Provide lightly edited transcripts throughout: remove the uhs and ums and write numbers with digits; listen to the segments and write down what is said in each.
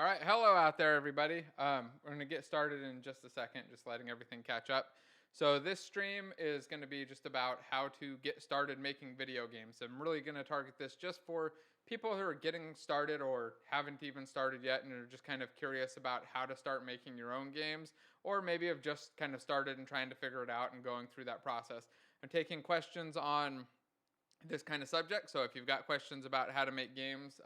All right, hello out there, everybody. We're going to get started in just a second, just letting everything catch up. So this stream is going to be just about how to get started making video games. I'm really going to target this just for people who are getting started or haven't even started yet and are just kind of curious about how to start making your own games, or maybe have just kind of started and trying to figure it out and going through that process. I'm taking questions on this kind of subject. So if you've got questions about how to make games,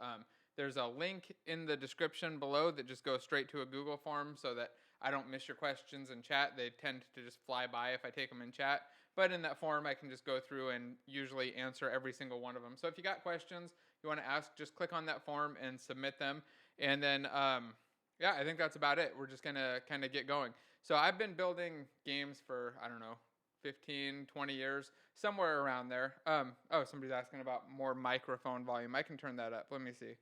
there's a link in the description below that just goes straight to a Google form so that I don't miss your questions in chat. They tend to just fly by if I take them in chat. But in that form, I can just go through and usually answer every single one of them. So if you got questions you want to ask, just click on that form and submit them. And then, yeah, I think that's about it. We're just going to kind of get going. So I've been building games for, I don't know, 15, 20 years, somewhere around there. Oh, somebody's asking about more microphone volume. I can turn that up. Let me see.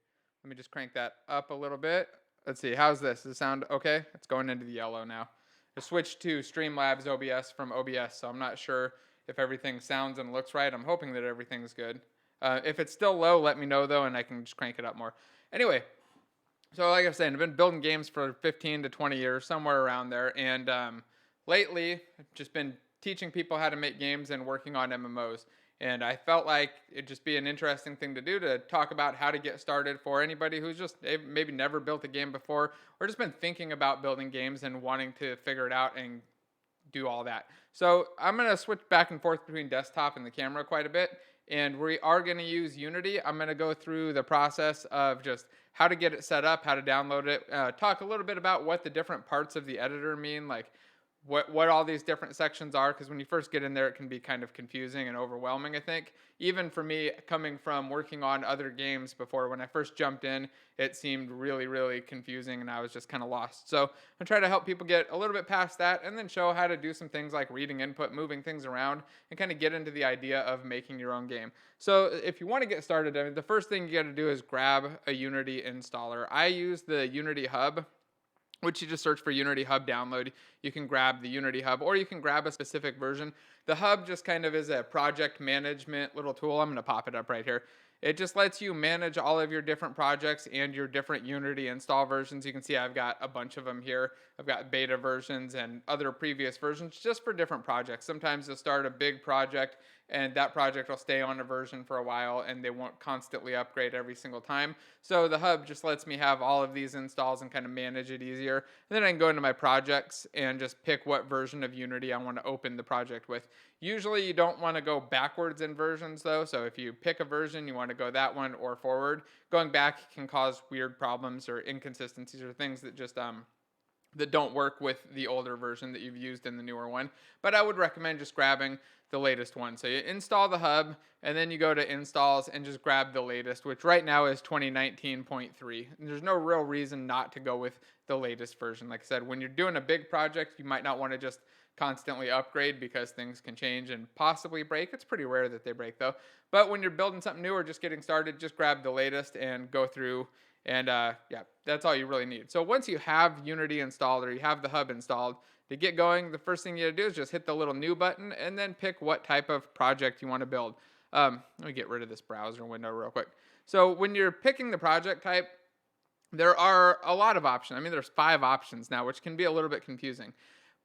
Let me just crank that up a little bit. Let's see. How's this? Does it sound okay? It's going into the yellow now. I switched to Streamlabs OBS from OBS, so I'm not sure if everything sounds and looks right. I'm hoping that everything's good. If it's still low, let me know, though, and I can just crank it up more. Anyway, so like I was saying, I've been building games for 15 to 20 years, somewhere around there. And lately, I've just been teaching people how to make games and working on MMOs. And I felt like it'd just be an interesting thing to do to talk about how to get started for anybody who's just maybe never built a game before or just been thinking about building games and wanting to figure it out and do all that. So I'm going to switch back and forth between desktop and the camera quite a bit. And we are going to use Unity. I'm going to go through the process of just how to get it set up, how to download it, talk a little bit about what the different parts of the editor mean, like what all these different sections are, because when you first get in there, it can be kind of confusing and overwhelming, I think. Even for me, coming from working on other games before, when I first jumped in, it seemed really, really confusing, and I was just kind of lost. So I'm trying to help people get a little bit past that, and then show how to do some things like reading input, moving things around, and kind of get into the idea of making your own game. So if you want to get started, I mean, the first thing you got to do is grab a Unity installer. I use the Unity Hub, which you just search for Unity Hub download. You can grab the Unity Hub, or you can grab a specific version. The Hub just kind of is a project management little tool. I'm going to pop it up right here. It just lets you manage all of your different projects and your different Unity install versions. You can see I've got a bunch of them here. I've got beta versions and other previous versions just for different projects. Sometimes you'll start a big project and that project will stay on a version for a while and they won't constantly upgrade every single time. So the Hub just lets me have all of these installs and kind of manage it easier. And then I can go into my projects and just pick what version of Unity I want to open the project with. Usually you don't want to go backwards in versions though. So if you pick a version, you want to go that one or forward. Going back can cause weird problems or inconsistencies or things that just that don't work with the older version that you've used in the newer one. But I would recommend just grabbing the latest one. So you install the Hub, and then you go to installs and just grab the latest, which right now is 2019.3. And there's no real reason not to go with the latest version. Like I said, when you're doing a big project, you might not want to just constantly upgrade because things can change and possibly break. It's pretty rare that they break though. But when you're building something new or just getting started, just grab the latest and go through. And yeah, that's all you really need. So once you have Unity installed or you have the Hub installed, to get going, the first thing you gotta do is just hit the little new button and then pick what type of project you want to build. Let me get rid of this browser window real quick. So when you're picking the project type, there are a lot of options. I mean, there's 5 options now, which can be a little bit confusing.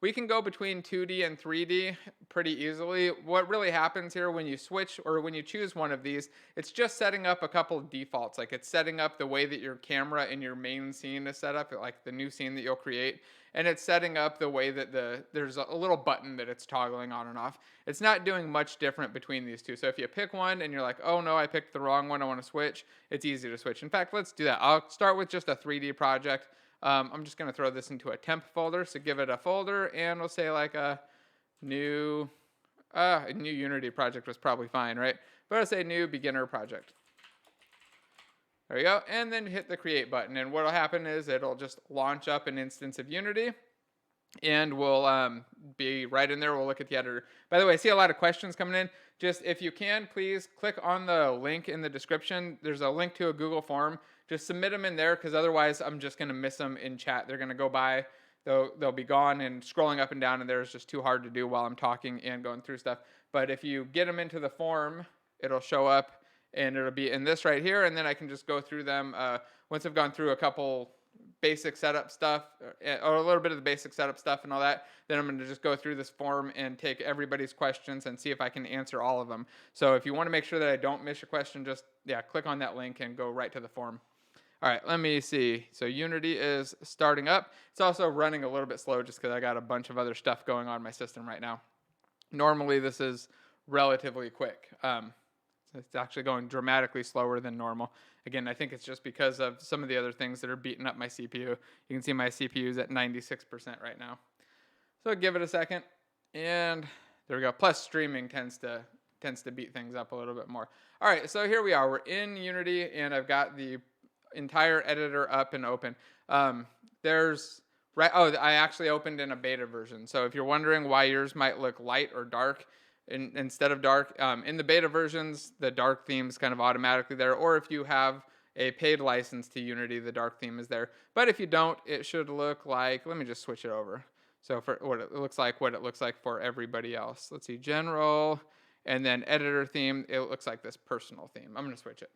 We can go between 2D and 3D pretty easily. What really happens here when you switch or when you choose one of these, it's just setting up a couple of defaults. Like it's setting up the way that your camera in your main scene is set up, like the new scene that you'll create. And it's setting up the way that there's a little button that it's toggling on and off. It's not doing much different between these two. So if you pick one and you're like, oh no, I picked the wrong one, I want to switch, it's easy to switch. In fact, let's do that. I'll start with just a 3D project. I'm just going to throw this into a temp folder. So give it a folder and we'll say like a new Unity project was probably fine, right? But I'll say new beginner project. There you go. And then hit the create button. And what will happen is it'll just launch up an instance of Unity. And we'll be right in there. We'll look at the editor. By the way, I see a lot of questions coming in. Just if you can, please click on the link in the description. There's a link to a Google form. Just submit them in there because otherwise I'm just going to miss them in chat. They're going to go by. They'll be gone, and scrolling up and down and there is just too hard to do while I'm talking and going through stuff. But if you get them into the form, it'll show up and it'll be in this right here. And then I can just go through them. Once I've gone through a couple basic setup stuff, or a little bit of the basic setup stuff and all that. Then I'm going to just go through this form and take everybody's questions and see if I can answer all of them. So if you want to make sure that I don't miss your question, just click on that link and go right to the form. All right, let me see. So Unity is starting up. It's also running a little bit slow just because I got a bunch of other stuff going on in my system right now. Normally this is relatively quick. It's actually going dramatically slower than normal. Again, I think it's just because of some of the other things that are beating up my CPU. You can see my CPU is at 96% right now. So give it a second, and there we go. Plus streaming tends to beat things up a little bit more. All right, so here we are. We're in Unity, and I've got the entire editor up and open. I actually opened in a beta version. So if you're wondering why yours might look light or dark instead of dark, in the beta versions, the dark theme is kind of automatically there. Or if you have a paid license to Unity, the dark theme is there. But if you don't, it should look like, let me just switch it over. So for what it looks like for everybody else. Let's see, general, and then editor theme, it looks like this personal theme. I'm going to switch it.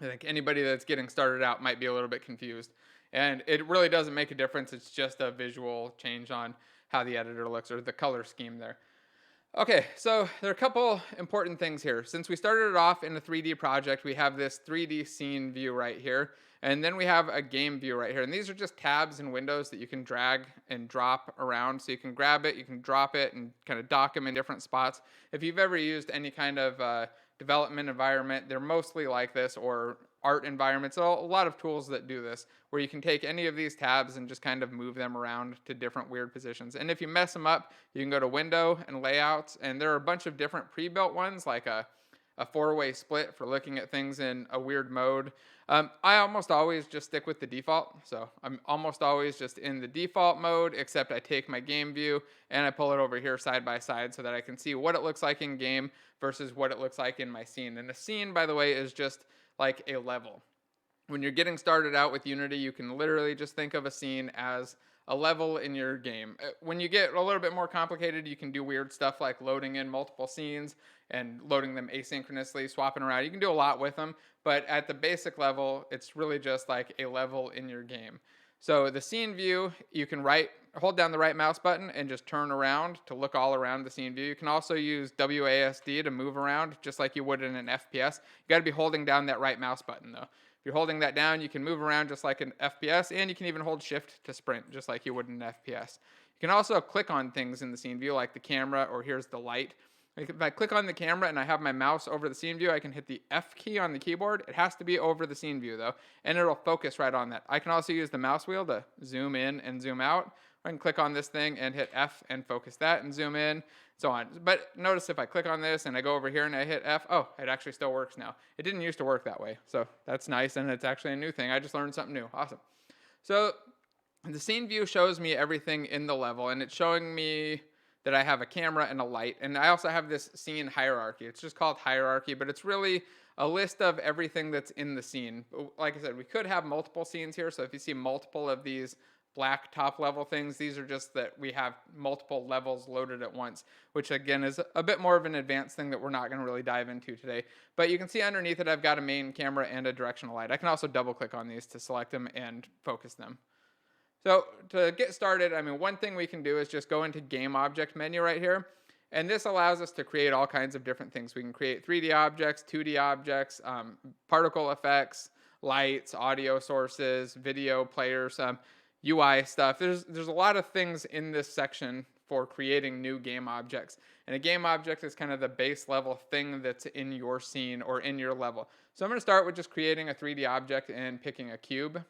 I think anybody that's getting started out might be a little bit confused. And it really doesn't make a difference. It's just a visual change on how the editor looks, or the color scheme there. Okay, so there are a couple important things here. Since we started it off in a 3D project, we have this 3D scene view right here. And then we have a game view right here. And these are just tabs and windows that you can drag and drop around. So you can grab it, you can drop it, and kind of dock them in different spots. If you've ever used any kind of development environment, they're mostly like this, or art environments. So a lot of tools that do this, where you can take any of these tabs and just kind of move them around to different weird positions. And if you mess them up, you can go to Window and Layouts, and there are a bunch of different pre-built ones, like a four-way split for looking at things in a weird mode. I almost always just stick with the default. So I'm almost always just in the default mode, except I take my game view and I pull it over here side by side so that I can see what it looks like in game versus what it looks like in my scene. And a scene, by the way, is just like a level. When you're getting started out with Unity, you can literally just think of a scene as a level in your game. When you get a little bit more complicated, you can do weird stuff like loading in multiple scenes and loading them asynchronously, swapping around. You can do a lot with them, but at the basic level, it's really just like a level in your game. So the scene view, you can hold down the right mouse button and just turn around to look all around the scene view. You can also use WASD to move around just like you would in an FPS. You got to be holding down that right mouse button though. If you're holding that down, you can move around just like an FPS, and you can even hold shift to sprint just like you would in an FPS. You can also click on things in the scene view like the camera, or here's the light. If I click on the camera and I have my mouse over the scene view, I can hit the F key on the keyboard. It has to be over the scene view though, and it'll focus right on that. I can also use the mouse wheel to zoom in and zoom out. I can click on this thing and hit F and focus that and zoom in, so on. But notice if I click on this and I go over here and I hit F, oh, it actually still works now. It didn't used to work that way, so that's nice, and it's actually a new thing. I just learned something new. Awesome. So the scene view shows me everything in the level, and it's showing me that I have a camera and a light, and I also have this scene hierarchy. It's just called hierarchy, but it's really a list of everything that's in the scene. Like I said, we could have multiple scenes here, so if you see multiple of these black top level things, these are just that we have multiple levels loaded at once, which again is a bit more of an advanced thing that we're not going to really dive into today. But you can see underneath it I've got a main camera and a directional light. I can also double click on these to select them and focus them. So to get started, one thing we can do is just go into Game Object menu right here. And this allows us to create all kinds of different things. We can create 3D objects, 2D objects, particle effects, lights, audio sources, video players, UI stuff. There's a lot of things in this section for creating new game objects. And a game object is kind of the base level thing that's in your scene or in your level. So I'm going to start with just creating a 3D object and picking a cube.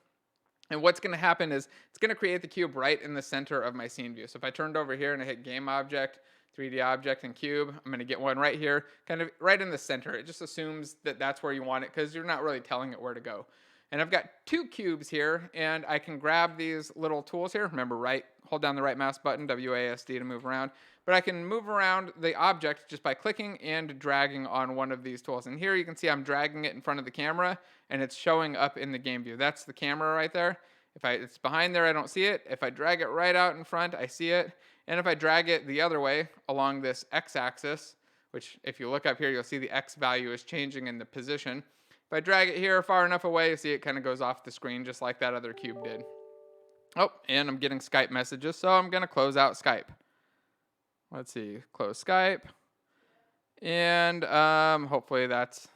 And what's going to happen is it's going to create the cube right in the center of my scene view. So if I turned over here and I hit Game Object, 3D Object, and Cube, I'm going to get one right here, kind of right in the center. It just assumes that that's where you want it because you're not really telling it where to go. And I've got two cubes here, and I can grab these little tools here. Remember, hold down the right mouse button, WASD, to move around. But I can move around the object just by clicking and dragging on one of these tools. And here you can see I'm dragging it in front of the camera, and it's showing up in the game view. That's the camera right there. If it's behind there, I don't see it. If I drag it right out in front, I see it. And if I drag it the other way along this x-axis, which if you look up here, you'll see the x value is changing in the position. If If I drag it here far enough away, you see it kind of goes off the screen just like that other cube did. Oh, and I'm getting Skype messages, so I'm going to close out Skype. Let's see, close Skype. And hopefully that's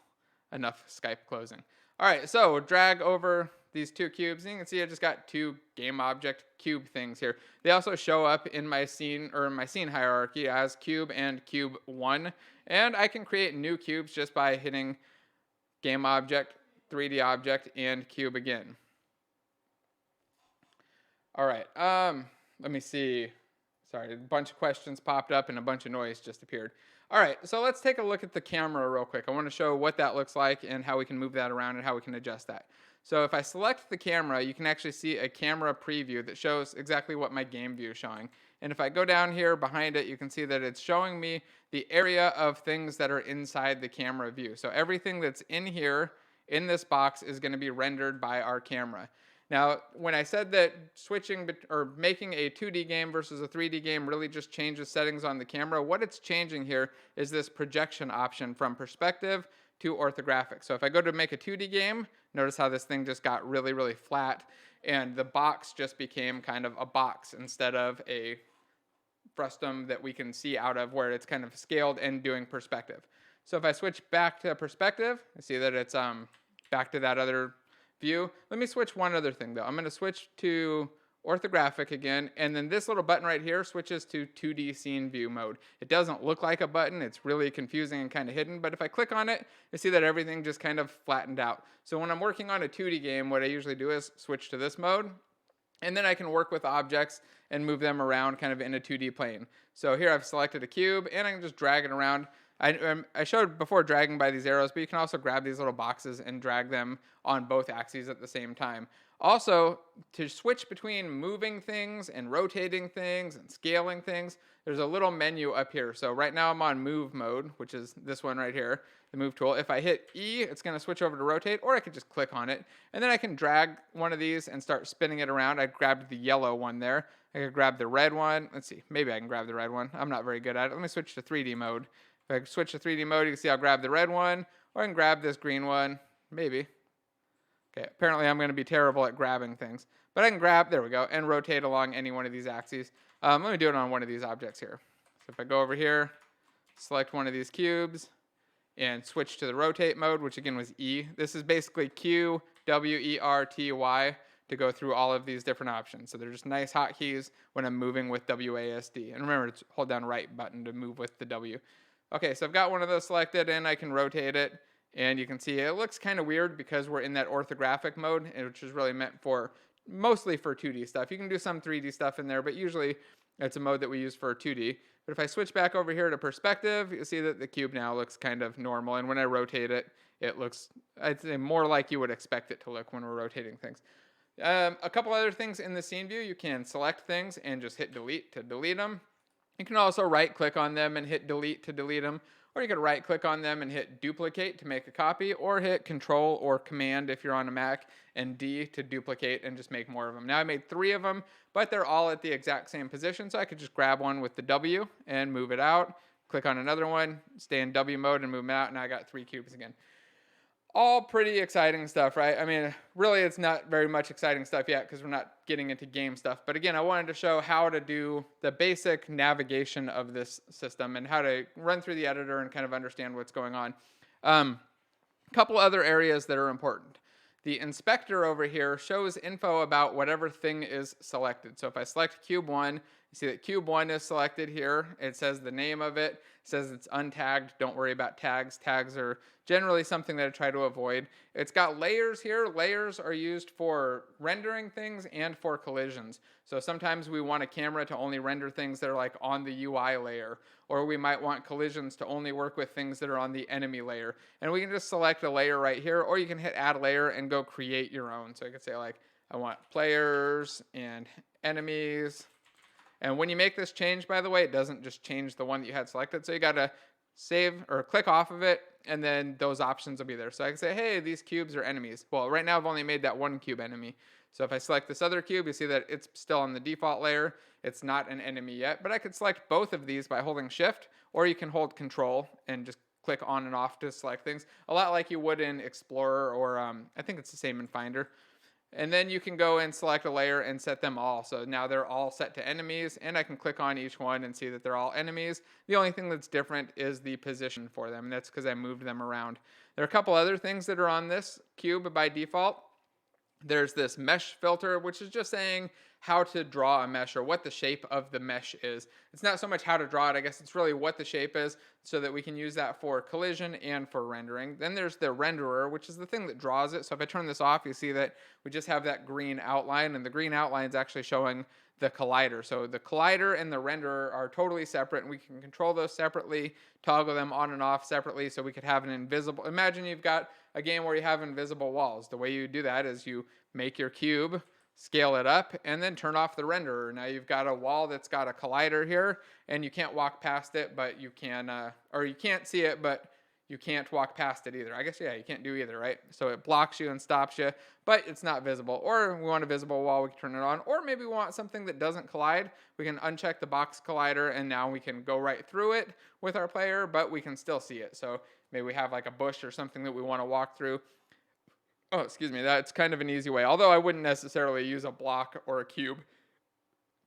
enough Skype closing. All right, so drag over these two cubes. And you can see I just got two game object cube things here. They also show up in my scene or in my scene hierarchy as cube and cube 1. And I can create new cubes just by hitting game object, 3D object, and cube again. All right, let me see. Sorry, a bunch of questions popped up and a bunch of noise just appeared. All right, so let's take a look at the camera real quick. I want to show what that looks like and how we can move that around and how we can adjust that. So if I select the camera, you can actually see a camera preview that shows exactly what my game view is showing. And if I go down here behind it, you can see that it's showing me the area of things that are inside the camera view. So everything that's in here, in this box, is going to be rendered by our camera. Now, when I said that switching or making a 2D game versus a 3D game really just changes settings on the camera, what it's changing here is this projection option from perspective to orthographic. So if I go to make a 2D game, notice how this thing just got really, really flat, and the box just became kind of a box instead of a frustum that we can see out of where it's kind of scaled and doing perspective. So if I switch back to perspective, I see that it's back to that other view. Let me switch one other thing though. I'm going to switch to orthographic again, and then this little button right here switches to 2D scene view mode. It doesn't look like a button. It's really confusing and kind of hidden, but if I click on it, you see that everything just kind of flattened out. So when I'm working on a 2D game, what I usually do is switch to this mode, and then I can work with objects and move them around kind of in a 2D plane. So here I've selected a cube, and I can just drag it around. I showed before dragging by these arrows, but you can also grab these little boxes and drag them on both axes at the same time. Also, to switch between moving things and rotating things and scaling things, there's a little menu up here. So right now I'm on move mode, which is this one right here, the move tool. If I hit E, it's going to switch over to rotate, or I could just click on it. And then I can drag one of these and start spinning it around. I grabbed the yellow one there. I could grab the red one. Let's see, maybe I can grab the red one. I'm not very good at it. Let me switch to 3D mode. If I switch to 3D mode, you can see I'll grab the red one, or I can grab this green one, maybe. Okay, apparently I'm going to be terrible at grabbing things. But I can grab, there we go, and rotate along any one of these axes. Let me do it on one of these objects here. So if I go over here, select one of these cubes, and switch to the rotate mode, which again was E. This is basically Q, W, E, R, T, Y to go through all of these different options. So they're just nice hotkeys when I'm moving with WASD. And remember to hold down right button to move with the W. Okay, so I've got one of those selected, and I can rotate it, and you can see it looks kind of weird because we're in that orthographic mode, which is really meant for mostly for 2D stuff. You can do some 3D stuff in there, but usually it's a mode that we use for 2D. But if I switch back over here to perspective, you see that the cube now looks kind of normal, and when I rotate it, it looks, I'd say, more like you would expect it to look when we're rotating things. A couple other things in the scene view, you can select things and just hit delete to delete them. You can also right-click on them and hit delete to delete them, or you could right-click on them and hit duplicate to make a copy, or hit Control or Command if you're on a Mac, and D to duplicate and just make more of them. Now I made 3 of them, but they're all at the exact same position, so I could just grab one with the W and move it out, click on another one, stay in W mode and move them out, and I got 3 cubes again. All pretty exciting stuff, right? I mean, really it's not very much exciting stuff yet because we're not getting into game stuff. But again, I wanted to show how to do the basic navigation of this system and how to run through the editor and kind of understand what's going on. A couple other areas that are important. The inspector over here shows info about whatever thing is selected. So if I select cube 1, you see that cube 1 is selected here. It says the name of it. It says it's untagged. Don't worry about tags. Tags are generally something that I try to avoid. It's got layers here. Layers are used for rendering things and for collisions. So sometimes we want a camera to only render things that are like on the UI layer, or we might want collisions to only work with things that are on the enemy layer. And we can just select a layer right here, or you can hit add layer and go create your own. So I could say like, I want players and enemies. And when you make this change, by the way, it doesn't just change the one that you had selected. So you got to save or click off of it, and then those options will be there. So I can say, hey, these cubes are enemies. Well, right now I've only made that one cube enemy. So if I select this other cube, you see that it's still on the default layer. It's not an enemy yet, but I could select both of these by holding shift, or you can hold control and just click on and off to select things, a lot like you would in Explorer, or I think it's the same in Finder. And then you can go and select a layer and set them all. So now they're all set to enemies, and I can click on each one and see that they're all enemies. The only thing that's different is the position for them, and that's because I moved them around. There are a couple other things that are on this cube by default. There's this mesh filter, which is just saying how to draw a mesh or what the shape of the mesh is. It's not so much how to draw it, I guess it's really what the shape is, so that we can use that for collision and for rendering. Then there's the renderer, which is the thing that draws it. So if I turn this off, you see that we just have that green outline, and the green outline is actually showing the collider. So the collider and the renderer are totally separate, and we can control those separately, toggle them on and off separately, so we could have an invisible, imagine you've got a game where you have invisible walls. The way you do that is you make your cube, scale it up, and then turn off the renderer. Now you've got a wall that's got a collider here, and you can't walk past it, but you can, or you can't see it, but you can't walk past it either. I guess, yeah, you can't do either, right? So it blocks you and stops you, but it's not visible. Or we want a visible wall, we can turn it on. Or maybe we want something that doesn't collide. We can uncheck the box collider, and now we can go right through it with our player, but we can still see it. So maybe we have like a bush or something that we want to walk through. Oh, excuse me, that's kind of an easy way. Although I wouldn't necessarily use a block or a cube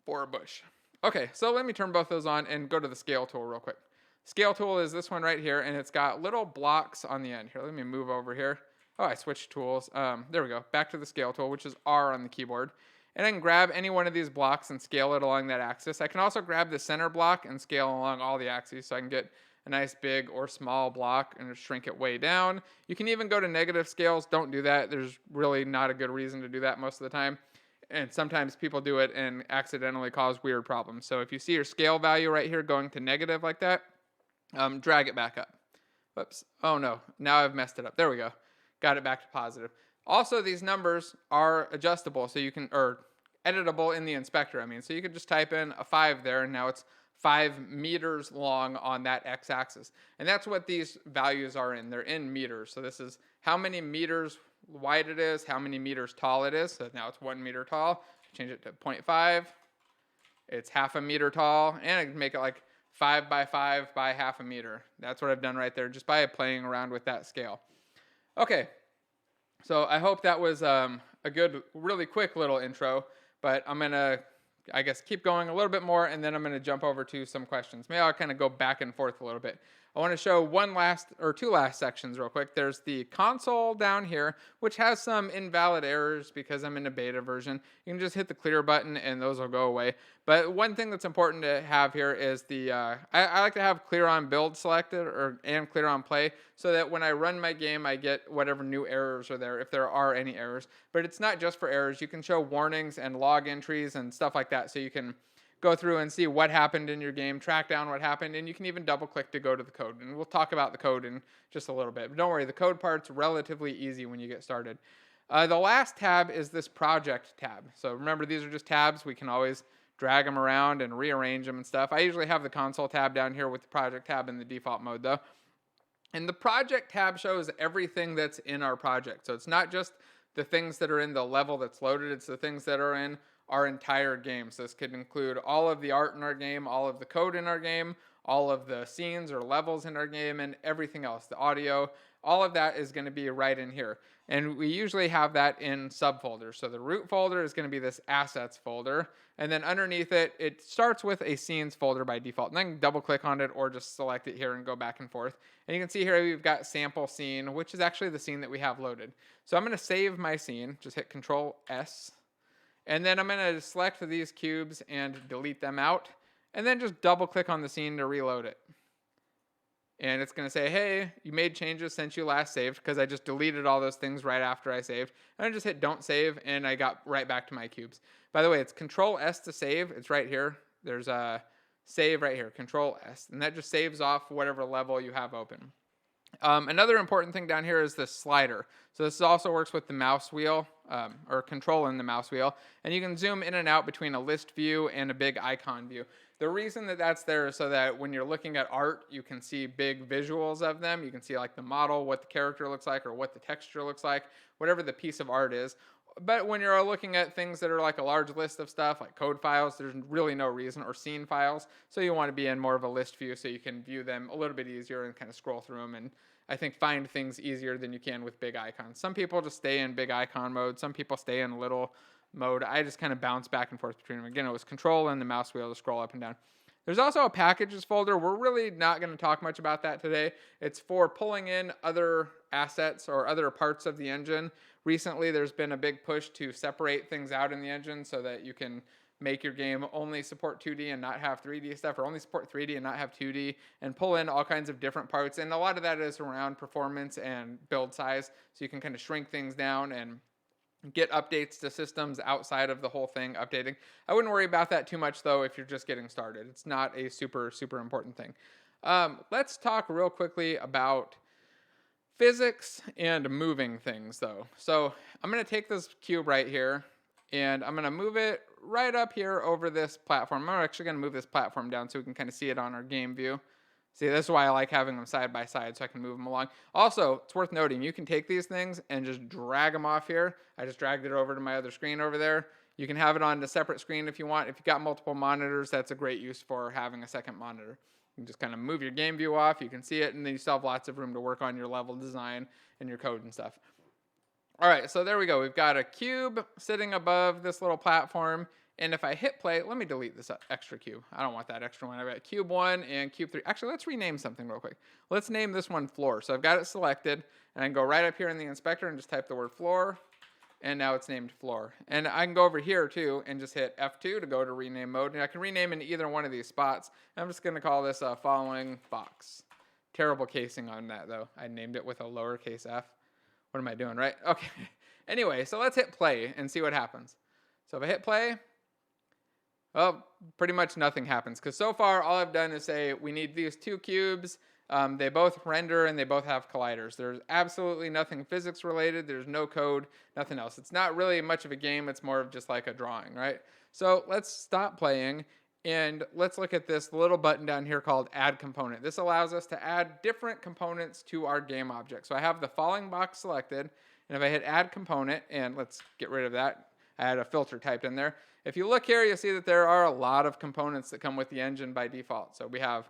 for a bush. Okay, so let me turn both those on and go to the scale tool real quick. Scale tool is this one right here, and it's got little blocks on the end. Here, let me move over here. Oh, I switched tools. There we go. Back to the scale tool, which is R on the keyboard. And I can grab any one of these blocks and scale it along that axis. I can also grab the center block and scale along all the axes, so I can get a nice big or small block and just shrink it way down. You can even go to negative scales. Don't do that. There's really not a good reason to do that most of the time. And sometimes people do it and accidentally cause weird problems. So if you see your scale value right here going to negative like that, drag it back up. Whoops. Oh no, now I've messed it up. There we go. Got it back to positive. Also, these numbers are adjustable, so you can, or editable in the inspector, I mean. So you could just type in a 5 there, and now it's 5 meters long on that x-axis. And that's what these values are in. They're in meters. So this is how many meters wide it is, how many meters tall it is. So now it's 1 meter tall. Change it to 0.5. It's half a meter tall, and I can make it like 5 by 5 by half a meter. That's what I've done right there just by playing around with that scale. Okay, so I hope that was a good, really quick little intro, but I'm going to, I guess, keep going a little bit more, and then I'm going to jump over to some questions. Maybe I'll kind of go back and forth a little bit. I want to show two last sections real quick. There's the console down here, which has some invalid errors because I'm in a beta version. You can just hit the clear button and those will go away. But one thing that's important to have here is the, I like to have clear on build selected and clear on play, so that when I run my game, I get whatever new errors are there, if there are any errors. But it's not just for errors. You can show warnings and log entries and stuff like that, so you can go through and see what happened in your game, track down what happened, and you can even double click to go to the code. And we'll talk about the code in just a little bit. But don't worry, the code part's relatively easy when you get started. The last tab is this project tab. So remember, these are just tabs. We can always drag them around and rearrange them and stuff. I usually have the console tab down here with the project tab in the default mode though. And the project tab shows everything that's in our project. So it's not just the things that are in the level that's loaded, it's the things that are in our entire game. So this could include all of the art in our game, all of the code in our game, all of the scenes or levels in our game, and everything else, the audio, all of that is going to be right in here. And we usually have that in subfolders. So the root folder is going to be this assets folder. And then underneath it, it starts with a scenes folder by default. And then double click on it or just select it here and go back and forth. And you can see here we've got sample scene, which is actually the scene that we have loaded. So I'm going to save my scene, just hit Control S. And then I'm going to select these cubes and delete them out. And then just double click on the scene to reload it. And it's going to say, hey, you made changes since you last saved, because I just deleted all those things right after I saved. And I just hit don't save, and I got right back to my cubes. By the way, it's Control S to save. It's right here. There's a save right here, Control S. And that just saves off whatever level you have open. Another important thing down here is the slider. So this also works with the mouse wheel, or controlling the mouse wheel. And you can zoom in and out between a list view and a big icon view. The reason that that's there is so that when you're looking at art, you can see big visuals of them. You can see like the model, what the character looks like, or what the texture looks like, whatever the piece of art is. But when you're looking at things that are like a large list of stuff, like code files, there's really no reason, or scene files. So you want to be in more of a list view so you can view them a little bit easier and kind of scroll through them. And I think find things easier than you can with big icons. Some people just stay in big icon mode. Some people stay in little mode. I just kind of bounce back and forth between them. Again, it was control and the mouse wheel to scroll up and down. There's also a packages folder. We're really not going to talk much about that today. It's for pulling in other assets or other parts of the engine. Recently, there's been a big push to separate things out in the engine so that you can make your game only support 2D and not have 3D stuff, or only support 3D and not have 2D, and pull in all kinds of different parts. And a lot of that is around performance and build size, so you can kind of shrink things down and get updates to systems outside of the whole thing updating. I wouldn't worry about that too much, though, if you're just getting started. It's not a super important thing. Let's talk real quickly about physics and moving things, though. So I'm going to take this cube right here, and I'm going to move it right up here over this platform. I'm actually going to move this platform down so we can kind of see it on our game view. See, this is why I like having them side by side, so I can move them along. Also, it's worth noting, you can take these things and just drag them off here. I just dragged it over to my other screen over there. You can have it on a separate screen if you want. If you've got multiple monitors, that's a great use for having a second monitor. You can just kind of move your game view off, you can see it, and then you still have lots of room to work on your level design and your code and stuff. All right, so there we go. We've got a cube sitting above this little platform. And if I hit play, let me delete this extra cube. I don't want that extra one. I've got cube 1 and cube 3. Actually, let's rename something real quick. Let's name this one floor. So I've got it selected, and I can go right up here in the inspector and just type the word floor, and now it's named floor. And I can go over here too and just hit F2 to go to rename mode. And I can rename in either one of these spots. I'm just going to call this following box. Terrible casing on that, though. I named it with a lowercase f. What am I doing, right? Okay. Anyway, so let's hit play and see what happens. So if I hit play, well, pretty much nothing happens, because so far all I've done is say we need these two cubes. They both render and they both have colliders. There's absolutely nothing physics related. There's no code, nothing else. It's not really much of a game. It's more of just like a drawing, right? So let's stop playing and let's look at this little button down here called Add Component. This allows us to add different components to our game object. So I have the falling box selected, and if I hit Add Component, and let's get rid of that, I had a filter typed in there. If you look here, you'll see that there are a lot of components that come with the engine by default. So we have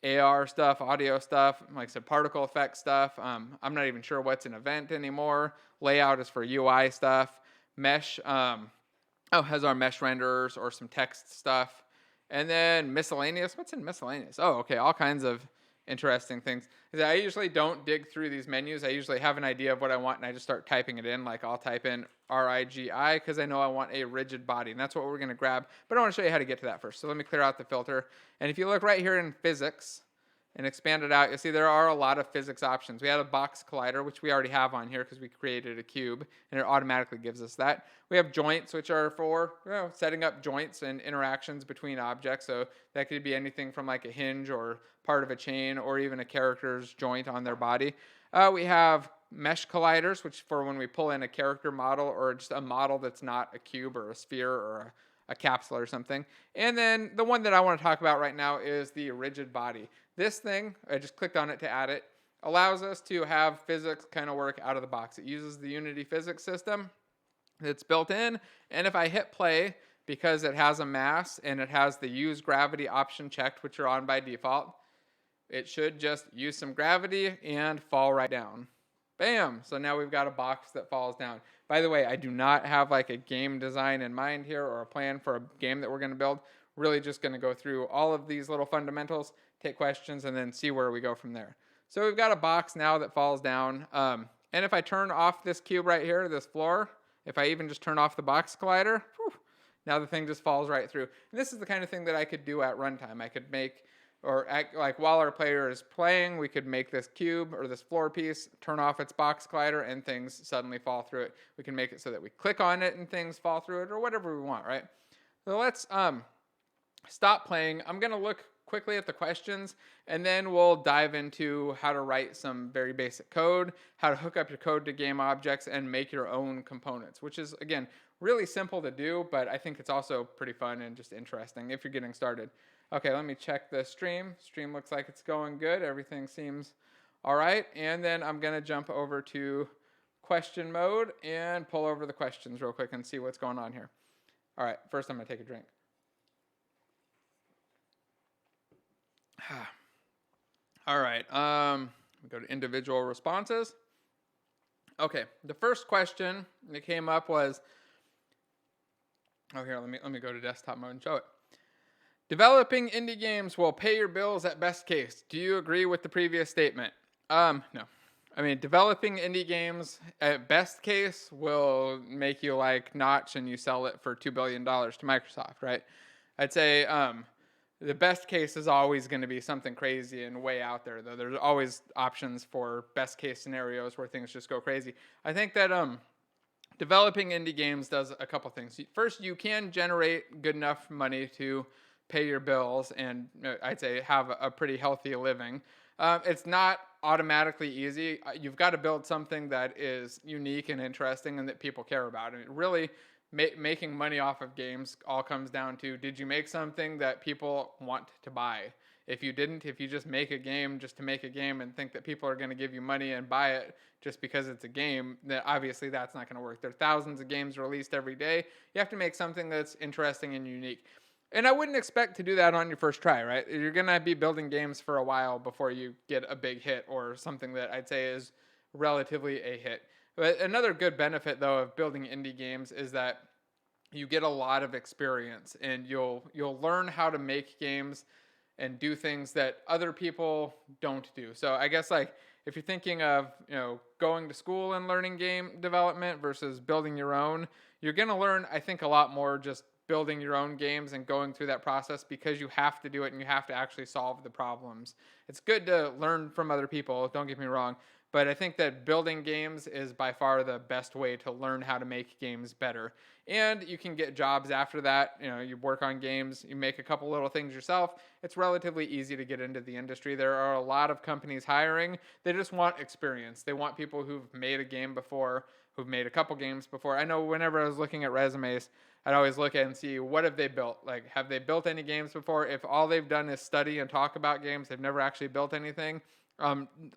AR stuff, audio stuff, like I said, particle effect stuff. I'm not even sure what's an event anymore. Layout is for UI stuff. Mesh, has our mesh renderers or some text stuff. And then miscellaneous. What's in miscellaneous? Oh, okay, all kinds of interesting things. I usually don't dig through these menus. I usually have an idea of what I want and I just start typing it in. Like I'll type in RIGI because I know I want a rigid body, and that's what we're going to grab. But I want to show you how to get to that first. So let me clear out the filter. And if you look right here in physics and expand it out, you'll see there are a lot of physics options. We have a box collider, which we already have on here because we created a cube, and it automatically gives us that. We have joints, which are for setting up joints and interactions between objects. So that could be anything from like a hinge or part of a chain or even a character's joint on their body. We have mesh colliders, which for when we pull in a character model or just a model that's not a cube or a sphere or a capsule or something. And then the one that I want to talk about right now is the rigid body. This thing, I just clicked on it to add it, allows us to have physics kind of work out of the box. It uses the Unity physics system that's built in, and if I hit play, because it has a mass and it has the use gravity option checked, which are on by default, it should just use some gravity and fall right down. Bam! So now we've got a box that falls down. By the way, I do not have like a game design in mind here or a plan for a game that we're going to build. Really just going to go through all of these little fundamentals, take questions, and then see where we go from there. So we've got a box now that falls down. And if I turn off this cube right here, this floor, if I even just turn off the box collider, now the thing just falls right through. And this is the kind of thing that I could do at runtime. I could make, like while our player is playing, we could make this cube or this floor piece, turn off its box collider, and things suddenly fall through it. We can make it so that we click on it and things fall through it, or whatever we want, right? So let's stop playing. I'm going to look quickly at the questions, and then we'll dive into how to write some very basic code, how to hook up your code to game objects, and make your own components, which is, again, really simple to do, but I think it's also pretty fun and just interesting if you're getting started. Okay, let me check the stream. Stream looks like it's going good. Everything seems all right. And then I'm going to jump over to question mode and pull over the questions real quick and see what's going on here. All right, first I'm going to take a drink. All right, we go to individual responses. Okay, the first question that came up was, here, let me go to desktop mode and show it. Developing indie games will pay your bills at best case. Do you agree with the previous statement? No. I mean, developing indie games at best case will make you like Notch and you sell it for $2 billion to Microsoft, right? I'd say the best case is always going to be something crazy and way out there, though. There's always options for best case scenarios where things just go crazy. I think that developing indie games does a couple things. First, you can generate good enough money to pay your bills and I'd say have a pretty healthy living. It's not automatically easy. You've got to build something that is unique and interesting and that people care about. And it really, making money off of games all comes down to, did you make something that people want to buy? If you didn't, if you just make a game just to make a game and think that people are going to give you money and buy it just because it's a game, then obviously that's not going to work. There are thousands of games released every day. You have to make something that's interesting and unique. And I wouldn't expect to do that on your first try, right? You're going to be building games for a while before you get a big hit or something that I'd say is relatively a hit. But another good benefit, though, of building indie games is that you get a lot of experience and you'll learn how to make games and do things that other people don't do. So I guess like if you're thinking of, going to school and learning game development versus building your own, you're going to learn, I think, a lot more just building your own games and going through that process because you have to do it and you have to actually solve the problems. It's good to learn from other people, don't get me wrong, but I think that building games is by far the best way to learn how to make games better. And you can get jobs after that. You work on games, you make a couple little things yourself. It's relatively easy to get into the industry. There are a lot of companies hiring. They just want experience. They want people who've made a game before, who've made a couple games before. I know whenever I was looking at resumes, I'd always look at and see, what have they built? Like, have they built any games before? If all they've done is study and talk about games, they've never actually built anything,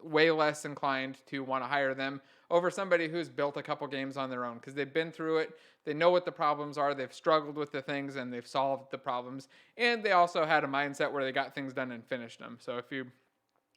way less inclined to want to hire them over somebody who's built a couple games on their own because they've been through it. They know what the problems are. They've struggled with the things and they've solved the problems. And they also had a mindset where they got things done and finished them. So if you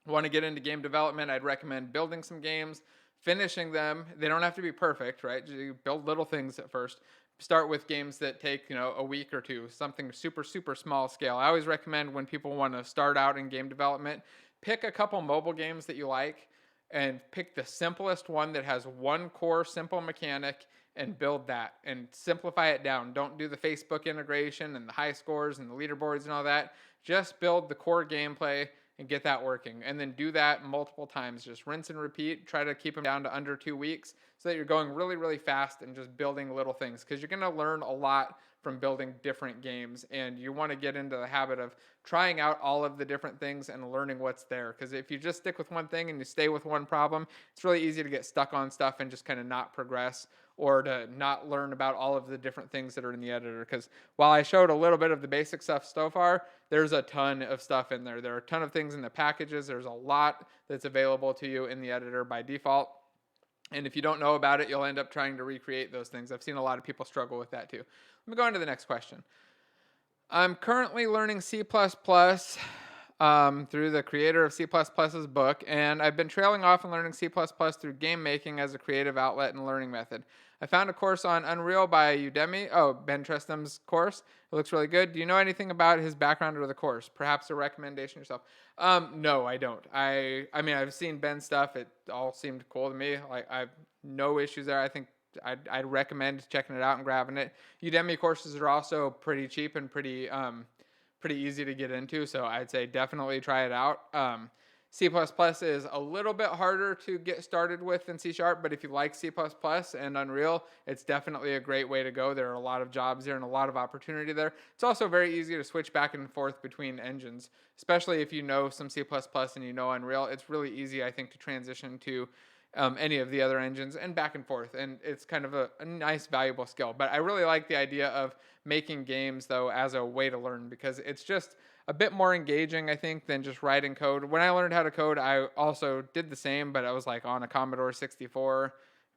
want to get into game development, I'd recommend building some games, finishing them. They don't have to be perfect, right? You build little things at first. Start with games that take, a week or two, something super, super small scale. I always recommend when people want to start out in game development, pick a couple mobile games that you like and pick the simplest one that has one core simple mechanic and build that and simplify it down. Don't do the Facebook integration and the high scores and the leaderboards and all that. Just build the core gameplay and get that working. And then do that multiple times. Just rinse and repeat. Try to keep them down to under 2 weeks so that you're going really, really fast and just building little things. Because you're going to learn a lot from building different games. And you want to get into the habit of trying out all of the different things and learning what's there. Because if you just stick with one thing and you stay with one problem, it's really easy to get stuck on stuff and just kind of not progress or to not learn about all of the different things that are in the editor. Because while I showed a little bit of the basic stuff so far, there's a ton of stuff in there. There are a ton of things in the packages. There's a lot that's available to you in the editor by default. And if you don't know about it, you'll end up trying to recreate those things. I've seen a lot of people struggle with that too. Let me go on to the next question. I'm currently learning C++ through the creator of C++'s book, and I've been trailing off and learning C++ through game making as a creative outlet and learning method. I found a course on Unreal by Udemy. Oh, Ben Tristram's course. It looks really good. Do you know anything about his background or the course? Perhaps a recommendation yourself? No, I don't. I mean, I've seen Ben's stuff. It all seemed cool to me. Like, I've no issues there. I think I'd recommend checking it out and grabbing it. Udemy courses are also pretty cheap and pretty easy to get into, so I'd say definitely try it out. C++ is a little bit harder to get started with than C#, but if you like C++ and Unreal, it's definitely a great way to go. There are a lot of jobs there and a lot of opportunity there. It's also very easy to switch back and forth between engines, especially if you know some C++ and you know Unreal. It's really easy, I think, to transition to any of the other engines and back and forth, and it's kind of a nice, valuable skill. But I really like the idea of making games, though, as a way to learn, because it's just a bit more engaging, I think, than just writing code. When I learned how to code, I also did the same, but I was like on a Commodore 64,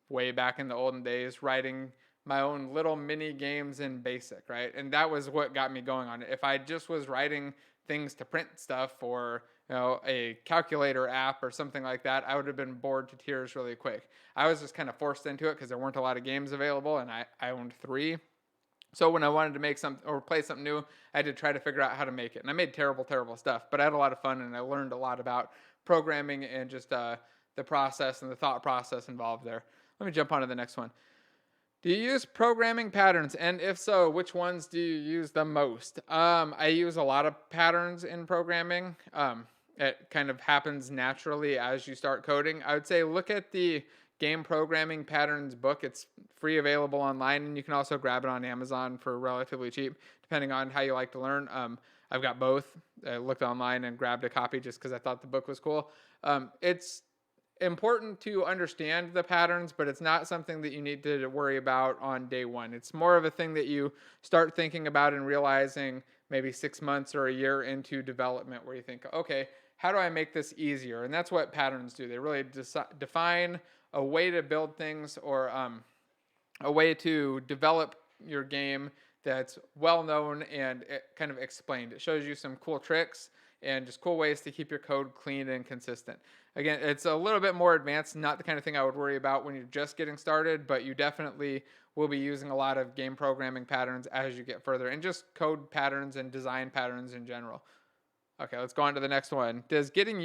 way back in the olden days, writing my own little mini games in BASIC, right? And that was what got me going on it. If I just was writing things to print stuff or a calculator app or something like that, I would have been bored to tears really quick. I was just kind of forced into it because there weren't a lot of games available, and I owned 3. So when I wanted to make something or play something new, I had to try to figure out how to make it. And I made terrible stuff, but I had a lot of fun, and I learned a lot about programming and just the process and the thought process involved there. Let me jump on to the next one. Do you use programming patterns? And if so, which ones do you use the most? I use a lot of patterns in programming. It kind of happens naturally as you start coding. I would say look at the Game Programming Patterns book. It's free available online, and you can also grab it on Amazon for relatively cheap, depending on how you like to learn. I've got both. I looked online and grabbed a copy just because I thought the book was cool. It's important to understand the patterns, but it's not something that you need to worry about on day one. It's more of a thing that you start thinking about and realizing maybe 6 months or a year into development, where you think, okay, how do I make this easier? And that's what patterns do. They really define a way to build things, or a way to develop your game that's well known and kind of explained. It shows you some cool tricks and just cool ways to keep your code clean and consistent. Again, it's a little bit more advanced, not the kind of thing I would worry about when you're just getting started, but you definitely will be using a lot of game programming patterns as you get further, and just code patterns and design patterns in general. Okay, let's go on to the next one. Does getting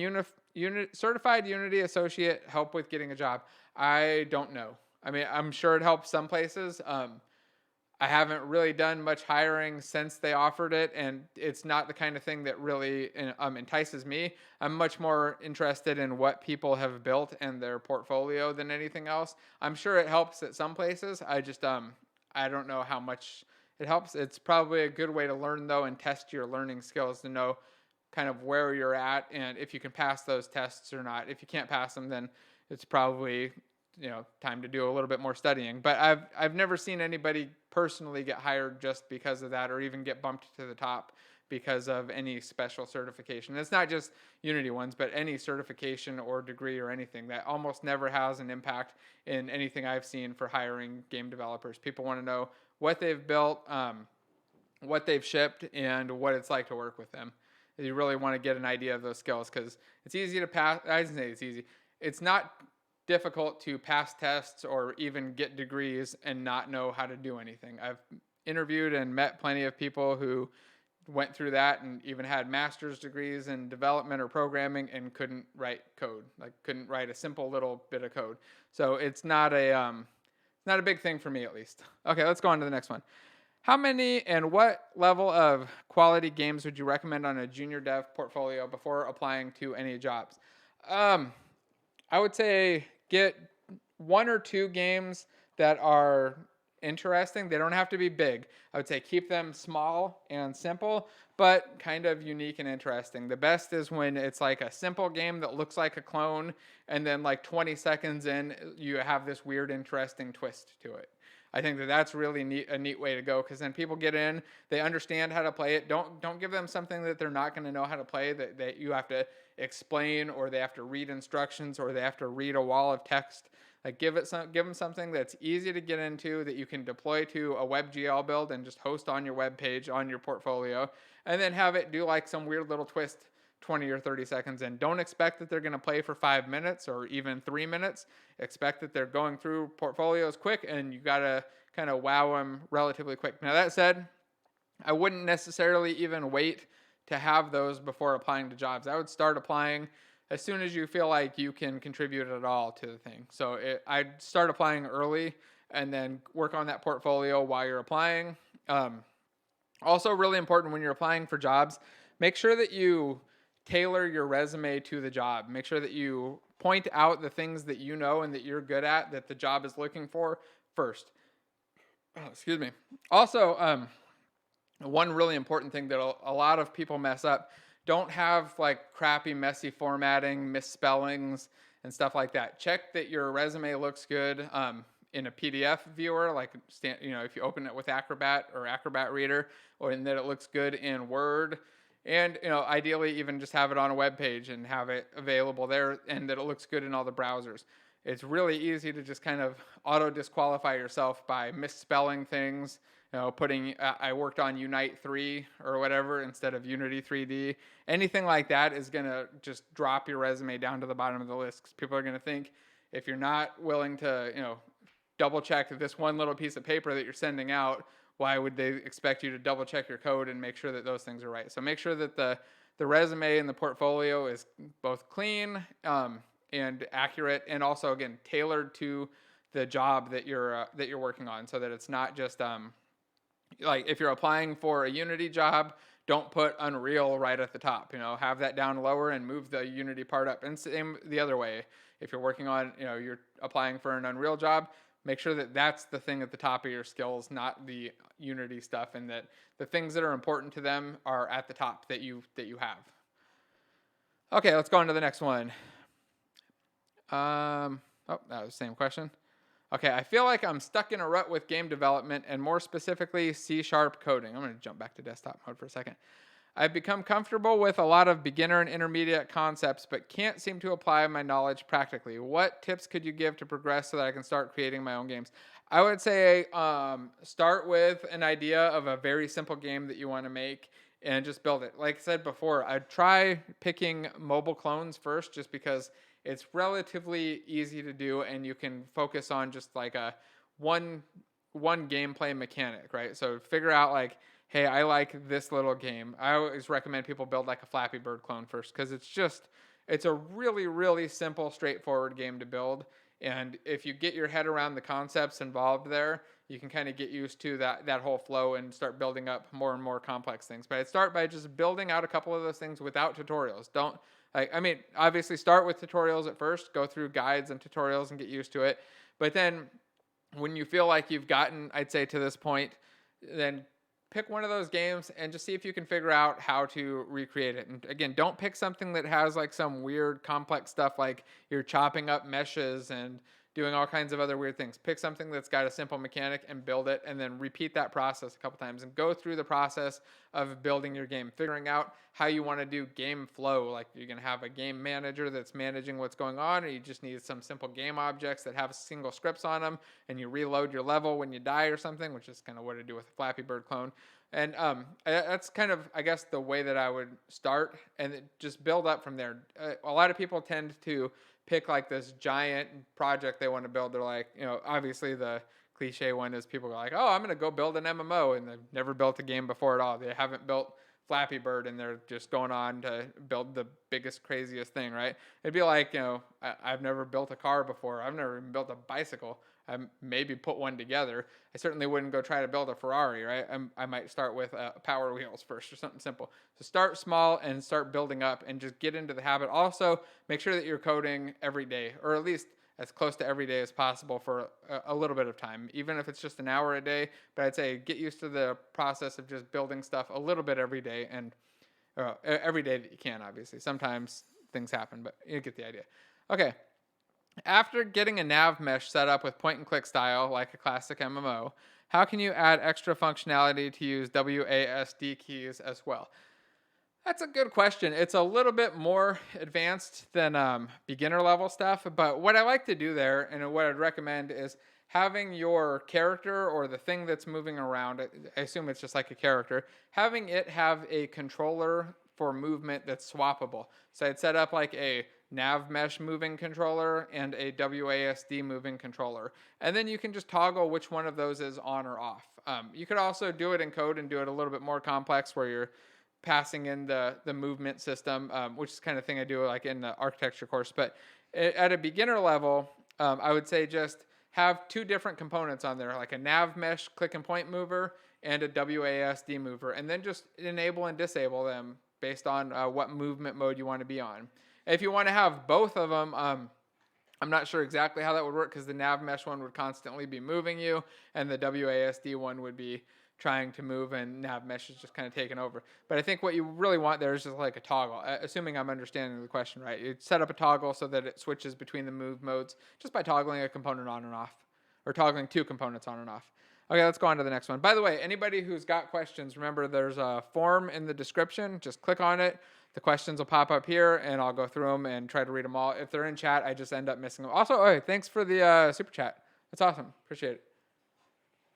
certified Unity Associate help with getting a job? I don't know. I mean, I'm sure it helps some places. I haven't really done much hiring since they offered it, and it's not the kind of thing that really entices me. I'm much more interested in what people have built and their portfolio than anything else. I'm sure it helps at some places. I just I don't know how much it helps. It's probably a good way to learn, though, and test your learning skills to know kind of where you're at and if you can pass those tests or not. If you can't pass them, then it's probably time to do a little bit more studying. But I've never seen anybody personally get hired just because of that, or even get bumped to the top because of any special certification. It's not just Unity ones, but any certification or degree or anything. That almost never has an impact in anything I've seen for hiring game developers. People want to know what they've built, what they've shipped, and what it's like to work with them. You really want to get an idea of those skills, because it's easy to pass. I didn't say it's easy. It's not difficult to pass tests or even get degrees and not know how to do anything. I've interviewed and met plenty of people who went through that and even had master's degrees in development or programming and couldn't write code, like couldn't write a simple little bit of code. So it's not a big thing for me, at least. Okay, let's go on to the next one. How many and what level of quality games would you recommend on a junior dev portfolio before applying to any jobs? I would say get 1 or 2 games that are interesting. They don't have to be big. I would say keep them small and simple, but kind of unique and interesting. The best is when it's like a simple game that looks like a clone, and then like 20 seconds in, you have this weird, interesting twist to it. I think that's really a neat way to go, because then people get in, they understand how to play it. Don't give them something that they're not going to know how to play, that you have to explain, or they have to read instructions, or they have to read a wall of text. Like give them something that's easy to get into, that you can deploy to a WebGL build and just host on your web page, on your portfolio, and then have it do like some weird little twist 20 or 30 seconds in. Don't expect that they're going to play for 5 minutes or even 3 minutes. Expect that they're going through portfolios quick, and you got to kind of wow them relatively quick. Now, that said, I wouldn't necessarily even wait to have those before applying to jobs. I would start applying as soon as you feel like you can contribute at all to the thing. So I'd start applying early and then work on that portfolio while you're applying. Also, really important when you're applying for jobs, make sure that you tailor your resume to the job. Make sure that you point out the things that you know and that you're good at, that the job is looking for first. Oh, excuse me. Also, one really important thing that a lot of people mess up: don't have like crappy, messy formatting, misspellings, and stuff like that. Check that your resume looks good in a PDF viewer, like if you open it with Acrobat or Acrobat Reader, and that it looks good in Word. And ideally even just have it on a web page and have it available there, and that it looks good in all the browsers. it's really easy to just kind of auto disqualify yourself by misspelling things. Putting I worked on Unite 3 or whatever instead of Unity 3D. Anything like that is going to just drop your resume down to the bottom of the list, because people are going to think, if you're not willing to, double check this one little piece of paper that you're sending out, why would they expect you to double check your code and make sure that those things are right? So make sure that the resume and the portfolio is both clean and accurate, and also, again, tailored to the job that you're working on, so that it's not just like if you're applying for a Unity job, don't put Unreal right at the top. Have that down lower and move the Unity part up. And same the other way. If you're working on, you're applying for an Unreal job, make sure that that's the thing at the top of your skills, not the Unity stuff, and that the things that are important to them are at the top that you have. Okay, let's go on to the next one. That was the same question. Okay, I feel like I'm stuck in a rut with game development, and more specifically C# coding. I'm going to jump back to desktop mode for a second. I've become comfortable with a lot of beginner and intermediate concepts, but can't seem to apply my knowledge practically. What tips could you give to progress so that I can start creating my own games? I would say start with an idea of a very simple game that you want to make and just build it. Like I said before, I'd try picking mobile clones first, just because it's relatively easy to do, and you can focus on just like a one gameplay mechanic, right? So figure out like, hey, I like this little game. I always recommend people build like a Flappy Bird clone first, because it's a really, really simple, straightforward game to build. And if you get your head around the concepts involved there, you can kind of get used to that whole flow and start building up more and more complex things. But I'd start by just building out a couple of those things without tutorials. Obviously start with tutorials at first, go through guides and tutorials and get used to it. But then when you feel like you've gotten, I'd say, to this point, then pick one of those games and just see if you can figure out how to recreate it. And again, don't pick something that has like some weird complex stuff, like you're chopping up meshes and doing all kinds of other weird things. Pick something that's got a simple mechanic and build it, and then repeat that process a couple times and go through the process of building your game, figuring out how you want to do game flow. Like, you're going to have a game manager that's managing what's going on, or you just need some simple game objects that have single scripts on them, and you reload your level when you die or something, which is kind of what I do with a Flappy Bird clone. And that's kind of, I guess, the way that I would start, and just build up from there. A lot of people tend to pick like this giant project they want to build. They're like, obviously the cliche one is people go like, oh, I'm going to go build an MMO, and they've never built a game before at all. They haven't built Flappy Bird, and they're just going on to build the biggest, craziest thing, right? It'd be like, I've never built a car before. I've never even built a bicycle. I maybe put one together. I certainly wouldn't go try to build a Ferrari, right? I might start with Power Wheels first, or something simple. So start small and start building up, and just get into the habit. Also, make sure that you're coding every day, or at least as close to every day as possible for a little bit of time, even if it's just an hour a day. But I'd say get used to the process of just building stuff a little bit every day, and every day that you can, obviously. Sometimes things happen, but you get the idea. Okay. After getting a nav mesh set up with point and click style, like a classic MMO, how can you add extra functionality to use WASD keys as well? That's a good question. It's a little bit more advanced than beginner level stuff, but what I like to do there, and what I'd recommend, is having your character, or the thing that's moving around, I assume it's just like a character, having it have a controller for movement that's swappable. So I'd set up like a nav mesh moving controller and a WASD moving controller, and then you can just toggle which one of those is on or off. You could also do it in code and do it a little bit more complex, where you're passing in the movement system, which is kind of thing I do like in the architecture course. But at a beginner level, I would say just have two different components on there, like a nav mesh click and point mover and a WASD mover, and then just enable and disable them based on what movement mode you want to be on. If you want to have both of them, I'm not sure exactly how that would work, because the nav mesh one would constantly be moving you, and the WASD one would be trying to move, and nav mesh is just kind of taking over. But I think what you really want there is just like a toggle, assuming I'm understanding the question right. You set up a toggle so that it switches between the move modes just by toggling a component on and off, or toggling two components on and off. Okay, let's go on to the next one. By the way, anybody who's got questions, remember there's a form in the description. Just click on it. The questions will pop up here, and I'll go through them and try to read them all. If they're in chat, I just end up missing them. Also, hey, thanks for the super chat. That's awesome. Appreciate it.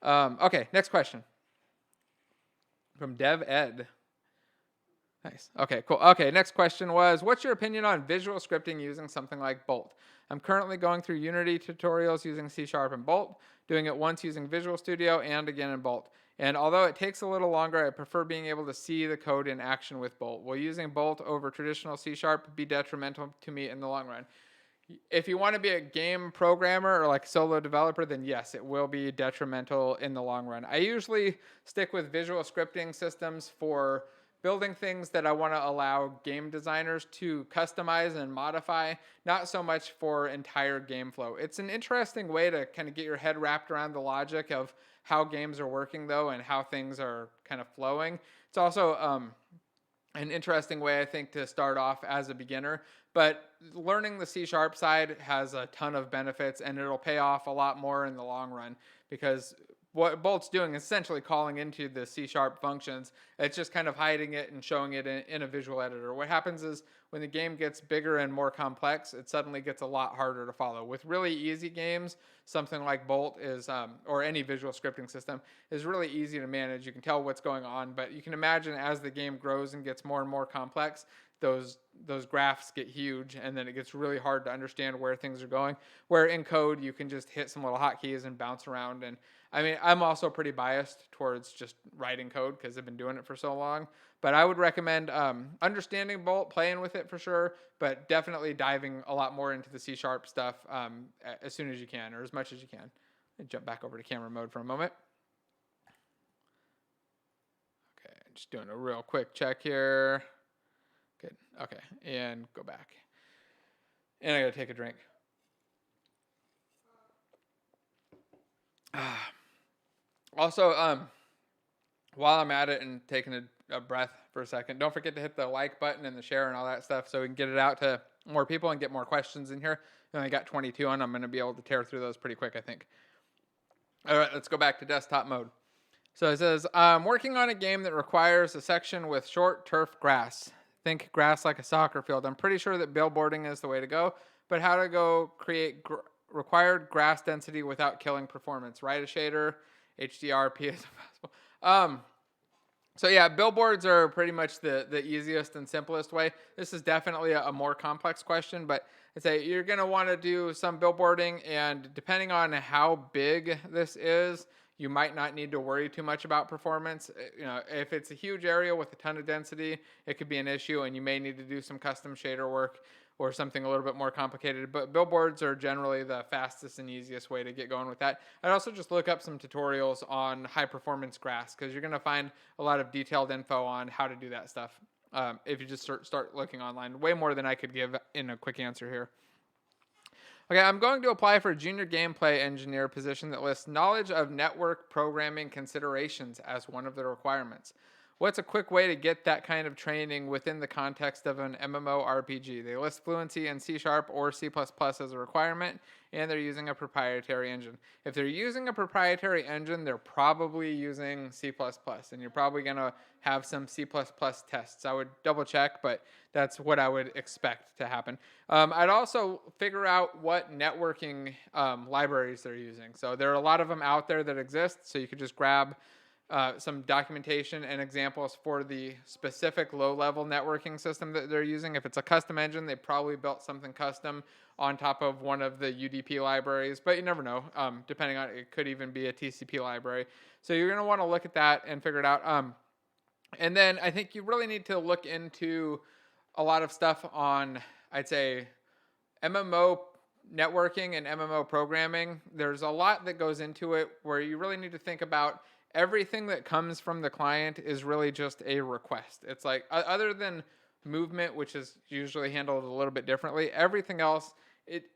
Okay, next question. From Dev Ed. Nice. Okay, cool. Okay, next question was, what's your opinion on visual scripting using something like Bolt? I'm currently going through Unity tutorials using C# and Bolt, doing it once using Visual Studio and again in Bolt. And although it takes a little longer, I prefer being able to see the code in action with Bolt. Will using Bolt over traditional C# be detrimental to me in the long run? If you want to be a game programmer or like a solo developer, then yes, it will be detrimental in the long run. I usually stick with visual scripting systems for building things that I want to allow game designers to customize and modify, not so much for entire game flow. It's an interesting way to kind of get your head wrapped around the logic of how games are working though and how things are kind of flowing. It's also an interesting way, I think, to start off as a beginner. But learning the C# side has a ton of benefits, and it'll pay off a lot more in the long run, because what Bolt's doing is essentially calling into the C# functions. It's just kind of hiding it and showing it in a visual editor. What happens is when the game gets bigger and more complex, it suddenly gets a lot harder to follow. With really easy games, something like Bolt is, or any visual scripting system, is really easy to manage. You can tell what's going on, but you can imagine as the game grows and gets more and more complex, those graphs get huge, and then it gets really hard to understand where things are going. Where in code, you can just hit some little hotkeys and bounce around. And I mean, I'm also pretty biased towards just writing code because I've been doing it for so long. But I would recommend understanding Bolt, playing with it for sure, but definitely diving a lot more into the C# stuff as soon as you can, or as much as you can. Let me jump back over to camera mode for a moment. Okay, just doing a real quick check here. Good. Okay, and go back. And I gotta take a drink. Also, while I'm at it and taking a breath for a second, don't forget to hit the like button and the share and all that stuff so we can get it out to more people and get more questions in here. I only got 22 on. I'm going to be able to tear through those pretty quick, I think. All right, let's go back to desktop mode. So it says, I'm working on a game that requires a section with short turf grass. Think grass like a soccer field. I'm pretty sure that billboarding is the way to go, but how to go create required grass density without killing performance? Write a shader, HDRP as possible. So yeah, billboards are pretty much the easiest and simplest way. This is definitely a more complex question, but I'd say you're going to want to do some billboarding, and depending on how big this is, you might not need to worry too much about performance. You know, if it's a huge area with a ton of density, it could be an issue, and you may need to do some custom shader work or something a little bit more complicated. But billboards are generally the fastest and easiest way to get going with that. I'd also just look up some tutorials on high performance grass, because you're going to find a lot of detailed info on how to do that stuff. If you just start looking online, way more than I could give in a quick answer here. Okay, I'm going to apply for a junior gameplay engineer position that lists knowledge of network programming considerations as one of the requirements. What's a quick way to get that kind of training within the context of an MMORPG? They list fluency in C# or C++ as a requirement, and they're using a proprietary engine. If they're using a proprietary engine, they're probably using C++, and you're probably going to have some C++ tests. I would double check, but that's what I would expect to happen. I'd also figure out what networking libraries they're using. So there are a lot of them out there that exist, so you could just grab some documentation and examples for the specific low-level networking system that they're using. If it's a custom engine, they probably built something custom on top of one of the UDP libraries, but you never know. Depending on it, could even be a TCP library. So you're going to want to look at that and figure it out. And then I think you really need to look into a lot of stuff on, I'd say, MMO networking and MMO programming. There's a lot that goes into it where you really need to think about everything that comes from the client is really just a request. It's like, other than movement, which is usually handled a little bit differently, everything else,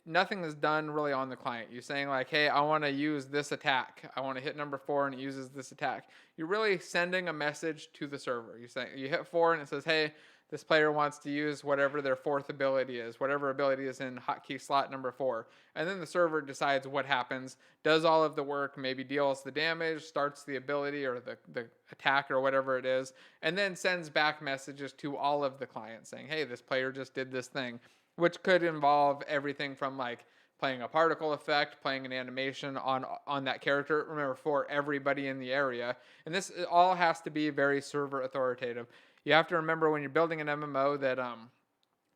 nothing is done really on the client. You're saying like, hey, I want to use this attack. I want to hit number 4 and it uses this attack. You're really sending a message to the server. You hit 4 and it says, hey, this player wants to use whatever their fourth ability is, whatever ability is in hotkey slot number 4. And then the server decides what happens, does all of the work, maybe deals the damage, starts the ability or the attack or whatever it is, and then sends back messages to all of the clients saying, hey, this player just did this thing, which could involve everything from like playing a particle effect, playing an animation on that character, remember, for everybody in the area. And this all has to be very server authoritative. You have to remember when you're building an MMO that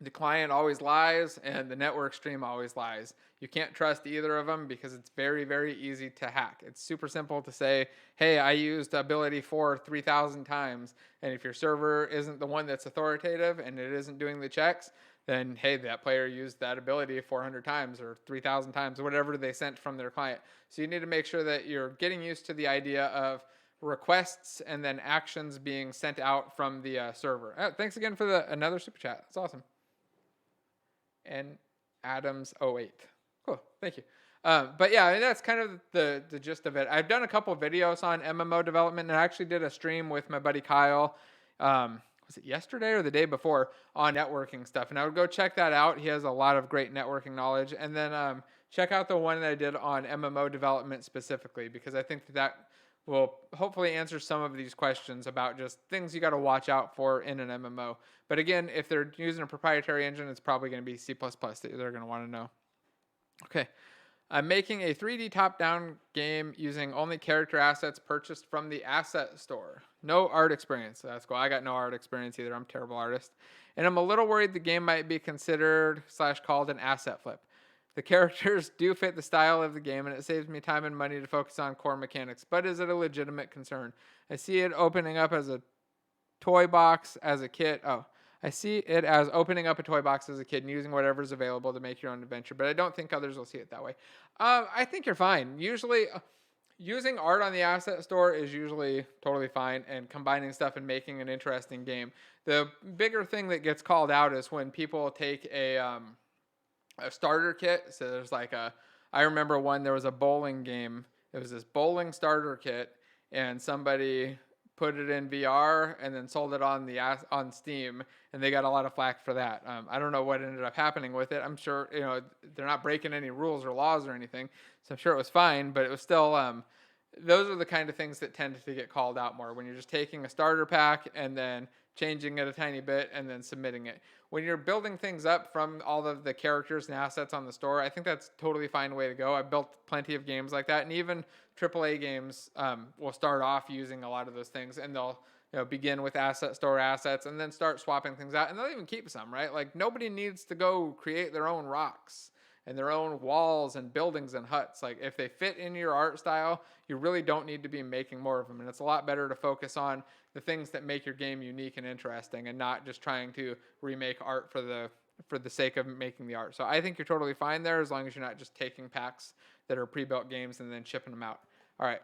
the client always lies and the network stream always lies. You can't trust either of them because it's very, very easy to hack. It's super simple to say, hey, I used ability 4 3,000 times. And if your server isn't the one that's authoritative and it isn't doing the checks, then hey, that player used that ability 400 times or 3,000 times, whatever they sent from their client. So you need to make sure that you're getting used to the idea of requests and then actions being sent out from the server. Thanks again for another super chat. That's awesome. And Adams08. Cool. Thank you. But yeah, that's kind of the gist of it. I've done a couple videos on MMO development, and I actually did a stream with my buddy Kyle. Was it yesterday or the day before on networking stuff? And I would go check that out. He has a lot of great networking knowledge. And then check out the one that I did on MMO development specifically, because I think that will hopefully answer some of these questions about just things you got to watch out for in an MMO. But again, if they're using a proprietary engine, it's probably going to be C++ that they're going to want to know. Okay. I'm making a 3D top-down game using only character assets purchased from the asset store. No art experience. That's cool. I got no art experience either. I'm a terrible artist. And I'm a little worried the game might be considered / called an asset flip. The characters do fit the style of the game, and it saves me time and money to focus on core mechanics. But is it a legitimate concern? I see it opening up as a toy box as a kit. I see it as opening up a toy box as a kid and using whatever's available to make your own adventure, but I don't think others will see it that way. I think you're fine. Usually, using art on the asset store is usually totally fine, and combining stuff and making an interesting game. The bigger thing that gets called out is when people take a starter kit. So there's I remember there was a bowling game. It was this bowling starter kit, and somebody put it in VR and then sold it on Steam, and they got a lot of flack for that. I don't know what ended up happening with it. I'm sure they're not breaking any rules or laws or anything, so I'm sure it was fine. But it was still those are the kind of things that tend to get called out more when you're just taking a starter pack and then changing it a tiny bit and then submitting it. When you're building things up from all of the characters and assets on the store, I think that's totally fine way to go. I've built plenty of games like that, and even AAA games will start off using a lot of those things, and they'll begin with asset store assets and then start swapping things out, and they'll even keep some, right? Like nobody needs to go create their own rocks and their own walls and buildings and huts. Like if they fit in your art style, you really don't need to be making more of them. And it's a lot better to focus on the things that make your game unique and interesting, and not just trying to remake art for the sake of making the art. So I think you're totally fine there, as long as you're not just taking packs that are pre-built games and then shipping them out. All right.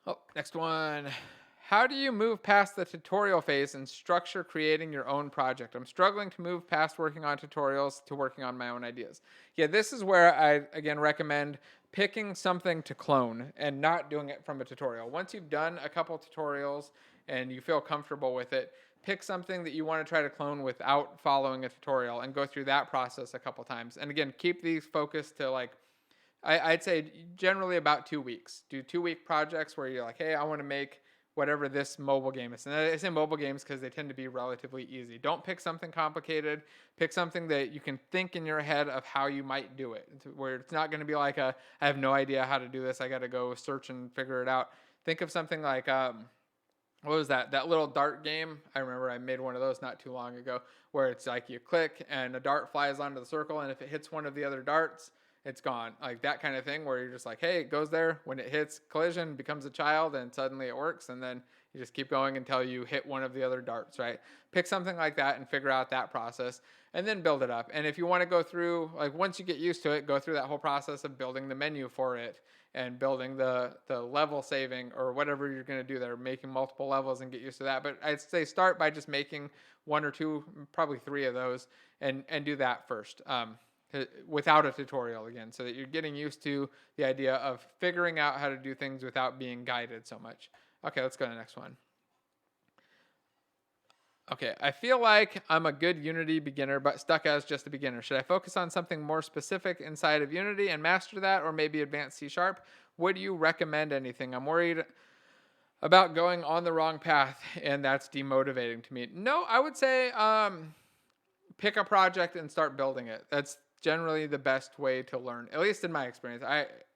Oh, next one. How do you move past the tutorial phase and structure creating your own project? I'm struggling to move past working on tutorials to working on my own ideas. Yeah, this is where I, again, recommend picking something to clone and not doing it from a tutorial. Once you've done a couple tutorials and you feel comfortable with it, pick something that you want to try to clone without following a tutorial and go through that process a couple times. And again, keep these focused to I'd say generally about 2 weeks. Do 2-week projects where you're like, hey, I want to make whatever this mobile game is. And I say mobile games because they tend to be relatively easy. Don't pick something complicated. Pick something that you can think in your head of how you might do it, where it's not going to be like I have no idea how to do this, I got to go search and figure it out. Think of something like, what was that little dart game? I remember I made one of those not too long ago, where it's like you click and a dart flies onto the circle, and if it hits one of the other darts, it's gone. Like that kind of thing, where you're just like, hey, it goes there. When it hits collision, becomes a child, and suddenly it works. And then you just keep going until you hit one of the other darts, right? Pick something like that and figure out that process, and then build it up. And if you want to go through, once you get used to it, go through that whole process of building the menu for it and building the level saving or whatever you're going to do there, making multiple levels and get used to that. But I'd say start by just making 1 or 2, probably 3 of those, and do that first. Without a tutorial again, so that you're getting used to the idea of figuring out how to do things without being guided so much. Okay, let's go to the next one. Okay, I feel like I'm a good Unity beginner, but stuck as just a beginner. Should I focus on something more specific inside of Unity and master that, or maybe advanced C Sharp? Would you recommend anything? I'm worried about going on the wrong path, and that's demotivating to me. No, I would say pick a project and start building it. That's generally the best way to learn, at least in my experience.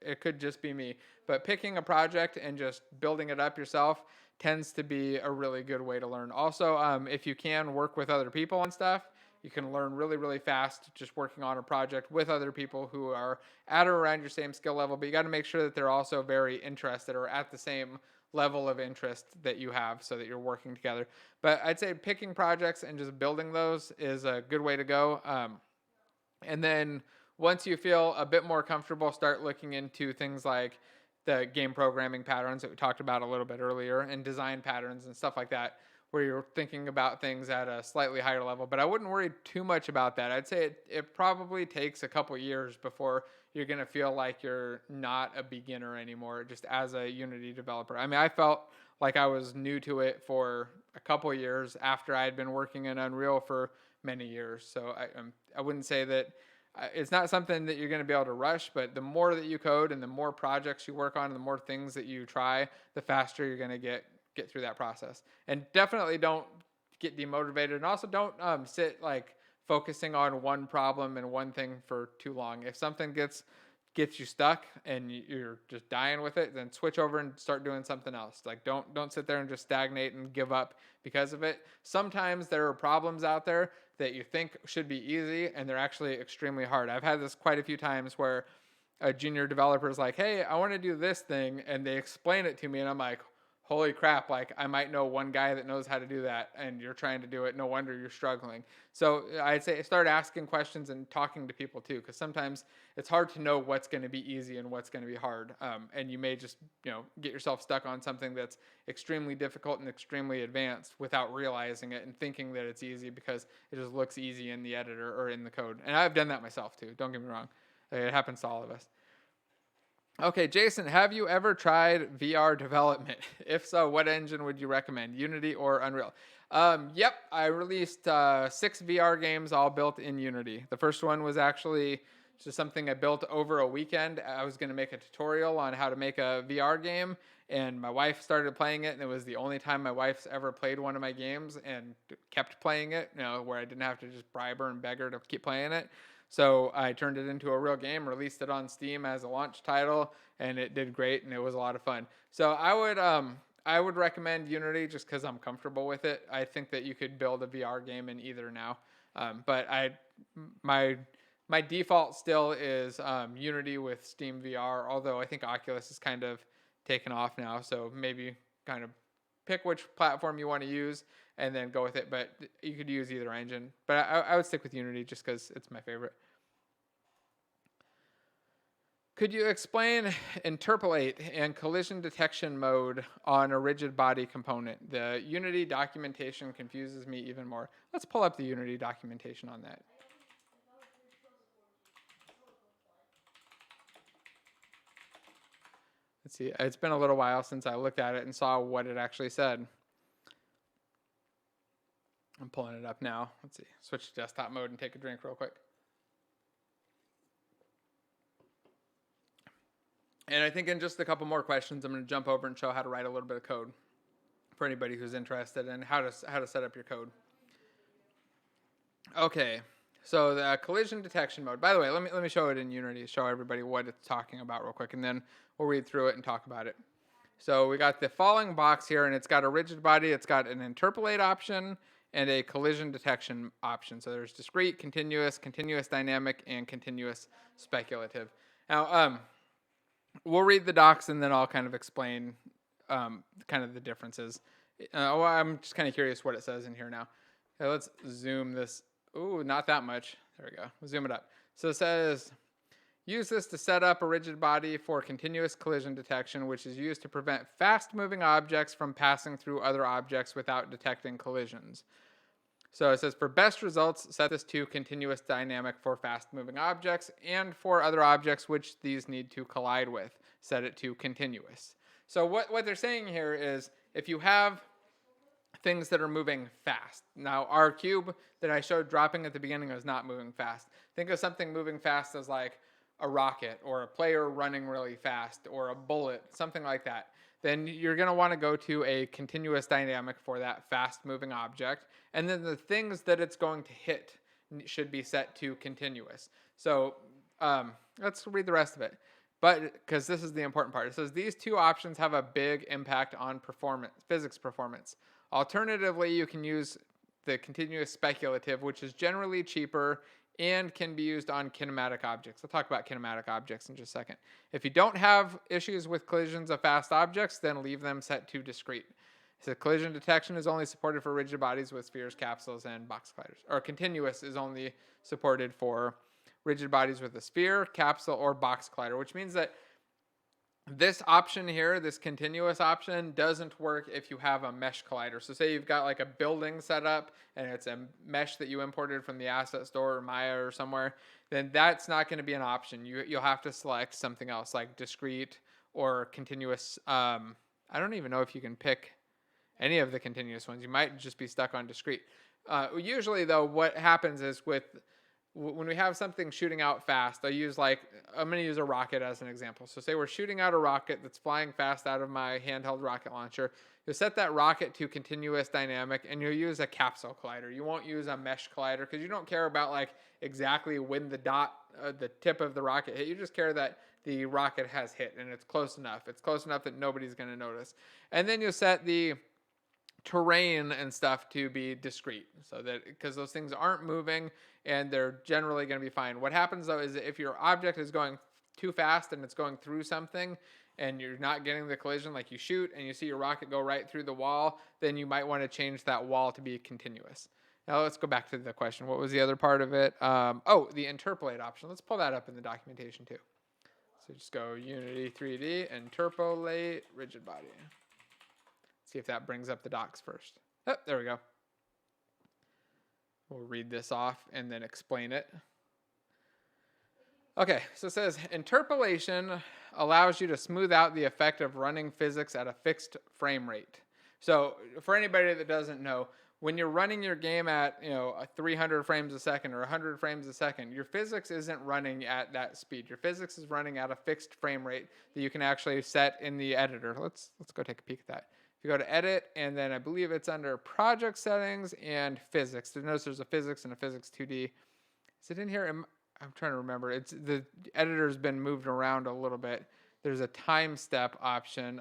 It could just be me, but picking a project and just building it up yourself tends to be a really good way to learn. Also, if you can work with other people on stuff, you can learn really, really fast just working on a project with other people who are at or around your same skill level. But you got to make sure that they're also very interested or at the same level of interest that you have so that you're working together. But I'd say picking projects and just building those is a good way to go. And then once you feel a bit more comfortable, start looking into things like the game programming patterns that we talked about a little bit earlier and design patterns and stuff like that, where you're thinking about things at a slightly higher level. But I wouldn't worry too much about that. I'd say it probably takes a couple years before you're going to feel like you're not a beginner anymore, just as a Unity developer. I mean, I felt like I was new to it for a couple years after I had been working in Unreal for many years. So I wouldn't say that it's not something that you're going to be able to rush, but the more that you code and the more projects you work on and the more things that you try, the faster you're going to get through that process. And definitely don't get demotivated, and also don't sit like focusing on one problem and one thing for too long. If something gets you stuck and you're just dying with it, then switch over and start doing something else. Like don't sit there and just stagnate and give up because of it. Sometimes there are problems out there that you think should be easy and they're actually extremely hard. I've had this quite a few times where a junior developer is like, "Hey, I want to do this thing," and they explain it to me and I'm like, holy crap, like I might know one guy that knows how to do that and you're trying to do it. No wonder you're struggling. So I'd say start asking questions and talking to people too, because sometimes it's hard to know what's going to be easy and what's going to be hard. And you may just, get yourself stuck on something that's extremely difficult and extremely advanced without realizing it and thinking that it's easy because it just looks easy in the editor or in the code. And I've done that myself too. Don't get me wrong. It happens to all of us. Okay, Jason, have you ever tried VR development? If so, what engine would you recommend, Unity or Unreal? Yep, I released 6 VR games all built in Unity. The first one was actually just something I built over a weekend. I was going to make a tutorial on how to make a VR game, and my wife started playing it, and it was the only time my wife's ever played one of my games and kept playing it, where I didn't have to just bribe her and beg her to keep playing it. So I turned it into a real game, released it on Steam as a launch title, and it did great, and it was a lot of fun. So I would recommend Unity just because I'm comfortable with it. I think that you could build a VR game in either now, but my my default still is Unity with Steam VR. Although I think Oculus is kind of taken off now, so maybe kind of pick which platform you want to use and then go with it. But you could use either engine. But I would stick with Unity just because it's my favorite. Could you explain interpolate and collision detection mode on a rigid body component? The Unity documentation confuses me even more. Let's pull up the Unity documentation on that. Let's see. It's been a little while since I looked at it and saw what it actually said. I'm pulling it up now. Let's see. Switch to desktop mode and take a drink real quick. And I think in just a couple more questions, I'm going to jump over and show how to write a little bit of code for anybody who's interested in how to set up your code. Okay, so the collision detection mode. By the way, let me show it in Unity to show everybody what it's talking about real quick, and then we'll read through it and talk about it. So we got the falling box here, and it's got a rigid body. It's got an interpolate option and a collision detection option. So there's discrete, continuous, continuous dynamic, and continuous speculative. Now, we'll read the docs, and then I'll kind of explain kind of the differences. I'm just kind of curious what it says in here now. Okay, let's zoom this. Ooh, not that much. There we go. We'll zoom it up. So it says, use this to set up a rigid body for continuous collision detection, which is used to prevent fast-moving objects from passing through other objects without detecting collisions. So it says, for best results, set this to continuous dynamic for fast-moving objects, and for other objects which these need to collide with, set it to continuous. So what they're saying here is, if you have things that are moving fast. Now, our cube that I showed dropping at the beginning was not moving fast. Think of something moving fast as like a rocket or a player running really fast or a bullet, something like that. Then you're going to want to go to a continuous dynamic for that fast moving object. And then the things that it's going to hit should be set to continuous. So let's read the rest of it. But because this is the important part, it says these two options have a big impact on physics performance. Alternatively, you can use the continuous speculative, which is generally cheaper and can be used on kinematic objects. I'll talk about kinematic objects in just a second. If you don't have issues with collisions of fast objects, then leave them set to discrete. So collision detection is only supported for rigid bodies with spheres, capsules, and box colliders. Or continuous is only supported for rigid bodies with a sphere, capsule, or box collider, which means that this option here, this continuous option, doesn't work if you have a mesh collider. So say you've got like a building set up and it's a mesh that you imported from the asset store or Maya or somewhere, then that's not going to be an option. You'll have to select something else like discrete or continuous. I don't even know if you can pick any of the continuous ones. You might just be stuck on discrete. Usually though, what happens is when we have something shooting out fast, I'm going to use a rocket as an example. So say we're shooting out a rocket that's flying fast out of my handheld rocket launcher. You'll set that rocket to continuous dynamic and you'll use a capsule collider. You won't use a mesh collider because you don't care about like exactly when the tip of the rocket hit. You just care that the rocket has hit and it's close enough. It's close enough that nobody's going to notice. And then you'll set the terrain and stuff to be discrete, so that because those things aren't moving and they're generally going to be fine. What happens though is that if your object is going too fast and it's going through something and you're not getting the collision, like you shoot and you see your rocket go right through the wall, then you might want to change that wall to be continuous. Now let's go back to the question. What was the other part of it? The interpolate option. Let's pull that up in the documentation too. So just go Unity 3D, interpolate rigid body. See if that brings up the docs first. Oh, there we go. We'll read this off and then explain it. Okay, so it says interpolation allows you to smooth out the effect of running physics at a fixed frame rate. So for anybody that doesn't know, when you're running your game at 300 frames a second or 100 frames a second, your physics isn't running at that speed. Your physics is running at a fixed frame rate that you can actually set in the editor. Let's go take a peek at that. If you go to edit, and then I believe it's under project settings and physics. Notice there's a physics and a physics 2D. Is it in here? I'm trying to remember. The editor's been moved around a little bit. There's a time step option.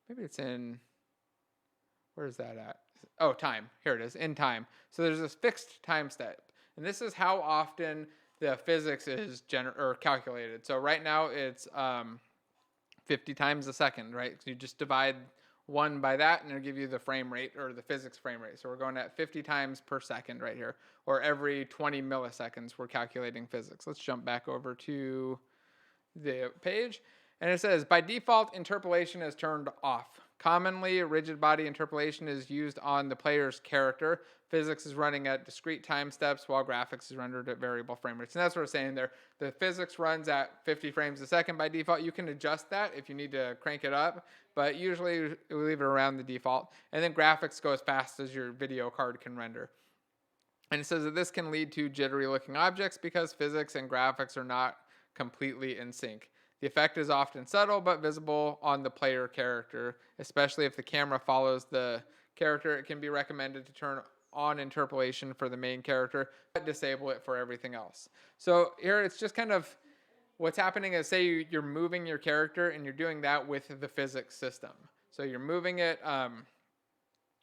Maybe it's in, where is that at? Oh, time. Here it is, in time. So there's this fixed time step. And this is how often the physics is calculated. So right now it's 50 times a second, right? So you just divide 1 by that and it'll give you the frame rate or the physics frame rate. So we're going at 50 times per second right here, or every 20 milliseconds we're calculating physics. Let's jump back over to the page. And it says, by default, interpolation is turned off. Commonly, rigid body interpolation is used on the player's character. Physics is running at discrete time steps while graphics is rendered at variable frame rates. And that's what we're saying there. The physics runs at 50 frames a second by default. You can adjust that if you need to crank it up, but usually we leave it around the default. And then graphics go as fast as your video card can render. And it says that this can lead to jittery looking objects because physics and graphics are not completely in sync. The effect is often subtle but visible on the player character, especially if the camera follows the character. It can be recommended to turn on interpolation for the main character, but disable it for everything else. So here it's just kind of what's happening is, say you're moving your character and you're doing that with the physics system. So you're moving it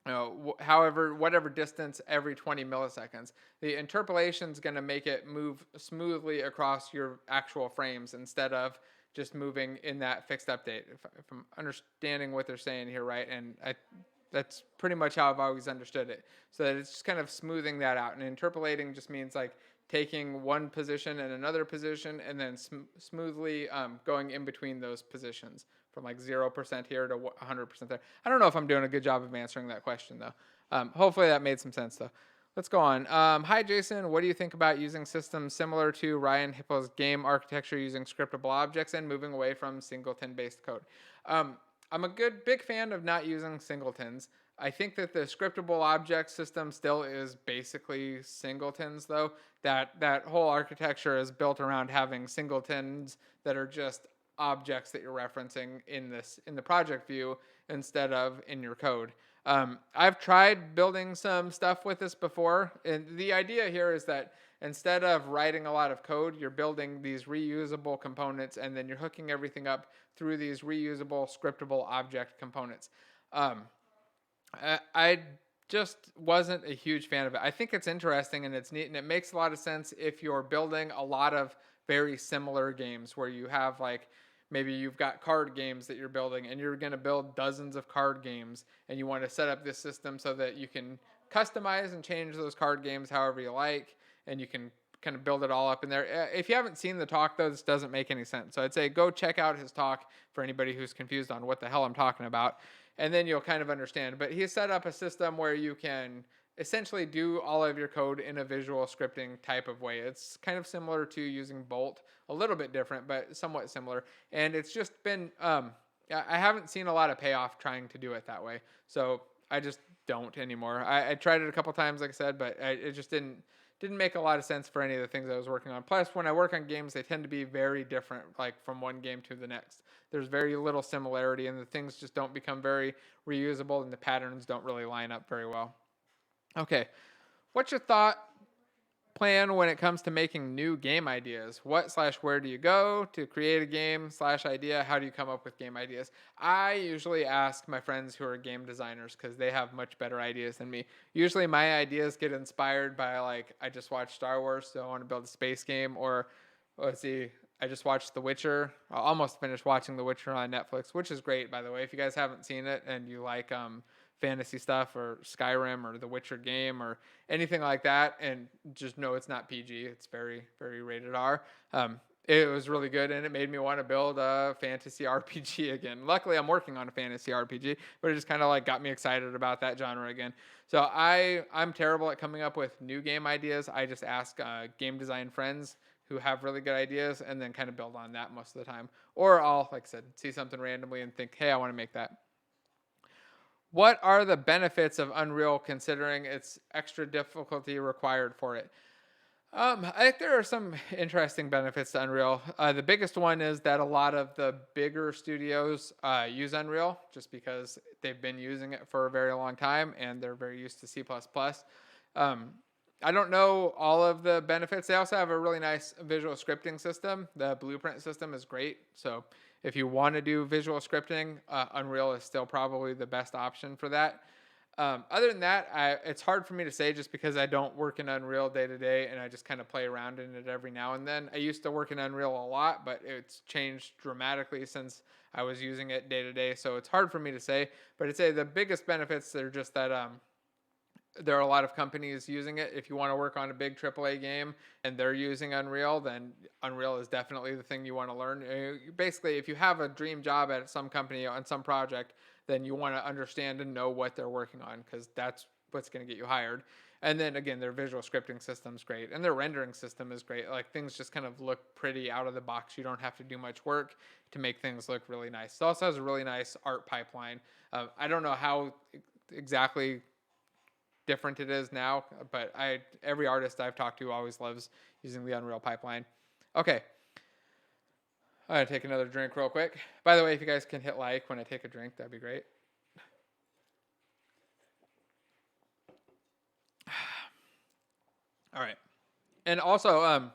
whatever distance every 20 milliseconds. The interpolation is going to make it move smoothly across your actual frames instead of just moving in that fixed update. If I'm understanding what they're saying here, right? And that's pretty much how I've always understood it. So that it's just kind of smoothing that out. And interpolating just means like taking one position and another position and then smoothly going in between those positions from like 0% here to 100% there. I don't know if I'm doing a good job of answering that question though. Hopefully that made some sense though. Let's go on. Hi, Jason. What do you think about using systems similar to Ryan Hippel's game architecture using scriptable objects and moving away from singleton-based code? I'm a big fan of not using singletons. I think that the scriptable object system still is basically singletons, though. That whole architecture is built around having singletons that are just objects that you're referencing in the project view instead of in your code. I've tried building some stuff with this before, and the idea here is that instead of writing a lot of code, you're building these reusable components, and then you're hooking everything up through these reusable scriptable object components. Um, I just wasn't a huge fan of it. I think it's interesting and it's neat and it makes a lot of sense if you're building a lot of very similar games where you have like maybe you've got card games that you're building and you're going to build dozens of card games and you want to set up this system so that you can customize and change those card games however you like and you can kind of build it all up in there. If you haven't seen the talk though, this doesn't make any sense. So I'd say go check out his talk for anybody who's confused on what the hell I'm talking about. And then you'll kind of understand. But he set up a system where you can essentially do all of your code in a visual scripting type of way. It's kind of similar to using Bolt, a little bit different, but somewhat similar. And it's just been, I haven't seen a lot of payoff trying to do it that way. So I just don't anymore. I tried it a couple times, like I said, but it just didn't make a lot of sense for any of the things I was working on. Plus, when I work on games, they tend to be very different, like from one game to the next. There's very little similarity, and the things just don't become very reusable, and the patterns don't really line up very well. Okay, what's your plan when it comes to making new game ideas? What/where do you go to create a game/idea? How do you come up with game ideas? I usually ask my friends who are game designers because they have much better ideas than me. Usually my ideas get inspired by like, I just watched Star Wars, so I want to build a space game, or let's see, I just watched The Witcher. I almost finished watching The Witcher on Netflix, which is great, by the way. If you guys haven't seen it and you like fantasy stuff or Skyrim or the Witcher game or anything like that, and just know it's not PG. It's very, very rated R. It was really good, and it made me want to build a fantasy RPG again. Luckily, I'm working on a fantasy RPG, but it just kind of like got me excited about that genre again. So I'm terrible at coming up with new game ideas. I just ask game design friends who have really good ideas and then kind of build on that most of the time. Or I'll, like I said, see something randomly and think, hey, I want to make that. What are the benefits of Unreal considering its extra difficulty required for it? I think there are some interesting benefits to Unreal. The biggest one is that a lot of the bigger studios use Unreal just because they've been using it for a very long time and they're very used to C++. I don't know all of the benefits. They also have a really nice visual scripting system. The Blueprint system is great. So if you want to do visual scripting, Unreal is still probably the best option for that. Other than that, it's hard for me to say just because I don't work in Unreal day to day and I just kind of play around in it every now and then. I used to work in Unreal a lot, but it's changed dramatically since I was using it day to day. So it's hard for me to say, but I'd say the biggest benefits are just that there are a lot of companies using it. If you want to work on a big AAA game and they're using Unreal, then Unreal is definitely the thing you want to learn. Basically, if you have a dream job at some company on some project, then you want to understand and know what they're working on because that's what's going to get you hired. And then again, their visual scripting system's great and their rendering system is great. Like things just kind of look pretty out of the box. You don't have to do much work to make things look really nice. It also has a really nice art pipeline. I don't know how exactly different it is now, but every artist I've talked to always loves using the Unreal pipeline. Okay. I'm going to take another drink real quick. By the way, if you guys can hit like when I take a drink, that'd be great. All right. And also,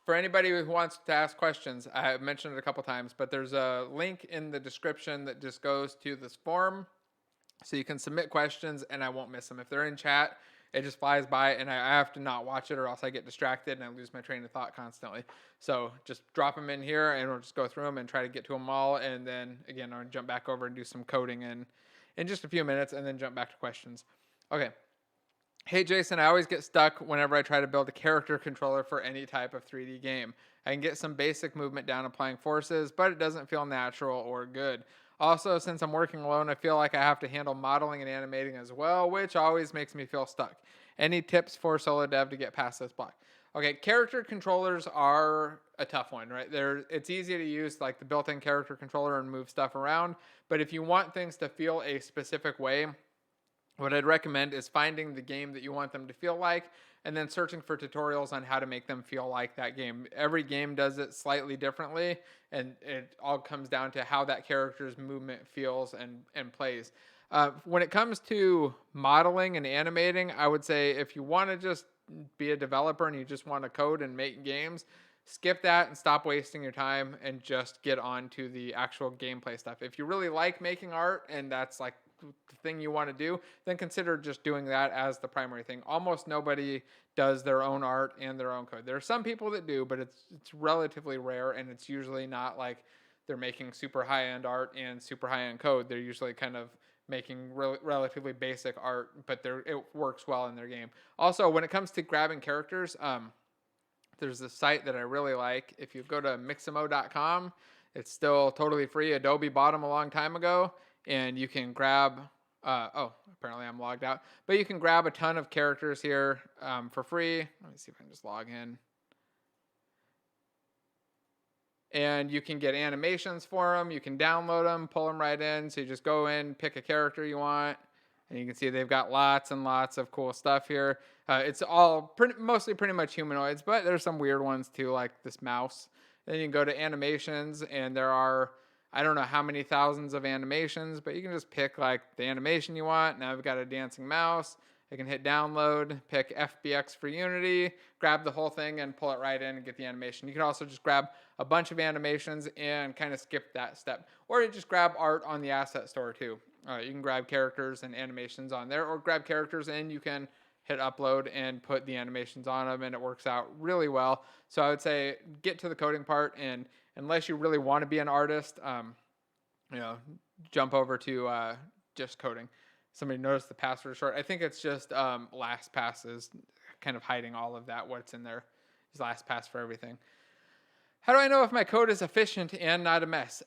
for anybody who wants to ask questions, I have mentioned it a couple times, but there's a link in the description that just goes to this form. So you can submit questions and I won't miss them. If they're in chat, it just flies by and I have to not watch it or else I get distracted and I lose my train of thought constantly. So just drop them in here and we'll just go through them and try to get to them all. And then again, I'll jump back over and do some coding in just a few minutes and then jump back to questions. Okay. Hey Jason, I always get stuck whenever I try to build a character controller for any type of 3D game. I can get some basic movement down applying forces, but it doesn't feel natural or good. Also, since I'm working alone, I feel like I have to handle modeling and animating as well, which always makes me feel stuck. Any tips for solo dev to get past this block? Okay, character controllers are a tough one, right? It's easy to use like the built-in character controller and move stuff around, but if you want things to feel a specific way, what I'd recommend is finding the game that you want them to feel like and then searching for tutorials on how to make them feel like that game. Every game does it slightly differently, and it all comes down to how that character's movement feels and plays. When it comes to modeling and animating, I would say if you want to just be a developer and you just want to code and make games, skip that and stop wasting your time and just get on to the actual gameplay stuff. If you really like making art and that's like the thing you want to do, then consider just doing that as the primary thing. Almost nobody does their own art and their own code. There are some people that do, but it's relatively rare, and it's usually not like they're making super high-end art and super high-end code. They're usually kind of making relatively basic art, but it works well in their game. Also, when it comes to grabbing characters, there's a site that I really like. If you go to Mixamo.com, it's still totally free. Adobe bought them a long time ago, and you can grab, apparently I'm logged out, but you can grab a ton of characters here for free. Let me see if I can just log in. And you can get animations for them. You can download them, pull them right in. So you just go in, pick a character you want, and you can see they've got lots and lots of cool stuff here. It's all mostly pretty much humanoids, but there's some weird ones too, like this mouse. Then you can go to animations, and there are, I don't know how many thousands of animations, but you can just pick like the animation you want. Now we've got a dancing mouse. I can hit download, pick FBX for Unity, grab the whole thing and pull it right in and get the animation. You can also just grab a bunch of animations and kind of skip that step. Or you just grab art on the asset store too. You can grab characters and animations on there, or grab characters and you can hit upload and put the animations on them, and it works out really well. So I would say get to the coding part, and unless you really want to be an artist, jump over to just coding. Somebody noticed the password short. I think it's just LastPass is kind of hiding all of that. What's in there is LastPass for everything. How do I know if my code is efficient and not a mess?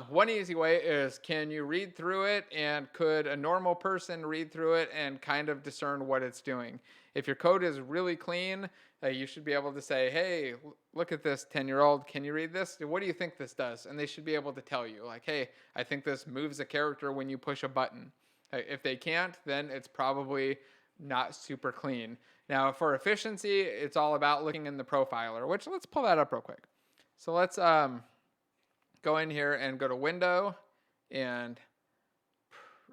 One easy way is, can you read through it, and could a normal person read through it and kind of discern what it's doing? If your code is really clean, you should be able to say, hey, look at this 10-year-old. Can you read this? What do you think this does? And they should be able to tell you, like, hey, I think this moves a character when you push a button. If they can't, then it's probably not super clean. Now, for efficiency, it's all about looking in the profiler, which let's pull that up real quick. So let's go in here and go to Window, and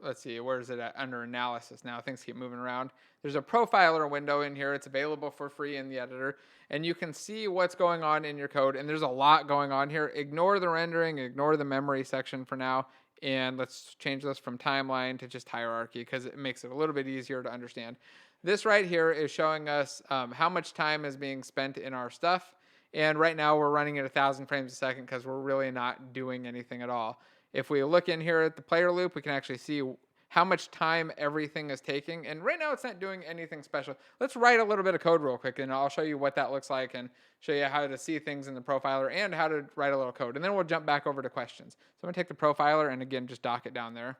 let's see, where is it at? Under Analysis now. Things keep moving around. There's a profiler window in here. It's available for free in the editor, and you can see what's going on in your code, and there's a lot going on here. Ignore the rendering, ignore the memory section for now, and let's change this from timeline to just hierarchy because it makes it a little bit easier to understand. This right here is showing us how much time is being spent in our stuff. And right now we're running at 1,000 frames a second because we're really not doing anything at all. If we look in here at the player loop, we can actually see how much time everything is taking. And right now it's not doing anything special. Let's write a little bit of code real quick, and I'll show you what that looks like and show you how to see things in the profiler and how to write a little code. And then we'll jump back over to questions. So I'm going to take the profiler and, again, just dock it down there.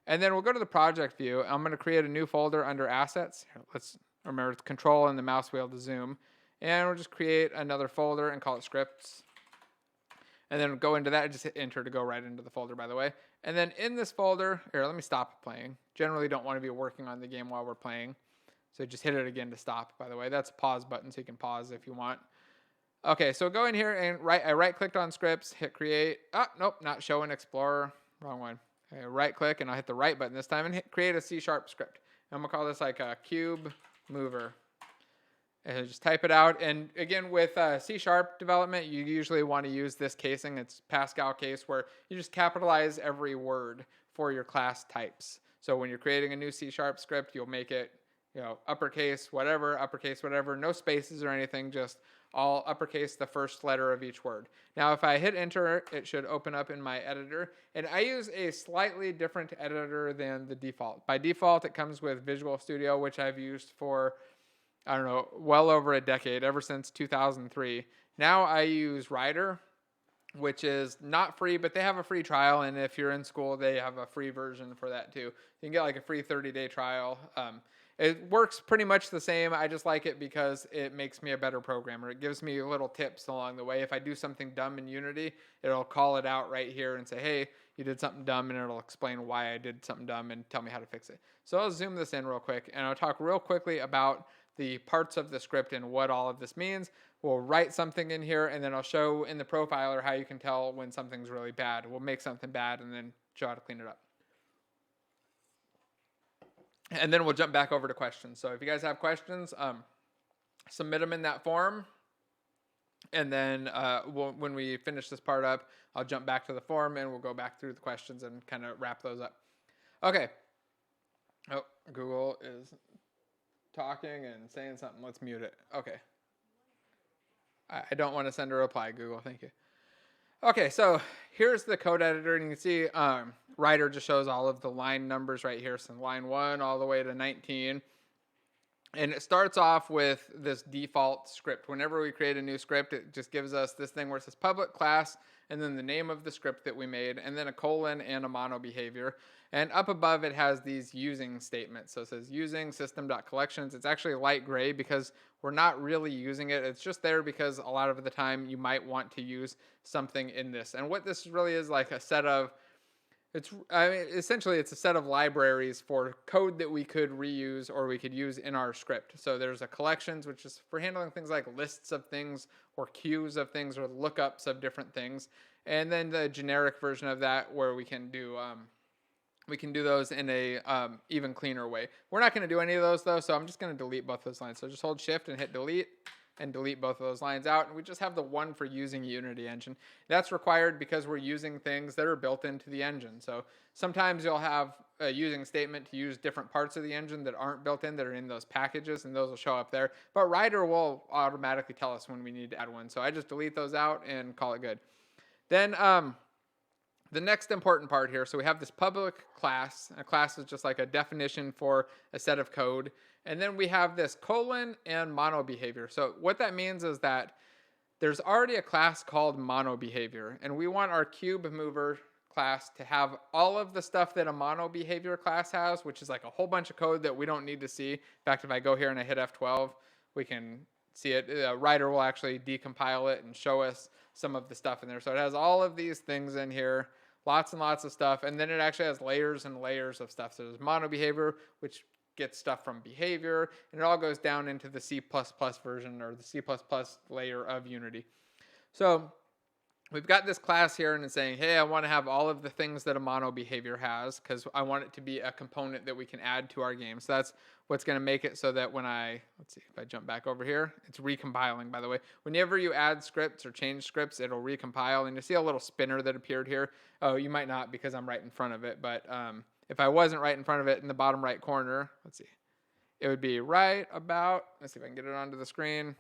And then we'll go to the project view. I'm going to create a new folder under Assets. Let's remember the Control and the mouse wheel to zoom. And we'll just create another folder and call it Scripts. And then go into that and just hit Enter to go right into the folder, by the way. And then in this folder, here, let me stop playing. Generally don't want to be working on the game while we're playing. So just hit it again to stop, by the way. That's a pause button, so you can pause if you want. Okay, so go in here and I right-clicked on Scripts, hit Create. Nope, not Show in Explorer. Wrong one. Okay, right-click, and I'll hit the right button this time and hit Create a C# script. I'm going to call this like a cube mover. And just type it out. And again, with C# development, you usually want to use this casing. It's Pascal case where you just capitalize every word for your class types. So when you're creating a new C# script, you'll make it, uppercase, whatever, no spaces or anything, just all uppercase the first letter of each word. Now, if I hit Enter, it should open up in my editor. And I use a slightly different editor than the default. By default, it comes with Visual Studio, which I've used for, I don't know, well over a decade, ever since 2003. Now I use Rider, which is not free, but they have a free trial. And if you're in school, they have a free version for that too. You can get like a free 30-day trial. It works pretty much the same. I just like it because it makes me a better programmer. It gives me little tips along the way. If I do something dumb in Unity, it'll call it out right here and say, hey, you did something dumb, and it'll explain why I did something dumb and tell me how to fix it. So I'll zoom this in real quick, and I'll talk real quickly about the parts of the script and what all of this means. We'll write something in here, and then I'll show in the profiler how you can tell when something's really bad. We'll make something bad and then show how to clean it up. And then we'll jump back over to questions. So if you guys have questions, submit them in that form. And then when we finish this part up, I'll jump back to the form and we'll go back through the questions and kind of wrap those up. Okay. Oh, Google is talking and saying something. Let's mute it. Okay. I don't want to send a reply, Google. Thank you. Okay, so here's the code editor, and you can see Writer just shows all of the line numbers right here, so line 1 all the way to 19. And it starts off with this default script. Whenever we create a new script, it just gives us this thing where it says public class, and then the name of the script that we made, and then a colon and a mono behavior. And up above it has these using statements. So it says using system.collections. It's actually light gray because we're not really using it. It's just there because a lot of the time you might want to use something in this. And what this really is like a set of, essentially it's a set of libraries for code that we could reuse or we could use in our script. So there's a collections, which is for handling things like lists of things or queues of things or lookups of different things. And then the generic version of that where we can do those in a even cleaner way. We're not going to do any of those though, so I'm just going to delete both those lines. So just hold shift and hit delete and delete both of those lines out. And we just have the one for using Unity engine. That's required because we're using things that are built into the engine. So sometimes you'll have a using statement to use different parts of the engine that aren't built in, that are in those packages, and those will show up there. But Writer will automatically tell us when we need to add one. So I just delete those out and call it good. Then the next important part here, so we have this public class. A class is just like a definition for a set of code. And then we have this colon and mono behavior. So what that means is that there's already a class called mono behavior, and we want our cube mover class to have all of the stuff that a mono behavior class has, which is like a whole bunch of code that we don't need to see. In fact, if I go here and I hit F12, we can see it. Writer will actually decompile it and show us some of the stuff in there. So it has all of these things in here. Lots and lots of stuff, and then it actually has layers and layers of stuff. So there's mono behavior, which gets stuff from behavior, and it all goes down into the C++ version or the C++ layer of Unity. So we've got this class here, and it's saying, hey, I want to have all of the things that a mono behavior has because I want it to be a component that we can add to our game. So that's what's going to make it so that when let's see if I jump back over here, it's recompiling, by the way. Whenever you add scripts or change scripts, it'll recompile, and you see a little spinner that appeared here. Oh, you might not because I'm right in front of it, but if I wasn't right in front of it in the bottom right corner, let's see, it would be right about, let's see if I can get it onto the screen,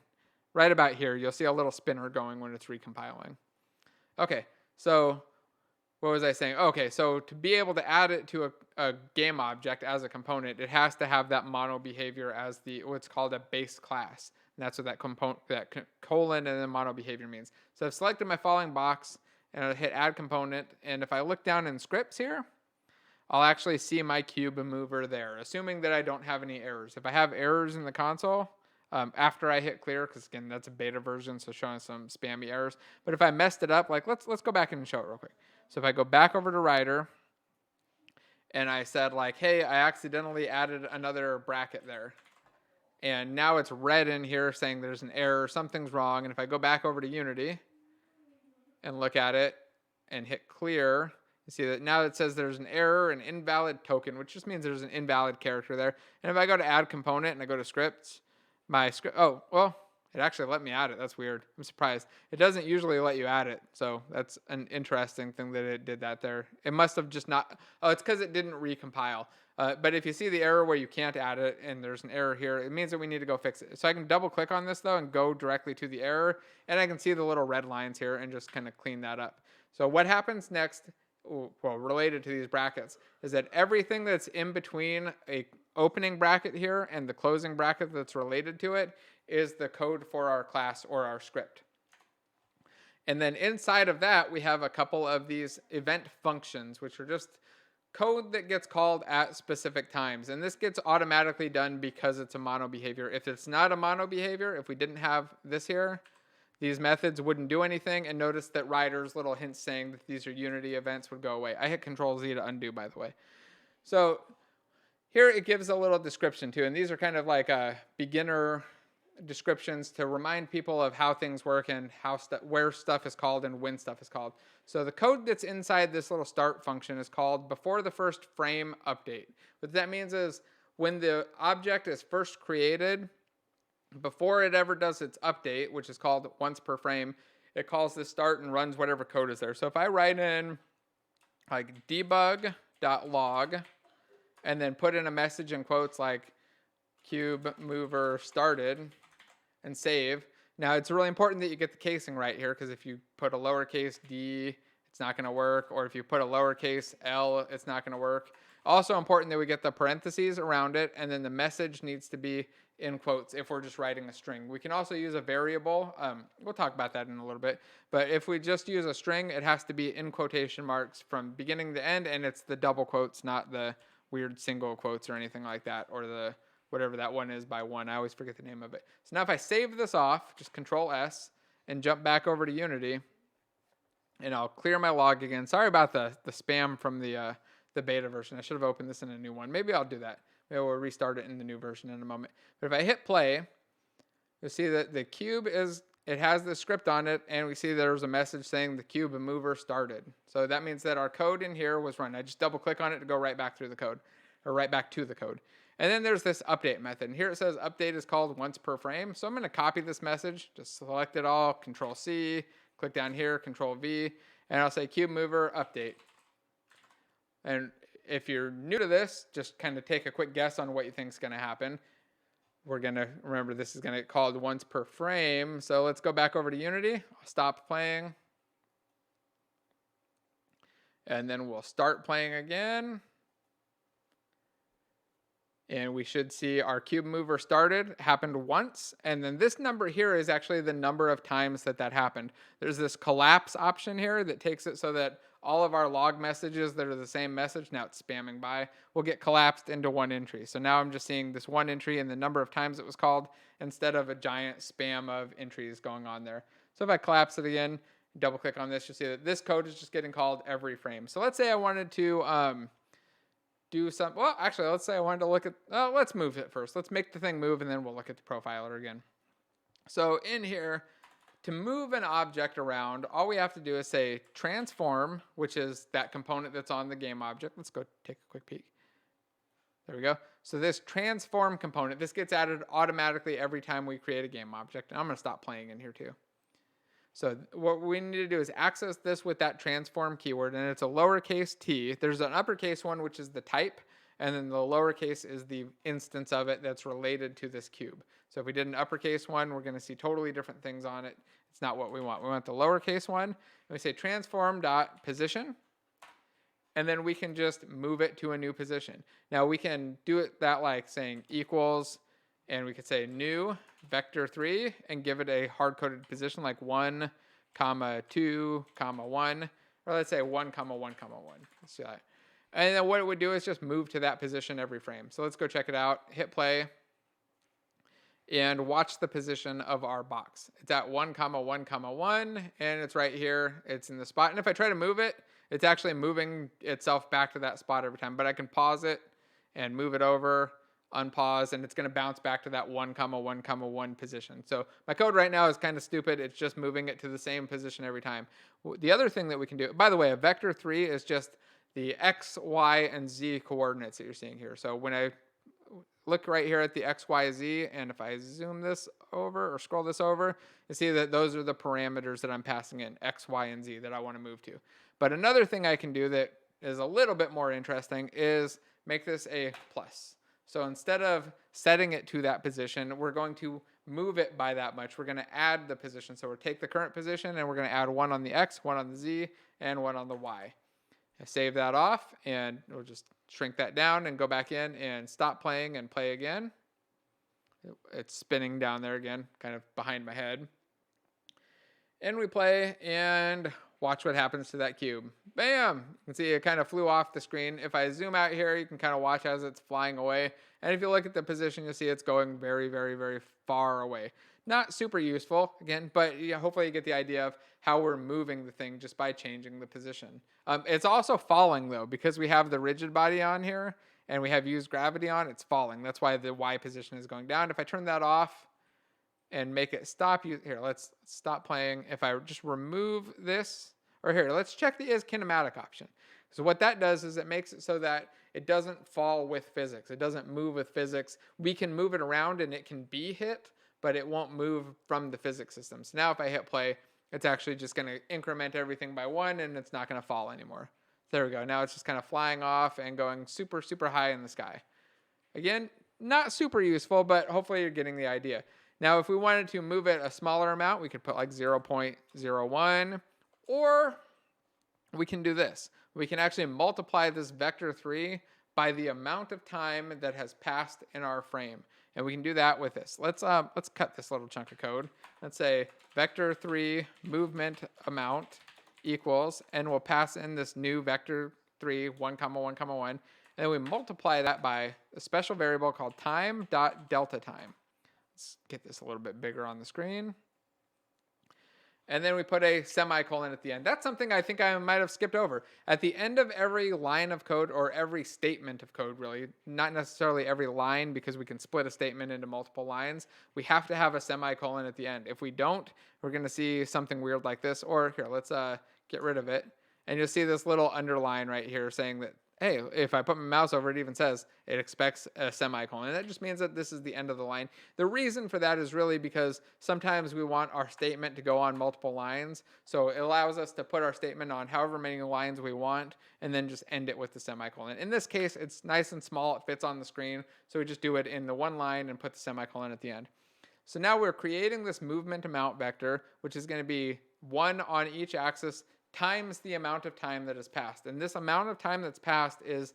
right about here. You'll see a little spinner going when it's recompiling. Okay, so what was I saying? Okay, so to be able to add it to a game object as a component, it has to have that mono behavior as what's called a base class. And that's what that colon and then mono behavior means. So I've selected my following box and I'll hit add component. And if I look down in scripts here, I'll actually see my cube mover there, assuming that I don't have any errors. If I have errors in the console, after I hit clear, because again, that's a beta version, so showing some spammy errors. But if I messed it up, like let's go back and show it real quick. So if I go back over to Writer, and I said like, hey, I accidentally added another bracket there. And now it's red in here saying there's an error, something's wrong. And if I go back over to Unity and look at it and hit clear, you see that now it says there's an error, an invalid token, which just means there's an invalid character there. And if I go to add component and I go to scripts, my script, oh, well, it actually let me add it. That's weird. I'm surprised. It doesn't usually let you add it. So that's an interesting thing that it did that there. It must have just not, oh, it's because it didn't recompile. But if you see the error where you can't add it and there's an error here, it means that we need to go fix it. So I can double click on this though and go directly to the error, and I can see the little red lines here and just kind of clean that up. So what happens next, well, related to these brackets, is that everything that's in between a opening bracket here and the closing bracket that's related to it is the code for our class or our script. And then inside of that, we have a couple of these event functions, which are just code that gets called at specific times. And this gets automatically done because it's a mono behavior. If it's not a mono behavior, if we didn't have this here, these methods wouldn't do anything. And notice that Rider's little hints saying that these are Unity events would go away. I hit Control Z to undo, by the way. So here it gives a little description too. And these are kind of like beginner descriptions to remind people of how things work and how where stuff is called and when stuff is called. So the code that's inside this little start function is called before the first frame update. What that means is when the object is first created, before it ever does its update, which is called once per frame, it calls this start and runs whatever code is there. So if I write in like debug.log and then put in a message in quotes like cube mover started and save. Now it's really important that you get the casing right here, because if you put a lowercase d, it's not going to work, or if you put a lowercase l, it's not going to work. Also important that we get the parentheses around it, and then the message needs to be in quotes if we're just writing a string. We can also use a variable. We'll talk about that in a little bit. But if we just use a string, it has to be in quotation marks from beginning to end, and it's the double quotes, not the weird single quotes or anything like that, or the whatever that one is by one. I always forget the name of it. So now if I save this off, just Control S and jump back over to Unity, and I'll clear my log again. Sorry about the spam from the beta version. I should have opened this in a new one. Maybe I'll do that. Maybe we'll restart it in the new version in a moment. But if I hit play, you'll see that the cube it has the script on it, and we see there's a message saying the cube mover started. So that means that our code in here was run. I just double click on it to go right back through the code, or right back to the code. And then there's this update method. And here it says update is called once per frame. So I'm going to copy this message, just select it all, Control C, click down here, Control V, and I'll say cube mover update. And if you're new to this, just kind of take a quick guess on what you think is going to happen. We're going to remember this is going to get called once per frame. So let's go back over to Unity. I'll stop playing. And then we'll start playing again. And we should see our cube mover started, happened once. And then this number here is actually the number of times that happened. There's this collapse option here that takes it so that all of our log messages that are the same message, now it's spamming by, will get collapsed into one entry. So now I'm just seeing this one entry and the number of times it was called instead of a giant spam of entries going on there. So if I collapse it again, double click on this, you'll see that this code is just getting called every frame. So let's say I wanted to do some, well, actually, let's say I wanted to look at, let's move it first. Let's make the thing move, and then we'll look at the profiler again. So in here, to move an object around, all we have to do is say transform, which is that component that's on the game object. Let's go take a quick peek. There we go. So this transform component, this gets added automatically every time we create a game object. And I'm going to stop playing in here too. So what we need to do is access this with that transform keyword, and it's a lowercase t. There's an uppercase one, which is the type, and then the lowercase is the instance of it that's related to this cube. So if we did an uppercase one, we're going to see totally different things on it. It's not what we want. We want the lowercase one. And we say transform.position, and then we can just move it to a new position. Now we can do it that like saying equals, and we could say new vector3 and give it a hard-coded position like 1, 2, 1, or let's say 1, 1, 1. Let's see that. And then what it would do is just move to that position every frame. So let's go check it out. Hit play and watch the position of our box. It's at 1, 1, 1, and it's right here. It's in the spot. And if I try to move it, it's actually moving itself back to that spot every time. But I can pause it and move it over, unpause, and it's going to bounce back to that 1, 1, 1 position. So my code right now is kind of stupid. It's just moving it to the same position every time. The other thing that we can do, by the way, a vector3 is just the x, y, and z coordinates that you're seeing here. So when I look right here at the x, y, z, and if I zoom this over or scroll this over, you see that those are the parameters that I'm passing in, x, y, and z, that I want to move to. But another thing I can do that is a little bit more interesting is make this a plus. So instead of setting it to that position, we're going to move it by that much. We're going to add the position. So we'll take the current position and we're going to add 1 on the X, 1 on the Z, and 1 on the Y. I save that off, and we'll just shrink that down and go back in and stop playing and play again. It's spinning down there again, kind of behind my head. And we play, and watch what happens to that cube. Bam! You can see it kind of flew off the screen. If I zoom out here, you can kind of watch as it's flying away. And if you look at the position, you'll see it's going very, very, very far away. Not super useful, again, but yeah, hopefully you get the idea of how we're moving the thing just by changing the position. It's also falling, though, because we have the rigid body on here and we have used gravity on, it's falling. That's why the Y position is going down. If I turn that off and make it stop, here, let's stop playing. If I just remove this, or here, let's check the is kinematic option. So what that does is it makes it so that it doesn't fall with physics. It doesn't move with physics. We can move it around and it can be hit, but it won't move from the physics system. So now if I hit play, it's actually just going to increment everything by 1 and it's not going to fall anymore. There we go. Now it's just kind of flying off and going super, super high in the sky. Again, not super useful, but hopefully you're getting the idea. Now, if we wanted to move it a smaller amount, we could put like 0.01, or we can do this. We can actually multiply this vector 3 by the amount of time that has passed in our frame. And we can do that with this. Let's cut this little chunk of code. Let's say vector 3 movement amount equals, and we'll pass in this new vector 3, 1, 1, 1, and then we multiply that by a special variable called time.delta_time. Let's get this a little bit bigger on the screen. And then we put a semicolon at the end. That's something I think I might have skipped over. At the end of every line of code, or every statement of code really, not necessarily every line because we can split a statement into multiple lines, we have to have a semicolon at the end. If we don't, we're going to see something weird like this. Or here, let's get rid of it. And you'll see this little underline right here saying that, hey, if I put my mouse over it, even says it expects a semicolon. And that just means that this is the end of the line. The reason for that is really because sometimes we want our statement to go on multiple lines. So it allows us to put our statement on however many lines we want and then just end it with the semicolon. In this case, it's nice and small. It fits on the screen. So we just do it in the one line and put the semicolon at the end. So now we're creating this movement amount vector, which is going to be 1 on each axis times the amount of time that has passed. And this amount of time that's passed is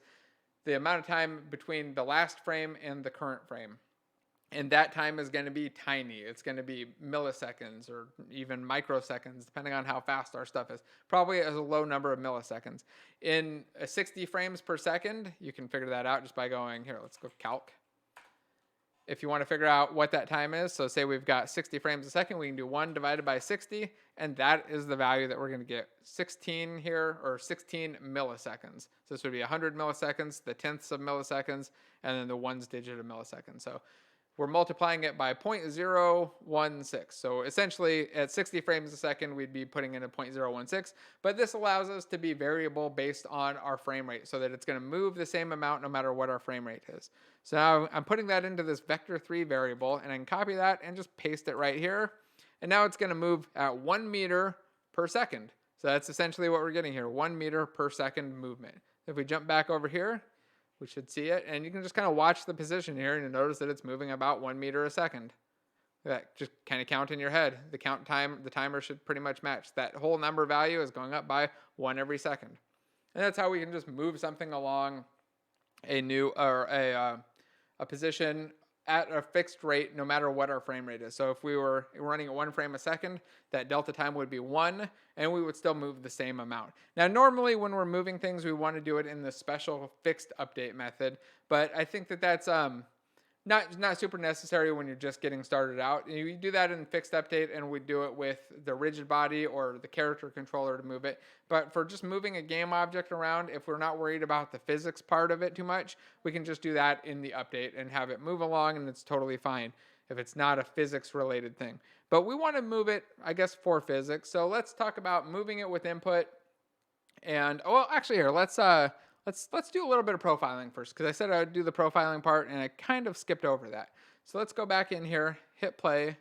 the amount of time between the last frame and the current frame. And that time is going to be tiny. It's going to be milliseconds or even microseconds, depending on how fast our stuff is. Probably a low number of milliseconds. In 60 frames per second, you can figure that out just by going, here, let's go calc. If you want to figure out what that time is, so say we've got 60 frames a second, we can do 1 divided by 60, and that is the value that we're going to get. 16 here, or 16 milliseconds. So this would be 100 milliseconds, the tenths of milliseconds, and then the ones digit of milliseconds. So we're multiplying it by 0.016. So essentially, at 60 frames a second, we'd be putting in a 0.016. But this allows us to be variable based on our frame rate, so that it's going to move the same amount no matter what our frame rate is. So now I'm putting that into this vector 3 variable, and I can copy that and just paste it right here. And now it's going to move at 1 meter per second. So that's essentially what we're getting here, 1 meter per second movement. If we jump back over here, we should see it. And you can just kind of watch the position here, and you'll notice that it's moving about 1 meter a second. That just kind of count in your head. The count time, the timer should pretty much match. That whole number value is going up by 1 every second. And that's how we can just move something along a new or a position at a fixed rate no matter what our frame rate is. So if we were running at 1 frame a second, that delta time would be 1, and we would still move the same amount. Now, normally when we're moving things, we want to do it in the special fixed update method, but I think that that's not super necessary when you're just getting started out. You do that in fixed update, and we do it with the rigid body or the character controller to move it. But for just moving a game object around, if we're not worried about the physics part of it too much, we can just do that in the update and have it move along, and it's totally fine if it's not a physics related thing. But we want to move it, I guess, for physics. So let's talk about moving it with input. And well, actually here, let's do a little bit of profiling first, because I said I would do the profiling part and I kind of skipped over that. So let's go back in here, hit play,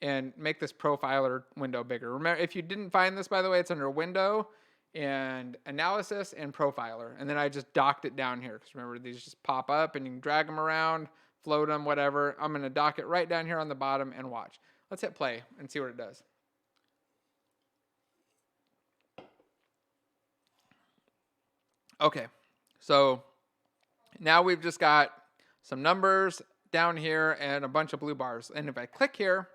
and make this profiler window bigger. Remember, if you didn't find this, by the way, it's under Window and Analysis and Profiler. And then I just docked it down here, because remember, these just pop up and you can drag them around, float them, whatever. I'm going to dock it right down here on the bottom and watch. Let's hit play and see what it does. Okay, so now we've just got some numbers down here and a bunch of blue bars. And if I click here,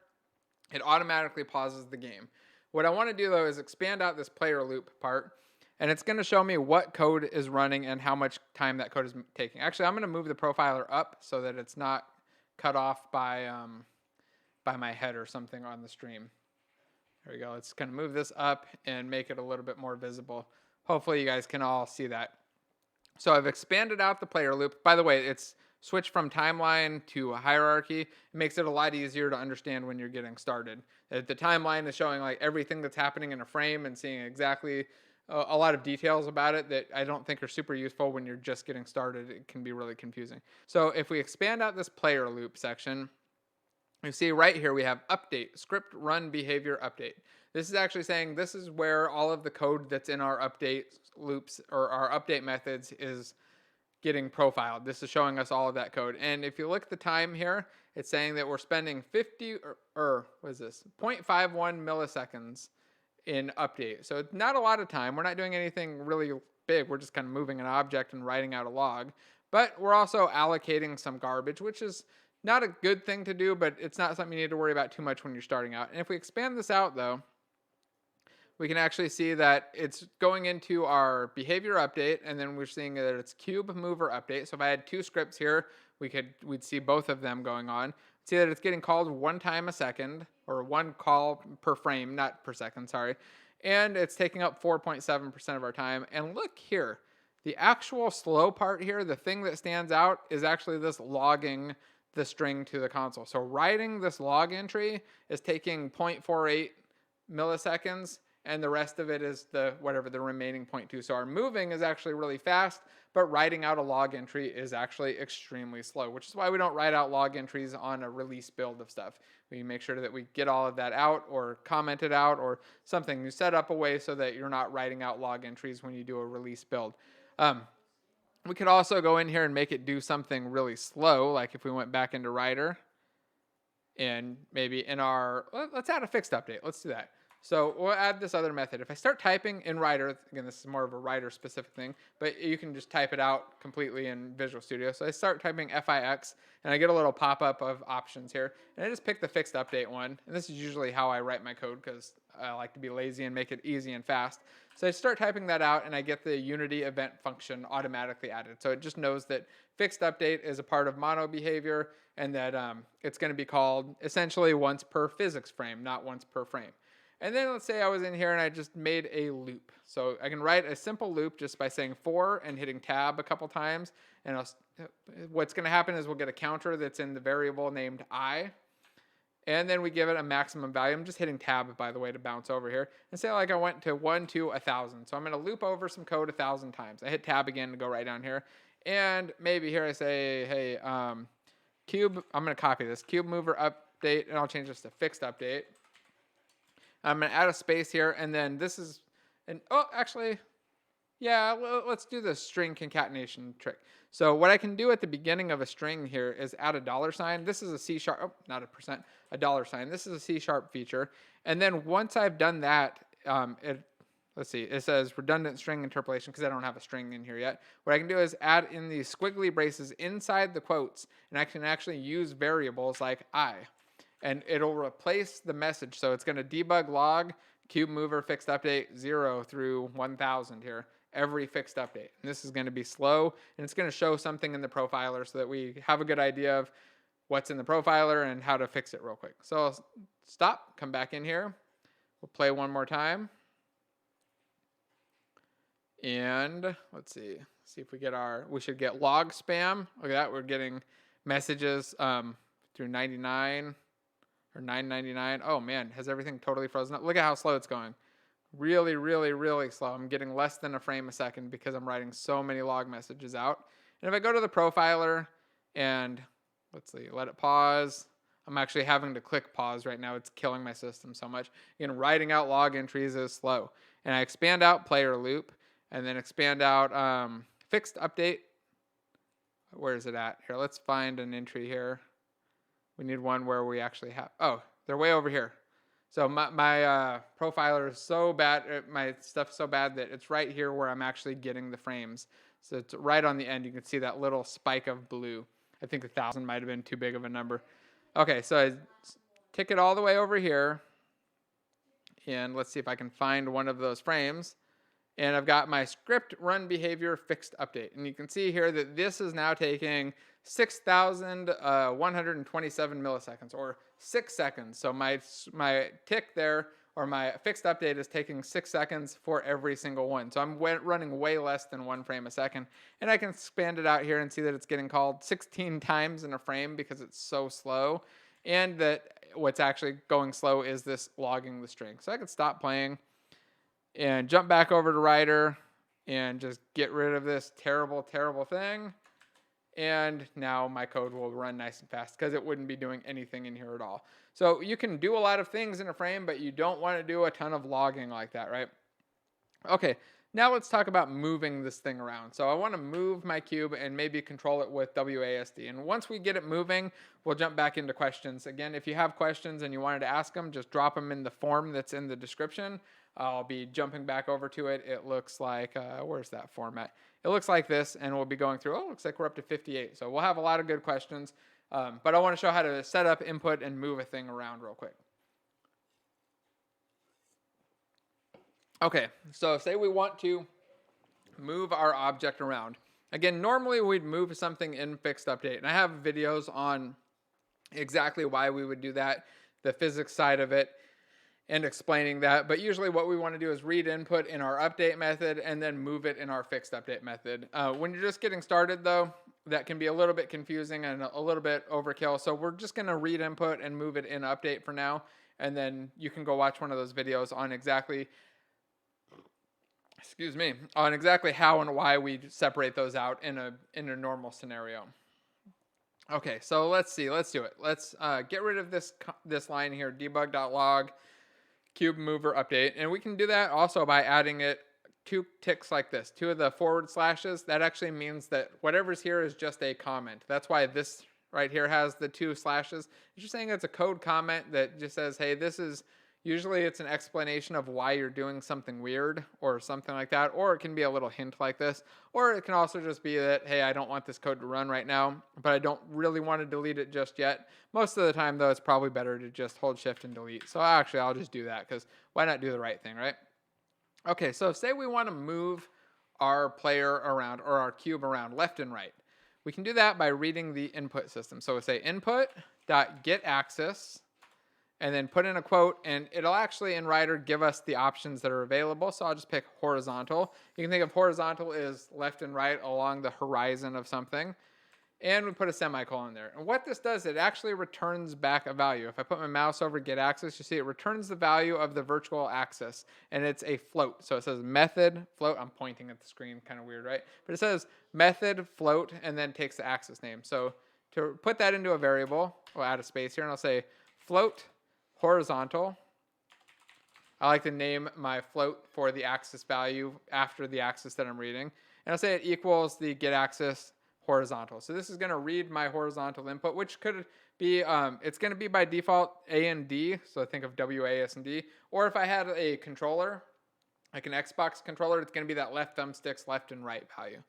it automatically pauses the game. What I want to do though is expand out this player loop part, and it's going to show me what code is running and how much time that code is taking. Actually, I'm going to move the profiler up so that it's not cut off by my head or something on the stream. There we go. Let's kind of move this up and make it a little bit more visible. Hopefully you guys can all see that. So I've expanded out the player loop. By the way, it's switched from timeline to a hierarchy. It makes it a lot easier to understand when you're getting started. The timeline is showing like everything that's happening in a frame and seeing exactly a lot of details about it that I don't think are super useful when you're just getting started. It can be really confusing. So if we expand out this player loop section, you see right here we have update, script run behavior update. This is actually saying this is where all of the code that's in our update loops or our update methods is getting profiled. This is showing us all of that code. And if you look at the time here, it's saying that we're spending 50 or what is this? 0.51 milliseconds in update. So it's not a lot of time. We're not doing anything really big. We're just kind of moving an object and writing out a log. But we're also allocating some garbage, which is not a good thing to do, but it's not something you need to worry about too much when you're starting out. And if we expand this out though, we can actually see that it's going into our behavior update, and then we're seeing that it's cube mover update. So if I had two scripts here, we'd see both of them going on. See that it's getting called one time a second, or one call per frame, not per second, sorry. And it's taking up 4.7% of our time. And look here, the actual slow part here, the thing that stands out is actually this logging the string to the console. So writing this log entry is taking 0.48 milliseconds, and the rest of it is the remaining 0.2. So our moving is actually really fast, but writing out a log entry is actually extremely slow, which is why we don't write out log entries on a release build of stuff. We make sure that we get all of that out or comment it out or something. You set up a way so that you're not writing out log entries when you do a release build. We could also go in here and make it do something really slow, like if we went back into Writer and maybe in let's add a fixed update. Let's do that. So we'll add this other method. If I start typing in Writer, again, this is more of a Writer specific thing, but you can just type it out completely in Visual Studio. So I start typing FIX, and I get a little pop-up of options here. And I just pick the fixed update one. And this is usually how I write my code because I like to be lazy and make it easy and fast. So I start typing that out, and I get the Unity event function automatically added. So it just knows that fixed update is a part of mono behavior, and that it's going to be called essentially once per physics frame, not once per frame. And then let's say I was in here and I just made a loop. So I can write a simple loop just by saying for and hitting tab a couple times. And what's going to happen is we'll get a counter that's in the variable named I. And then we give it a maximum value. I'm just hitting tab, by the way, to bounce over here. And say like I went to 1 to 1,000. So I'm going to loop over some code 1,000 times. I hit tab again to go right down here. And maybe here I say, hey, cube, I'm going to copy this. Cube mover update, and I'll change this to fixed update. I'm going to add a space here, and then this is, let's do the string concatenation trick. So what I can do at the beginning of a string here is add a $sign. This is a C#, not a percent, a $sign. This is a C# feature. And then once I've done that, it says redundant string interpolation because I don't have a string in here yet. What I can do is add in these squiggly braces inside the quotes, and I can actually use variables like I. And it'll replace the message. So it's going to debug log cube mover fixed update 0 through 1,000 here, every fixed update. And this is going to be slow, and it's going to show something in the profiler so that we have a good idea of what's in the profiler and how to fix it real quick. So I'll stop, come back in here. We'll play one more time. And let's see if we should get log spam. Look at that, we're getting messages through 99. Or 9.99. Oh man, has everything totally frozen up? Look at how slow it's going. Really, really, really slow. I'm getting less than a frame a second because I'm writing so many log messages out. And if I go to the profiler and let's see, let it pause. I'm actually having to click pause right now. It's killing my system so much. Again, writing out log entries is slow. And I expand out player loop and then expand out fixed update. Where is it at? Here, let's find an entry here. We need one where we actually have, they're way over here. So my profiler is so bad, my stuff's so bad that it's right here where I'm actually getting the frames. So it's right on the end. You can see that little spike of blue. I think 1,000 might have been too big of a number. Okay, so I tick it all the way over here. And let's see if I can find one of those frames. And I've got my script run behavior fixed update. And you can see here that this is now taking 6,127 milliseconds, or 6 seconds. So my tick there, or my fixed update, is taking 6 seconds for every single one. So I'm running way less than 1 frame a second. And I can expand it out here and see that it's getting called 16 times in a frame because it's so slow. And that what's actually going slow is this logging the string. So I could stop playing and jump back over to Writer and just get rid of this terrible, terrible thing. And now my code will run nice and fast because it wouldn't be doing anything in here at all. So you can do a lot of things in a frame, but you don't want to do a ton of logging like that, right? Okay, now let's talk about moving this thing around. So I want to move my cube and maybe control it with WASD. And once we get it moving, we'll jump back into questions. Again, if you have questions and you wanted to ask them, just drop them in the form that's in the description. I'll be jumping back over to it. It looks like, where's that format? It looks like this, and we'll be going through, looks like we're up to 58. So we'll have a lot of good questions, but I want to show how to set up, input, and move a thing around real quick. Okay, so say we want to move our object around. Again, normally we'd move something in fixed update, and I have videos on exactly why we would do that, the physics side of it, and explaining that. But usually what we want to do is read input in our update method and then move it in our fixed update method. When you're just getting started though, that can be a little bit confusing and a little bit overkill. So we're just going to read input and move it in update for now. And then you can go watch one of those videos on exactly, on exactly how and why we separate those out in a normal scenario. Okay, so let's see, let's do it. Let's get rid of this line here, debug.log. Cube mover update, and we can do that also by adding it 2 ticks like this, 2 of the forward slashes. That actually means that whatever's here is just a comment. That's why this right here has the 2 slashes. It's just saying it's a code comment that just says, hey, this is, usually it's an explanation of why you're doing something weird or something like that, or it can be a little hint like this, or it can also just be that, hey, I don't want this code to run right now, but I don't really want to delete it just yet. Most of the time though, it's probably better to just hold shift and delete. So actually I'll just do that, because why not do the right thing, right? Okay, so say we want to move our player around, or our cube around left and right. We can do that by reading the input system. So we say input.getAxis, and then put in a quote, and it'll actually in Writer give us the options that are available. So I'll just pick horizontal. You can think of horizontal as left and right along the horizon of something. And we put a semicolon there. And what this does, it actually returns back a value. If I put my mouse over get axis, you see it returns the value of the virtual axis, and it's a float. So it says method float. I'm pointing at the screen, kind of weird, right? But it says method float, and then takes the axis name. So to put that into a variable, we'll add a space here, and I'll say float horizontal. I like to name my float for the axis value after the axis that I'm reading. And I'll say it equals the get axis horizontal. So this is going to read my horizontal input, which could be, it's going to be by default A and D. So think of WASD. Or if I had a controller, like an Xbox controller, it's going to be that left thumbstick's left and right value.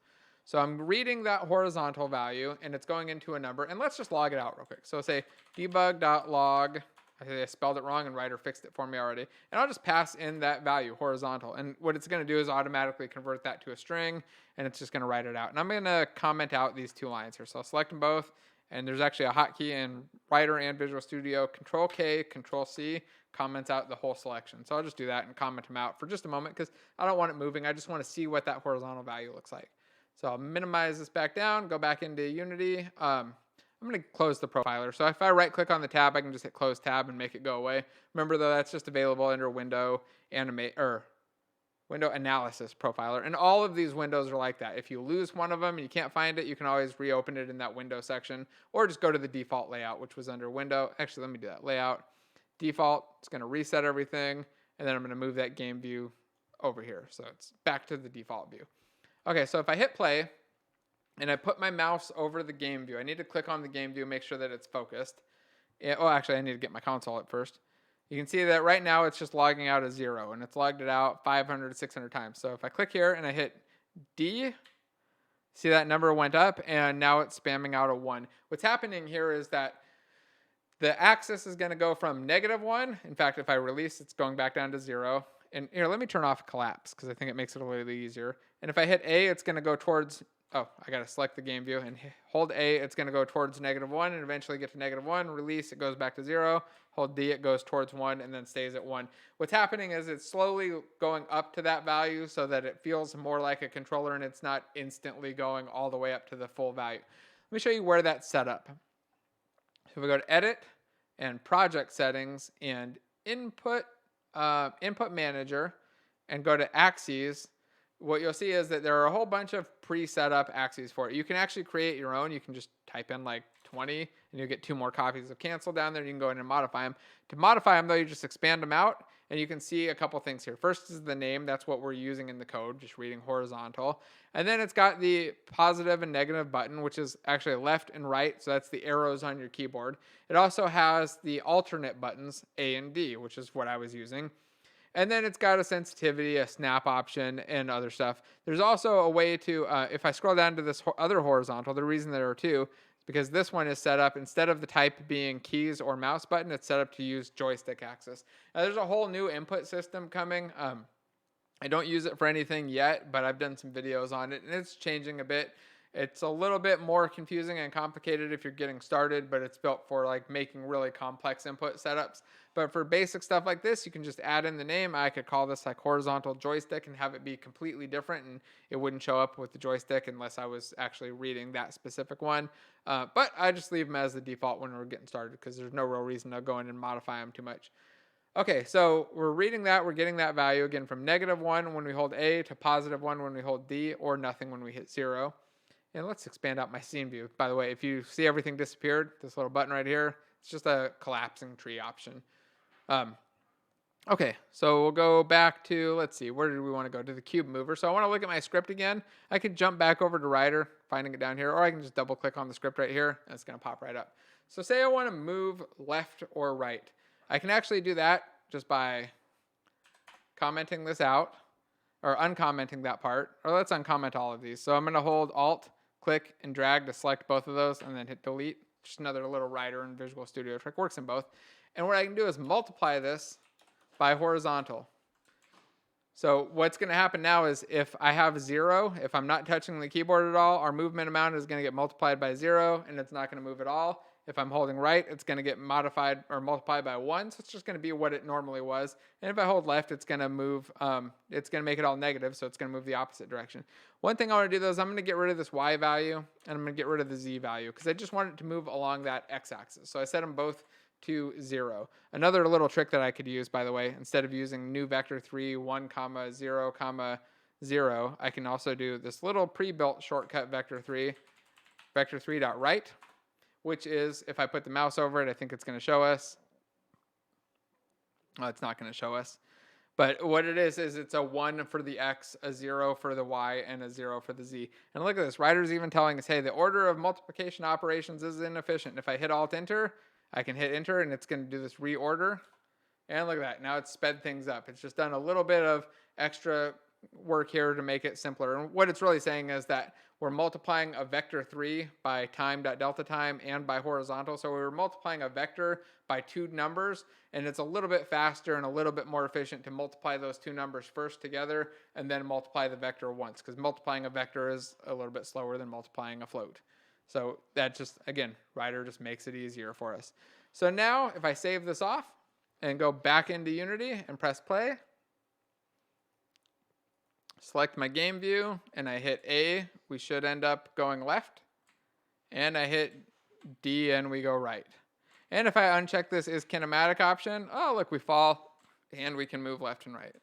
So I'm reading that horizontal value, and it's going into a number. And let's just log it out real quick. So I'll say debug.log. I spelled it wrong, and Writer fixed it for me already. And I'll just pass in that value, horizontal. And what it's going to do is automatically convert that to a string, and it's just going to write it out. And I'm going to comment out these 2 lines here. So I'll select them both, and there's actually a hotkey in Writer and Visual Studio. Control-K, Control-C comments out the whole selection. So I'll just do that and comment them out for just a moment, because I don't want it moving. I just want to see what that horizontal value looks like. So I'll minimize this back down, go back into Unity. I'm going to close the profiler. So if I right click on the tab, I can just hit close tab and make it go away. Remember though, that's just available under window analysis profiler. And all of these windows are like that. If you lose one of them and you can't find it, you can always reopen it in that window section, or just go to the default layout, which was under window. Actually, let me do that. Layout, default. It's going to reset everything. And then I'm going to move that game view over here. So it's back to the default view. Okay. So if I hit play, and I put my mouse over the game view, I need to click on the game view, make sure that it's focused. Actually, I need to get my console at first. You can see that right now it's just logging out a 0, and it's logged it out 500 to 600 times. So if I click here and I hit D, see that number went up, and now it's spamming out a 1. What's happening here is that The axis is going to go from -1. In fact, if I release, it's going back down to 0. And here, let me turn off collapse because I think it makes it a little easier. And if I hit A, it's going to go towards, oh, I got to select the game view and hold A, it's going to go towards -1 and eventually get to -1. Release, it goes back to 0. Hold D, it goes towards 1 and then stays at 1. What's happening is it's slowly going up to that value so that it feels more like a controller and it's not instantly going all the way up to the full value. Let me show you where that's set up. So we go to Edit and Project Settings and Input Manager and go to Axes. What you'll see is that there are a whole bunch of pre-set up axes for it. You can actually create your own. You can just type in like 20 and you'll get 2 more copies of cancel down there. You can go in and modify them. To modify them though, you just expand them out and you can see a couple things here. First is the name. That's what we're using in the code, just reading horizontal. And then it's got the positive and negative button, which is actually left and right. So that's the arrows on your keyboard. It also has the alternate buttons, A and D, which is what I was using. And then it's got a sensitivity, a snap option, and other stuff. There's also a way to, if I scroll down to this other horizontal, the reason there are 2 is because this one is set up, instead of the type being keys or mouse button, it's set up to use joystick axis. Now, there's a whole new input system coming. I don't use it for anything yet, but I've done some videos on it, and it's changing a bit. It's a little bit more confusing and complicated if you're getting started, but it's built for like making really complex input setups. But for basic stuff like this, you can just add in the name. I could call this like horizontal joystick and have it be completely different, and it wouldn't show up with the joystick unless I was actually reading that specific one. But I just leave them as the default when we're getting started because there's no real reason to go in and modify them too much. Okay, so we're reading that, we're getting that value again from -1 when we hold A to +1 when we hold D, or nothing when we hit 0. And let's expand out my scene view. By the way, if you see everything disappeared, this little button right here, it's just a collapsing tree option. Okay, so we'll go back to, let's see, where did we want to go? To the cube mover. So I want to look at my script again. I could jump back over to Rider, finding it down here, or I can just double click on the script right here, and it's going to pop right up. So say I want to move left or right. I can actually do that just by commenting this out, or uncommenting that part, or let's uncomment all of these. So I'm going to hold Alt, click, and drag to select both of those, and then hit delete. Just another little Rider and Visual Studio trick. Works in both. And what I can do is multiply this by horizontal. So what's going to happen now is if I have 0, if I'm not touching the keyboard at all, our movement amount is going to get multiplied by 0, and it's not going to move at all. If I'm holding right, it's going to get modified or multiplied by 1, so it's just going to be what it normally was. And if I hold left, it's going to move, it's going to make it all negative, so it's going to move the opposite direction. One thing I want to do, though, is I'm going to get rid of this Y value, and I'm going to get rid of the Z value, because I just want it to move along that X-axis. So I set them both to 0. Another little trick that I could use, by the way, instead of using new vector 3, 1, 0, 0, I can also do this little pre-built shortcut vector 3, vector 3.right, which is, if I put the mouse over it, I think it's going to show us. Oh, it's not going to show us. But what it is it's a 1 for the X, a 0 for the Y, and a 0 for the Z. And look at this. Rider's even telling us, hey, the order of multiplication operations is inefficient. If I hit Alt-Enter, I can hit Enter, and it's going to do this reorder. And look at that. Now it's sped things up. It's just done a little bit of extra work here to make it simpler. And what it's really saying is that we're multiplying a vector 3 by time.delta time and by horizontal. So we're multiplying a vector by 2 numbers, and it's a little bit faster and a little bit more efficient to multiply those 2 numbers first together and then multiply the vector once, because multiplying a vector is a little bit slower than multiplying a float. So that just, again, Rider just makes it easier for us. So now if I save this off and go back into Unity and press play, select my game view, and I hit A, we should end up going left. And I hit D, and we go right. And if I uncheck this is kinematic option, oh, look, we fall, and we can move left and right.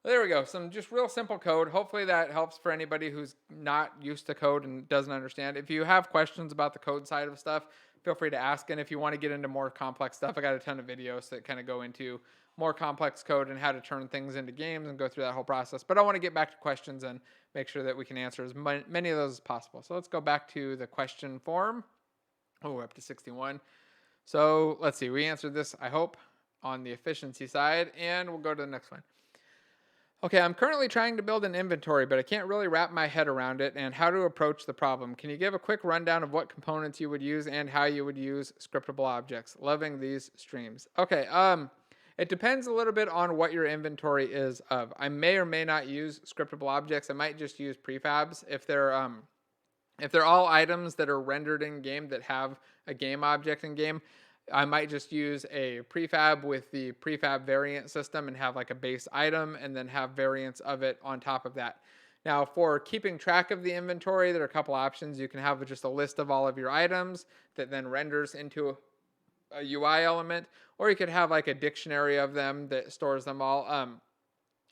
There we go. Some just real simple code. Hopefully that helps for anybody who's not used to code and doesn't understand. If you have questions about the code side of stuff, feel free to ask. And if you want to get into more complex stuff, I got a ton of videos that kind of go into more complex code and how to turn things into games and go through that whole process. But I want to get back to questions and make sure that we can answer as many of those as possible. So let's go back to the question form. Oh, we're up to 61. So let's see. We answered this, I hope, on the efficiency side. And we'll go to the next one. Okay, I'm currently trying to build an inventory, but I can't really wrap my head around it and how to approach the problem. Can you give a quick rundown of what components you would use and how you would use scriptable objects? Loving these streams. Okay, it depends a little bit on what your inventory is of. I may or may not use scriptable objects. I might just use prefabs if they're all items that are rendered in game that have a game object in game. I might just use a prefab with the prefab variant system and have like a base item and then have variants of it on top of that. Now, for keeping track of the inventory, there are a couple options. You can have just a list of all of your items that then renders into a UI element, or you could have like a dictionary of them that stores them all.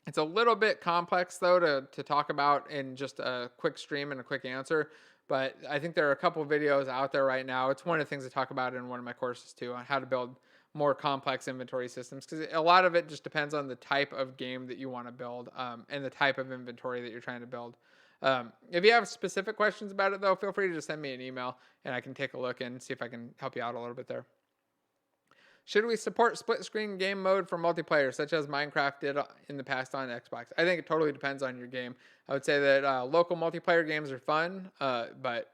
It's a little bit complex though to talk about in just a quick stream and a quick answer. But I think there are a couple of videos out there right now. It's one of the things I talk about in one of my courses too, on how to build more complex inventory systems, because a lot of it just depends on the type of game that you want to build, and the type of inventory that you're trying to build. If you have specific questions about it though, feel free to just send me an email and I can take a look and see if I can help you out a little bit there. Should we support split screen game mode for multiplayer, such as Minecraft did in the past on Xbox? I think it totally depends on your game. I would say that local multiplayer games are fun, but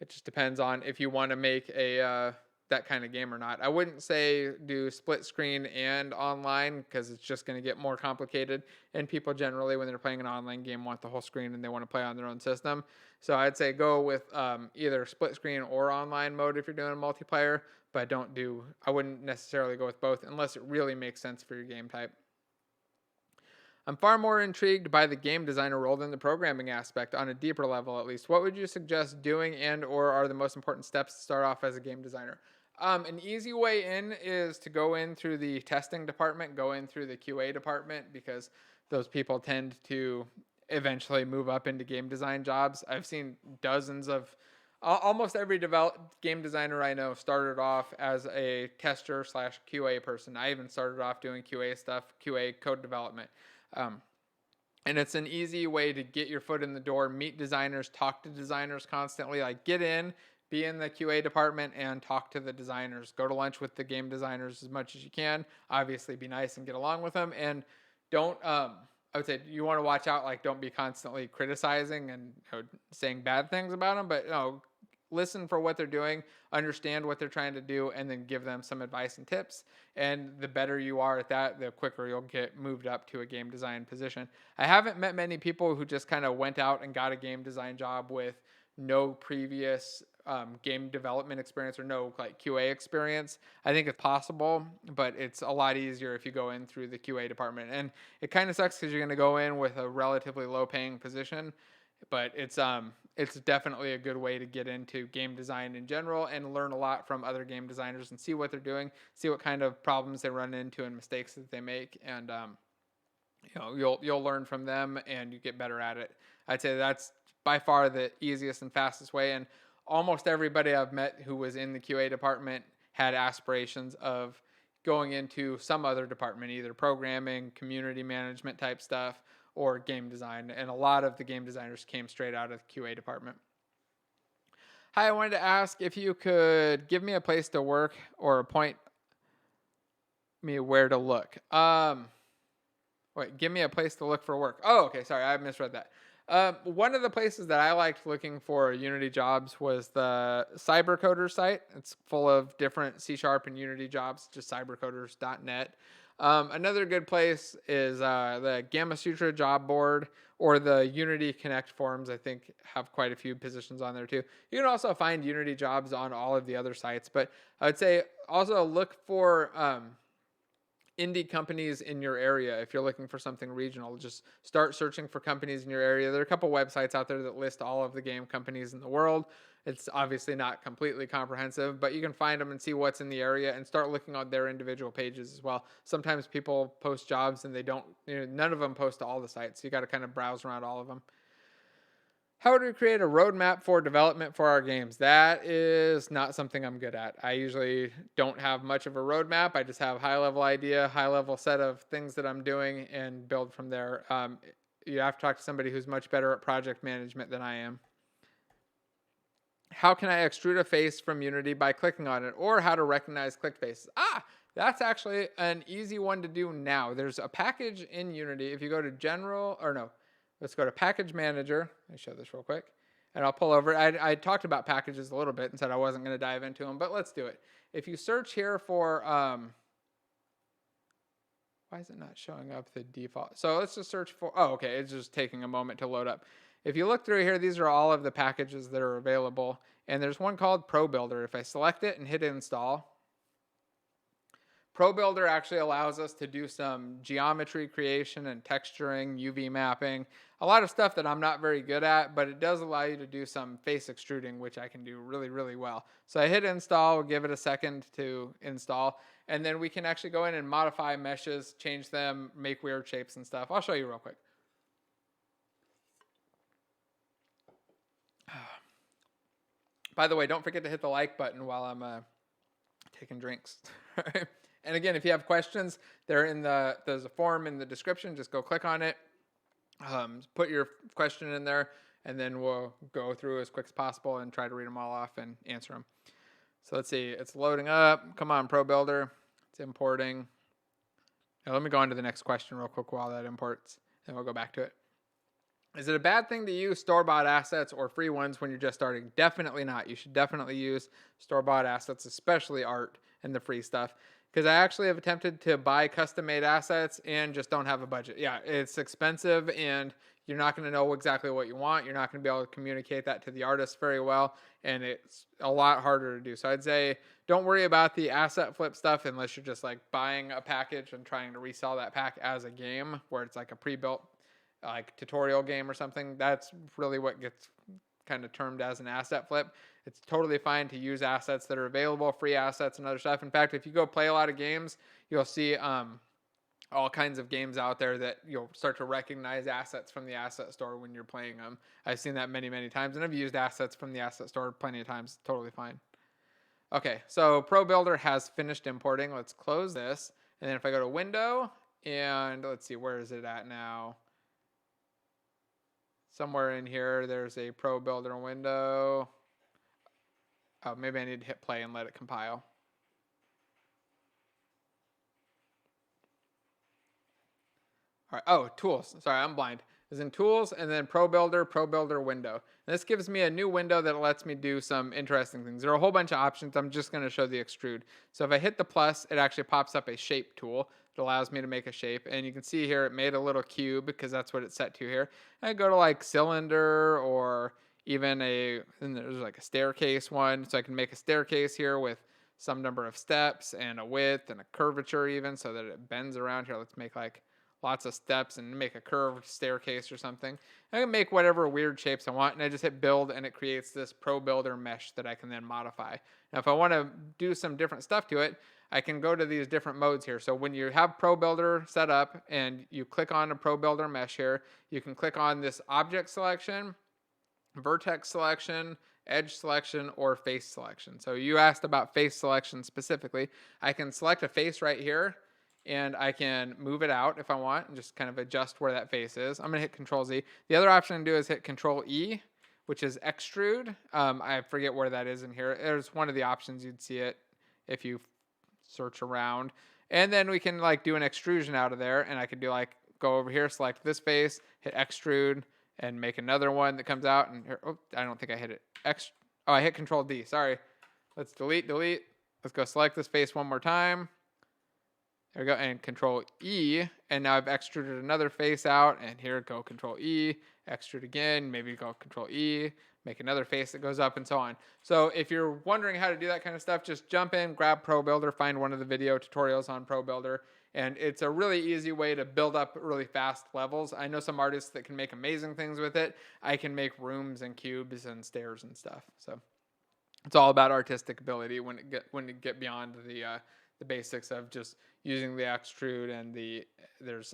it just depends on if you want to make a that kind of game or not. I wouldn't say do split screen and online, because it's just going to get more complicated. And people generally, when they're playing an online game, want the whole screen and they want to play on their own system. So I'd say go with either split screen or online mode if you're doing a multiplayer. But I wouldn't necessarily go with both unless it really makes sense for your game type. I'm far more intrigued by the game designer role than the programming aspect, on a deeper level at least. What would you suggest doing and or are the most important steps to start off as a game designer? An easy way in is to go in through the testing department, go in through the QA department, because those people tend to eventually move up into game design jobs. I've seen dozens of almost every game designer I know started off as a tester / QA person. I even started off doing QA stuff, QA code development. And it's an easy way to get your foot in the door, meet designers, talk to designers constantly, like get in, be in the QA department and talk to the designers. Go to lunch with the game designers as much as you can. Obviously be nice and get along with them, and don't I would say you want to watch out, like don't be constantly criticizing and saying bad things about them, but listen for what they're doing, understand what they're trying to do, and then give them some advice and tips. And the better you are at that, the quicker you'll get moved up to a game design position. I haven't met many people who just kind of went out and got a game design job with no previous game development experience or no like QA experience. I think it's possible, but it's a lot easier if you go in through the QA department. And it kind of sucks because you're going to go in with a relatively low paying position, but it's definitely a good way to get into game design in general and learn a lot from other game designers and see what they're doing, see what kind of problems they run into and mistakes that they make, and you'll learn from them and you get better at it. I'd say that's by far the easiest and fastest way. And almost everybody I've met who was in the QA department had aspirations of going into some other department, either programming, community management type stuff, or game design. And a lot of the game designers came straight out of the QA department. Hi, I wanted to ask if you could give me a place to work or point me where to look. Give me a place to look for work. Oh, okay, sorry, I misread that. One of the places that I liked looking for Unity jobs was the Cybercoder site. It's full of different C# and Unity jobs, just cybercoders.net. Another good place is the Gamasutra job board or the Unity Connect forums. I think have quite a few positions on there too. You can also find Unity jobs on all of the other sites, but I would say also look for indie companies in your area. If you're looking for something regional, just start searching for companies in your area. There are a couple websites out there that list all of the game companies in the world. It's obviously not completely comprehensive, but you can find them and see what's in the area and start looking on their individual pages as well. Sometimes people post jobs and they don't, none of them post to all the sites. So you got to kind of browse around all of them. How do we create a roadmap for development for our games? That is not something I'm good at. I usually don't have much of a roadmap. I just have high-level idea, high-level set of things that I'm doing, and build from there. You have to talk to somebody who's much better at project management than I am. How can I extrude a face from Unity by clicking on it, or how to recognize clicked faces? That's actually an easy one to do now. There's a package in Unity. If you go to general, or no, let's go to package manager. Let me show this real quick. And I'll pull over. I talked about packages a little bit and said I wasn't going to dive into them, but let's do it. If you search here for, why is it not showing up the default? So let's just search for, oh, okay. It's just taking a moment to load up. If you look through here, these are all of the packages that are available. And there's one called ProBuilder. If I select it and hit install, ProBuilder actually allows us to do some geometry creation and texturing, UV mapping, a lot of stuff that I'm not very good at, but it does allow you to do some face extruding, which I can do really, really well. So I hit install, we'll give it a second to install, and then we can actually go in and modify meshes, change them, make weird shapes and stuff. I'll show you real quick. By the way, don't forget to hit the like button while I'm taking drinks. And again, if you have questions, there's a form in the description. Just go click on it, put your question in there, and then we'll go through as quick as possible and try to read them all off and answer them. So let's see. It's loading up. Come on, ProBuilder. It's importing. Now let me go on to the next question real quick while that imports, and we'll go back to it. Is it a bad thing to use store-bought assets or free ones when you're just starting? Definitely not. You should definitely use store-bought assets, especially art and the free stuff. Because I actually have attempted to buy custom-made assets and just don't have a budget. Yeah, it's expensive and you're not going to know exactly what you want. You're not going to be able to communicate that to the artist very well, and it's a lot harder to do. So I'd say don't worry about the asset flip stuff unless you're just like buying a package and trying to resell that pack as a game where it's like a pre-built like tutorial game or something. That's really what gets kind of termed as an asset flip. It's totally fine to use assets that are available, free assets and other stuff. In fact, if you go play a lot of games, you'll see all kinds of games out there that you'll start to recognize assets from the asset store when you're playing them. I've seen that many, many times, and I've used assets from the asset store plenty of times. Totally fine. Okay, so ProBuilder has finished importing. Let's close this. And then if I go to Window, and let's see, where is it at now? Somewhere in here, there's a ProBuilder window. Oh, maybe I need to hit play and let it compile. All right. Oh, tools. Sorry, I'm blind. It's in tools and then ProBuilder window. And this gives me a new window that lets me do some interesting things. There are a whole bunch of options. I'm just going to show the extrude. So if I hit the plus, it actually pops up a shape tool. It allows me to make a shape. And you can see here it made a little cube because that's what it's set to here. I go to like cylinder or even and there's like a staircase one. So I can make a staircase here with some number of steps and a width and a curvature even so that it bends around here. Let's make like lots of steps and make a curved staircase or something. I can make whatever weird shapes I want, and I just hit build, and it creates this ProBuilder mesh that I can then modify. Now, if I want to do some different stuff to it, I can go to these different modes here. So when you have ProBuilder set up and you click on a ProBuilder mesh here, you can click on this object selection, vertex selection, edge selection, or face selection. So you asked about face selection specifically. I can select a face right here, and I can move it out if I want and just kind of adjust where that face is. I'm going to hit Control Z. The other option I can do is hit Control E, which is extrude. I forget where that is in here. There's one of the options. You'd see it if you search around. And then we can like do an extrusion out of there, and I could do like go over here, select this face, hit extrude, and make another one that comes out. And here, oh, I don't think I hit it. Oh, I hit Control D. Sorry. Let's delete. Let's go select this face one more time. There we go, and Control E, and now I've extruded another face out, and here go Control E, extrude again, maybe go Control E, make another face that goes up, and so on. So if you're wondering how to do that kind of stuff, just jump in, grab ProBuilder, find one of the video tutorials on ProBuilder, and it's a really easy way to build up really fast levels. I know some artists that can make amazing things with it. I can make rooms and cubes and stairs and stuff. So it's all about artistic ability when you get beyond the basics of just using the extrude and there's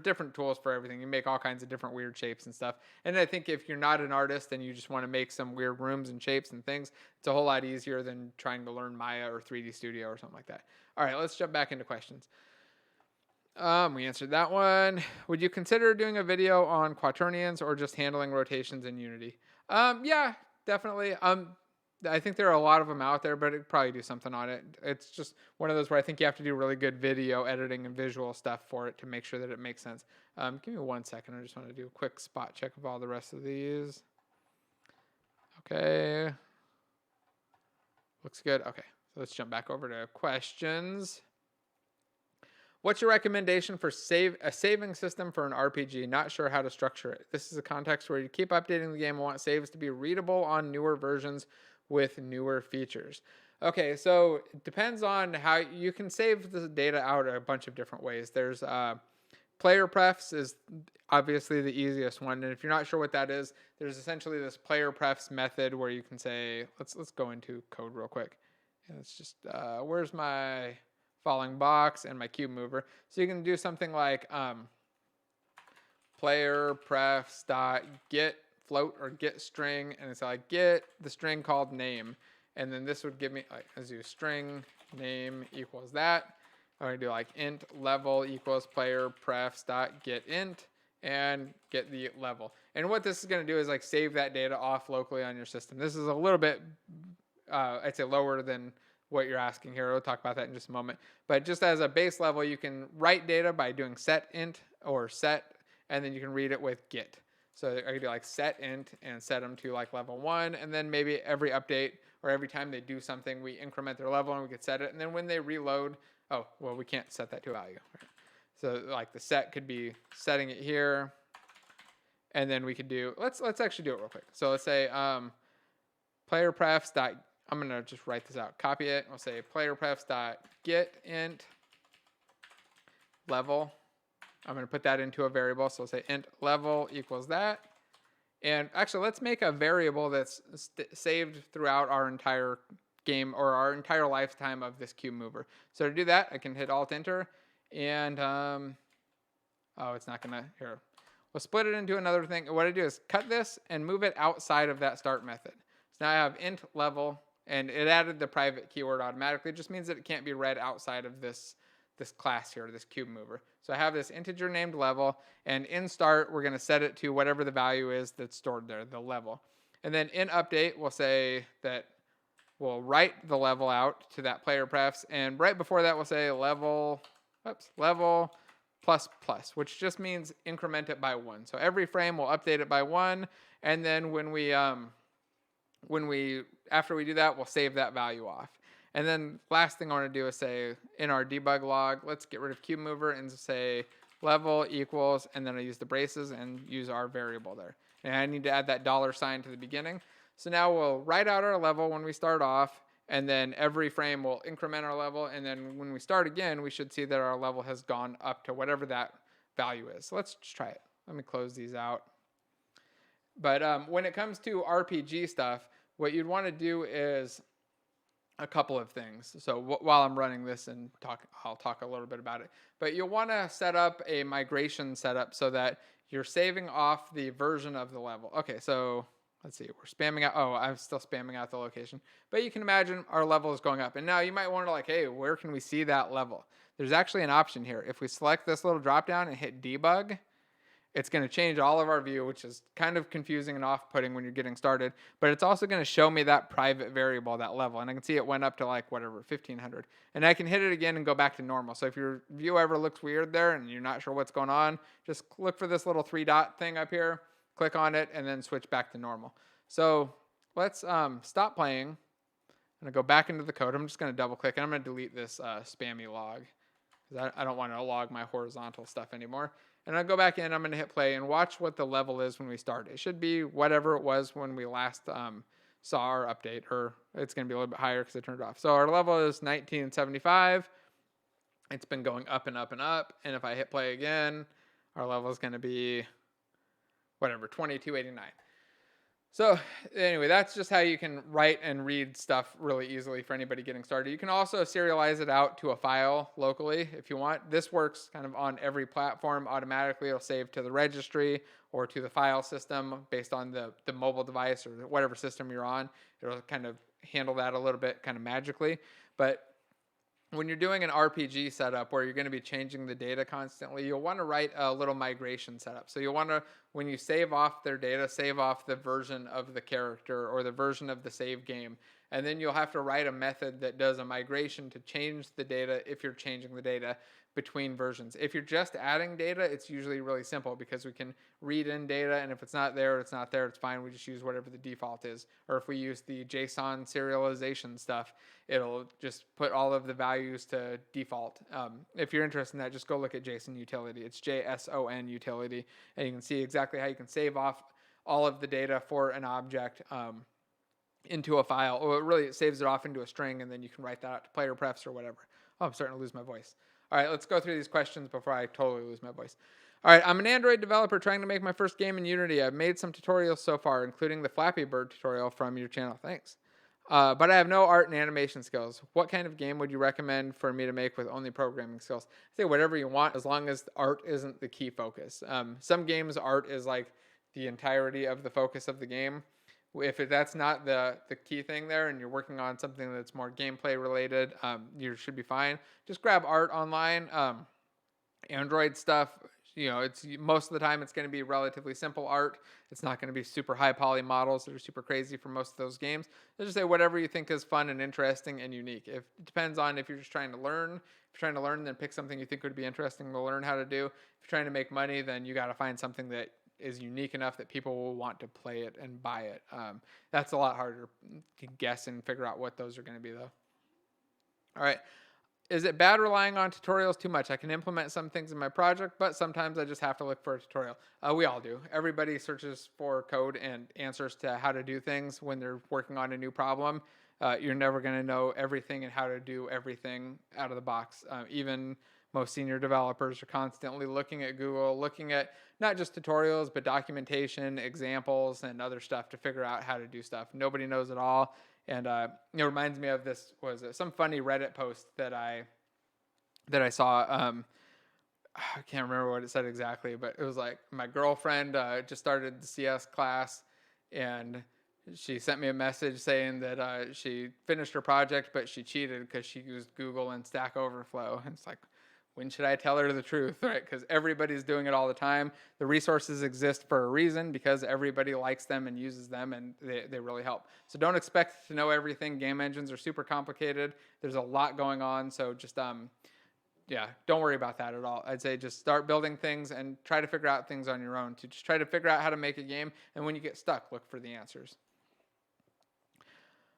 different tools for everything. You make all kinds of different weird shapes and stuff. And I think if you're not an artist and you just want to make some weird rooms and shapes and things, it's a whole lot easier than trying to learn Maya or 3D Studio or something like that. All right, let's jump back into questions. We answered that one. Would you consider doing a video on quaternions or just handling rotations in Unity? Yeah, definitely. I think there are a lot of them out there, but it'd probably do something on it. It's just one of those where I think you have to do really good video editing and visual stuff for it to make sure that it makes sense. Give me 1 second. I just want to do a quick spot check of all the rest of these. Okay. Looks good. Okay, so let's jump back over to questions. What's your recommendation for a saving system for an RPG? Not sure how to structure it. This is a context where you keep updating the game and want saves to be readable on newer versions with newer features. Okay, so it depends on how you can save the data out a bunch of different ways. There's player prefs is obviously the easiest one, and if you're not sure what that is, there's essentially this player prefs method where you can say, let's go into code real quick, and it's just where's my falling box and my cube mover. So you can do something like player prefs dot get float or get string, and it's like get the string called name, and then this would give me like as you string name equals that. I'm going to do like int level equals player prefs dot get int and get the level. And what this is going to do is like save that data off locally on your system. This is a little bit I'd say lower than what you're asking here. We'll talk about that in just a moment. But just as a base level, you can write data by doing set int or set, and then you can read it with get. So I could do like set int and set them to like level 1, and then maybe every update or every time they do something, we increment their level and we could set it. And then when they reload, oh, well, we can't set that to a value. So like the set could be setting it here, and then we could do, let's actually do it real quick. So let's say player prefs dot, I'm going to just write this out, copy it. We'll say player prefs dot get int level. I'm going to put that into a variable. So we'll say int level equals that. And actually, let's make a variable that's saved throughout our entire game or our entire lifetime of this cube mover. So to do that, I can hit Alt Enter, and oh, it's not gonna, here. We'll split it into another thing. What I do is cut this and move it outside of that start method. So now I have int level, and it added the private keyword automatically. It just means that it can't be read outside of this class here, this cube mover. So I have this integer named level, and in start, we're gonna set it to whatever the value is that's stored there, the level. And then in update, we'll say that we'll write the level out to that player prefs, and right before that, we'll say level plus plus, which just means increment it by 1. So every frame we'll update it by 1, and then when we after we do that, we'll save that value off. And then last thing I want to do is say in our debug log, let's get rid of cube mover and say level equals, and then I use the braces and use our variable there. And I need to add that $sign to the beginning. So now we'll write out our level when we start off, and then every frame will increment our level, and then when we start again, we should see that our level has gone up to whatever that value is. So let's just try it. Let me close these out. But when it comes to RPG stuff, what you'd want to do is a couple of things. So while I'm running this and I'll talk a little bit about it. But you'll want to set up a migration setup so that you're saving off the version of the level. Okay, so let's see, we're spamming out. Oh, I'm still spamming out the location. But you can imagine our level is going up. And now you might wonder like, hey, where can we see that level? There's actually an option here. If we select this little drop down and hit debug, it's going to change all of our view, which is kind of confusing and off-putting when you're getting started. But it's also going to show me that private variable, that level. And I can see it went up to like whatever, 1500. And I can hit it again and go back to normal. So if your view ever looks weird there and you're not sure what's going on, just look for this little 3-dot thing up here, click on it, and then switch back to normal. So let's stop playing. I'm going to go back into the code. I'm just going to double click, and I'm going to delete this spammy log, because I don't want to log my horizontal stuff anymore. And I'll go back in, I'm going to hit play and watch what the level is when we start. It should be whatever it was when we last saw our update, or it's going to be a little bit higher because I turned it off. So our level is 1975. It's been going up and up and up. And if I hit play again, our level is going to be whatever, 2289. So anyway, that's just how you can write and read stuff really easily for anybody getting started. You can also serialize it out to a file locally if you want. This works kind of on every platform automatically. It'll save to the registry or to the file system based on the mobile device or whatever system you're on. It'll kind of handle that a little bit kind of magically. But when you're doing an RPG setup where you're going to be changing the data constantly, you'll want to write a little migration setup. So you'll want to, when you save off their data, save off the version of the character or the version of the save game. And then you'll have to write a method that does a migration to change the data if you're changing the data between versions. If you're just adding data, it's usually really simple because we can read in data, and if it's not there, it's not there. It's fine. We just use whatever the default is. Or if we use the JSON serialization stuff, it'll just put all of the values to default. If you're interested in that, just go look at JSON utility. It's JSON utility, and you can see exactly how you can save off all of the data for an object into a file. Or really, it saves it off into a string, and then you can write that out to player prefs or whatever. Oh, I'm starting to lose my voice. All right, let's go through these questions before I totally lose my voice. All right, I'm an Android developer trying to make my first game in Unity. I've made some tutorials so far, including the Flappy Bird tutorial from your channel. Thanks. But I have no art and animation skills. What kind of game would you recommend for me to make with only programming skills? I say whatever you want, as long as art isn't the key focus. Some games, art is like the entirety of the focus of the game. If that's not the key thing there and you're working on something that's more gameplay related, you should be fine. Just grab art online. Android stuff, it's most of the time it's going to be relatively simple art. It's not going to be super high poly models that are super crazy for most of those games. Let's just say whatever you think is fun and interesting and unique. It depends on if you're just trying to learn. If you're trying to learn, then pick something you think would be interesting to learn how to do. If you're trying to make money, then you got to find something that is unique enough that people will want to play it and buy it. That's a lot harder to guess and figure out what those are going to be, though. All right. Is it bad relying on tutorials too much? I can implement some things in my project, but sometimes I just have to look for a tutorial. We all do. Everybody searches for code and answers to how to do things when they're working on a new problem. You're never going to know everything and how to do everything out of the box. Even most senior developers are constantly looking at Google, looking at not just tutorials, but documentation, examples, and other stuff to figure out how to do stuff. Nobody knows it all. And it reminds me of this, some funny Reddit post that I saw. I can't remember what it said exactly, but it was like my girlfriend just started the CS class, and she sent me a message saying that she finished her project, but she cheated because she used Google and Stack Overflow. And it's like, when should I tell her the truth, right? Because everybody's doing it all the time. The resources exist for a reason because everybody likes them and uses them, and they really help. So don't expect to know everything. Game engines are super complicated. There's a lot going on, so just don't worry about that at all. I'd say just start building things and try to figure out things on your own. To just try to figure out how to make a game, and when you get stuck, look for the answers.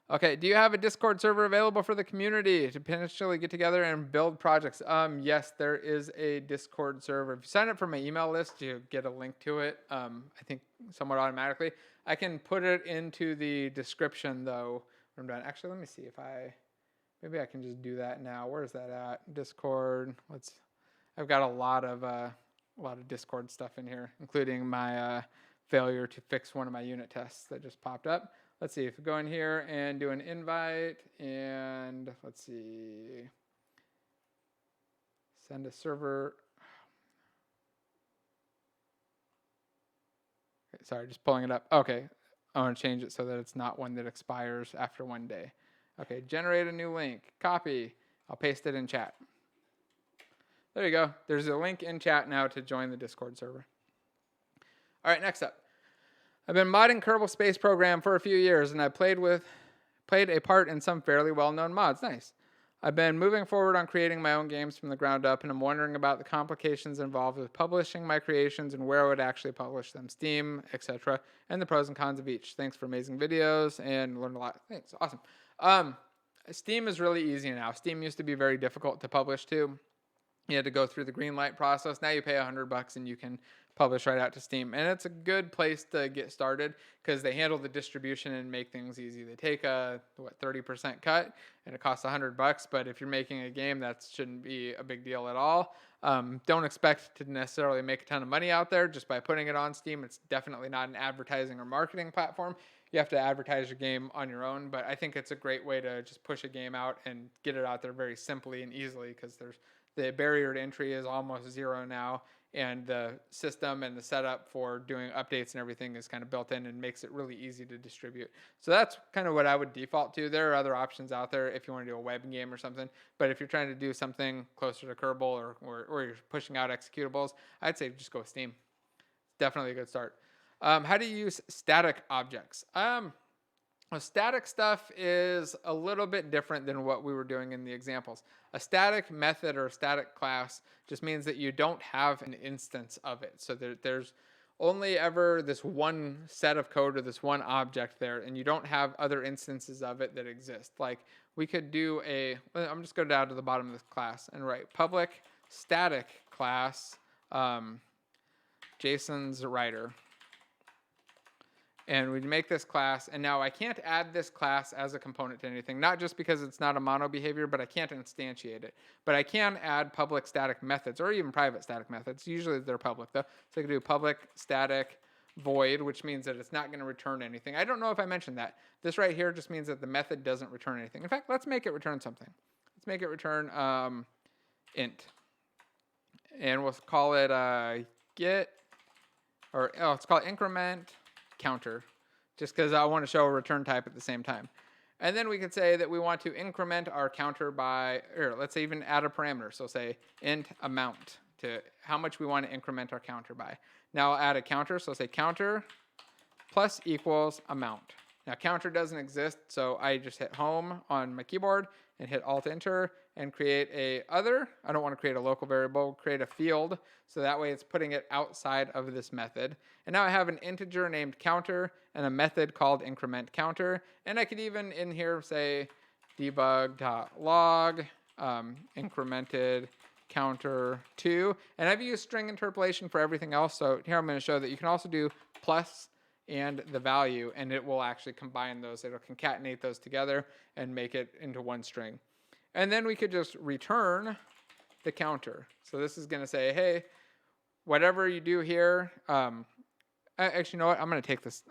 Okay, do you have a Discord server available for the community to potentially get together and build projects? Yes, there is a Discord server. If you sign up for my email list, you get a link to it, I think somewhat automatically. I can put it into the description, though, when I'm done. Actually, let me see if maybe I can just do that now. Where's that at? Discord. I've got a lot of Discord stuff in here, including my failure to fix one of my unit tests that just popped up. Let's see, if we go in here and do an invite, and let's see, send a server. Okay, sorry, just pulling it up. Okay, I want to change it so that it's not one that expires after 1 day. Okay, generate a new link, copy. I'll paste it in chat. There you go. There's a link in chat now to join the Discord server. All right, next up. I've been modding Kerbal Space Program for a few years, and I played a part in some fairly well-known mods. Nice. I've been moving forward on creating my own games from the ground up, and I'm wondering about the complications involved with publishing my creations and where I would actually publish them, Steam, etc., and the pros and cons of each. Thanks for amazing videos, and learned a lot. Thanks. Awesome. Steam is really easy now. Steam used to be very difficult to publish to. You had to go through the green light process. Now you pay $100 and you can publish right out to Steam. And it's a good place to get started because they handle the distribution and make things easy. They take a 30% cut, and it costs $100. But if you're making a game, that shouldn't be a big deal at all. Don't expect to necessarily make a ton of money out there just by putting it on Steam. It's definitely not an advertising or marketing platform. You have to advertise your game on your own, but I think it's a great way to just push a game out and get it out there very simply and easily because the barrier to entry is almost zero now, and the system and the setup for doing updates and everything is kind of built in and makes it really easy to distribute. So that's kind of what I would default to. There are other options out there if you want to do a web game or something, but if you're trying to do something closer to Kerbal or you're pushing out executables, I'd say just go with Steam. Definitely a good start. How do you use static objects? Static stuff is a little bit different than what we were doing in the examples. A static method or a static class just means that you don't have an instance of it. So there's only ever this one set of code or this one object there, and you don't have other instances of it that exist. Like we could do I'm just going down to the bottom of this class and write public static class Jason's writer. And we make this class, and now I can't add this class as a component to anything, not just because it's not a mono behavior, but I can't instantiate it. But I can add public static methods, or even private static methods. Usually they're public, though. So I can do public static void, which means that it's not going to return anything. I don't know if I mentioned that. This right here just means that the method doesn't return anything. In fact, let's make it return something. Let's make it return int. And we'll call it get, let's call it increment counter, just because I want to show a return type at the same time. And then we could say that we want to increment our counter by, or let's say even add a parameter. So say int amount to how much we want to increment our counter by. Now I'll add a counter. So say counter plus equals amount. Now counter doesn't exist, so I just hit home on my keyboard and hit alt enter and create a other. I don't want to create a local variable, create a field. So that way it's putting it outside of this method. And now I have an integer named counter and a method called increment counter. And I could even in here say debug.log incremented counter 2. And I've used string interpolation for everything else. So here I'm going to show that you can also do plus and the value, and it will actually combine those. It'll concatenate those together and make it into one string. And then we could just return the counter. So this is going to say, hey, whatever you do here, actually, you know what? I'm going to take this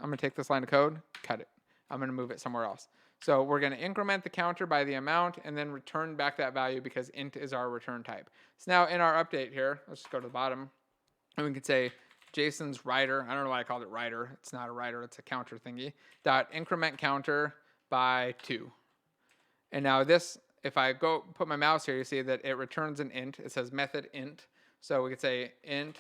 line of code, cut it. I'm going to move it somewhere else. So we're going to increment the counter by the amount and then return back that value because int is our return type. So now in our update here, let's just go to the bottom, and we can say Jason's writer. I don't know why I called it writer. It's not a writer. It's a counter thingy. Dot increment counter by 2. And now this, if I go put my mouse here, you see that it returns an int. It says method int. So we could say int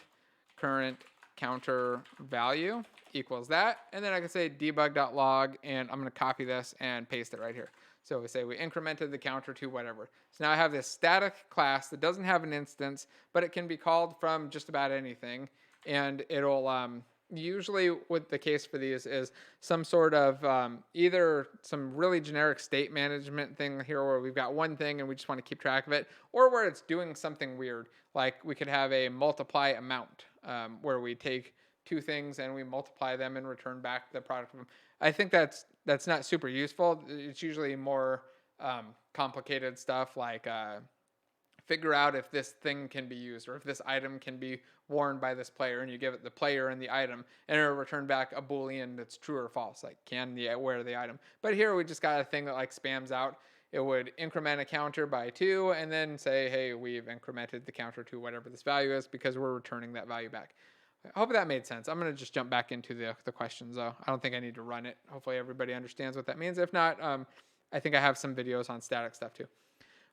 current counter value equals that. And then I can say debug.log, and I'm going to copy this and paste it right here. So we say we incremented the counter to whatever. So now I have this static class that doesn't have an instance, but it can be called from just about anything. And it'll usually what the case for these is some sort of either some really generic state management thing here where we've got one thing and we just want to keep track of it, or where it's doing something weird. Like we could have a multiply amount where we take two things and we multiply them and return back the product of them. I think that's not super useful. It's usually more complicated stuff like figure out if this thing can be used or if this item can be worn by this player, and you give it the player and the item, and it'll return back a Boolean that's true or false, like can the wear the item. But here we just got a thing that like spams out. It would increment a counter by 2 and then say, hey, we've incremented the counter to whatever this value is because we're returning that value back. I hope that made sense. I'm going to just jump back into the questions, though. I don't think I need to run it. Hopefully everybody understands what that means. If not, I think I have some videos on static stuff too.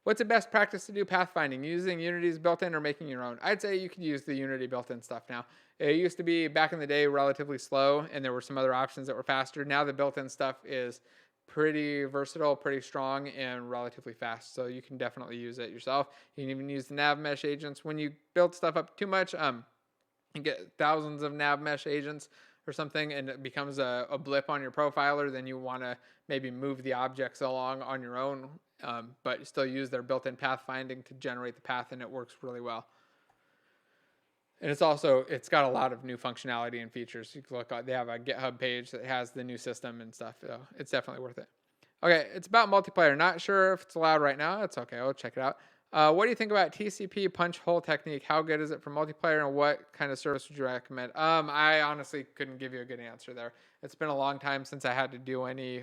What's the best practice to do pathfinding? Using Unity's built-in or making your own? I'd say you could use the Unity built-in stuff now. It used to be, back in the day, relatively slow, and there were some other options that were faster. Now the built-in stuff is pretty versatile, pretty strong, and relatively fast. So you can definitely use it yourself. You can even use the nav mesh agents. When you build stuff up too much, you get thousands of nav mesh agents or something, and it becomes a blip on your profiler, then you want to maybe move the objects along on your own, but still use their built-in pathfinding to generate the path, and it works really well. And it's got a lot of new functionality and features. You can look at, they have a GitHub page that has the new system and stuff. So it's definitely worth it. Okay, it's about multiplayer. Not sure if it's allowed right now. It's okay. I'll check it out. What do you think about TCP punch hole technique? How good is it for multiplayer, and what kind of service would you recommend? I honestly couldn't give you a good answer there. It's been a long time since I had to do any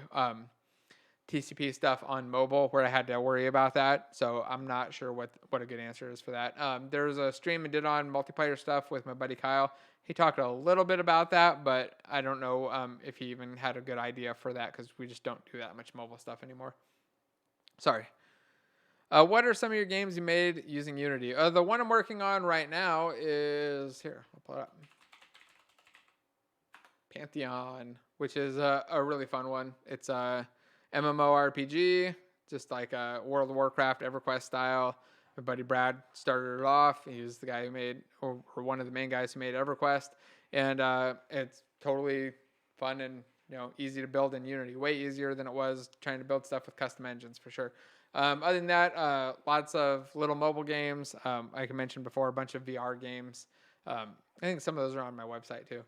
TCP stuff on mobile where I had to worry about that. So I'm not sure what a good answer is for that. There's a stream I did on multiplayer stuff with my buddy Kyle. He talked a little bit about that, but I don't know if he even had a good idea for that because we just don't do that much mobile stuff anymore. Sorry. What are some of your games you made using Unity? The one I'm working on right now is here. I'll pull it up. Pantheon, which is a really fun one. It's a MMORPG, just like a World of Warcraft EverQuest style. My buddy Brad started it off. He was the guy who made, or one of the main guys who made EverQuest, and it's totally fun and easy to build in Unity. Way easier than it was trying to build stuff with custom engines for sure. Other than that, lots of little mobile games. Like I mentioned before, a bunch of VR games. I think some of those are on my website too.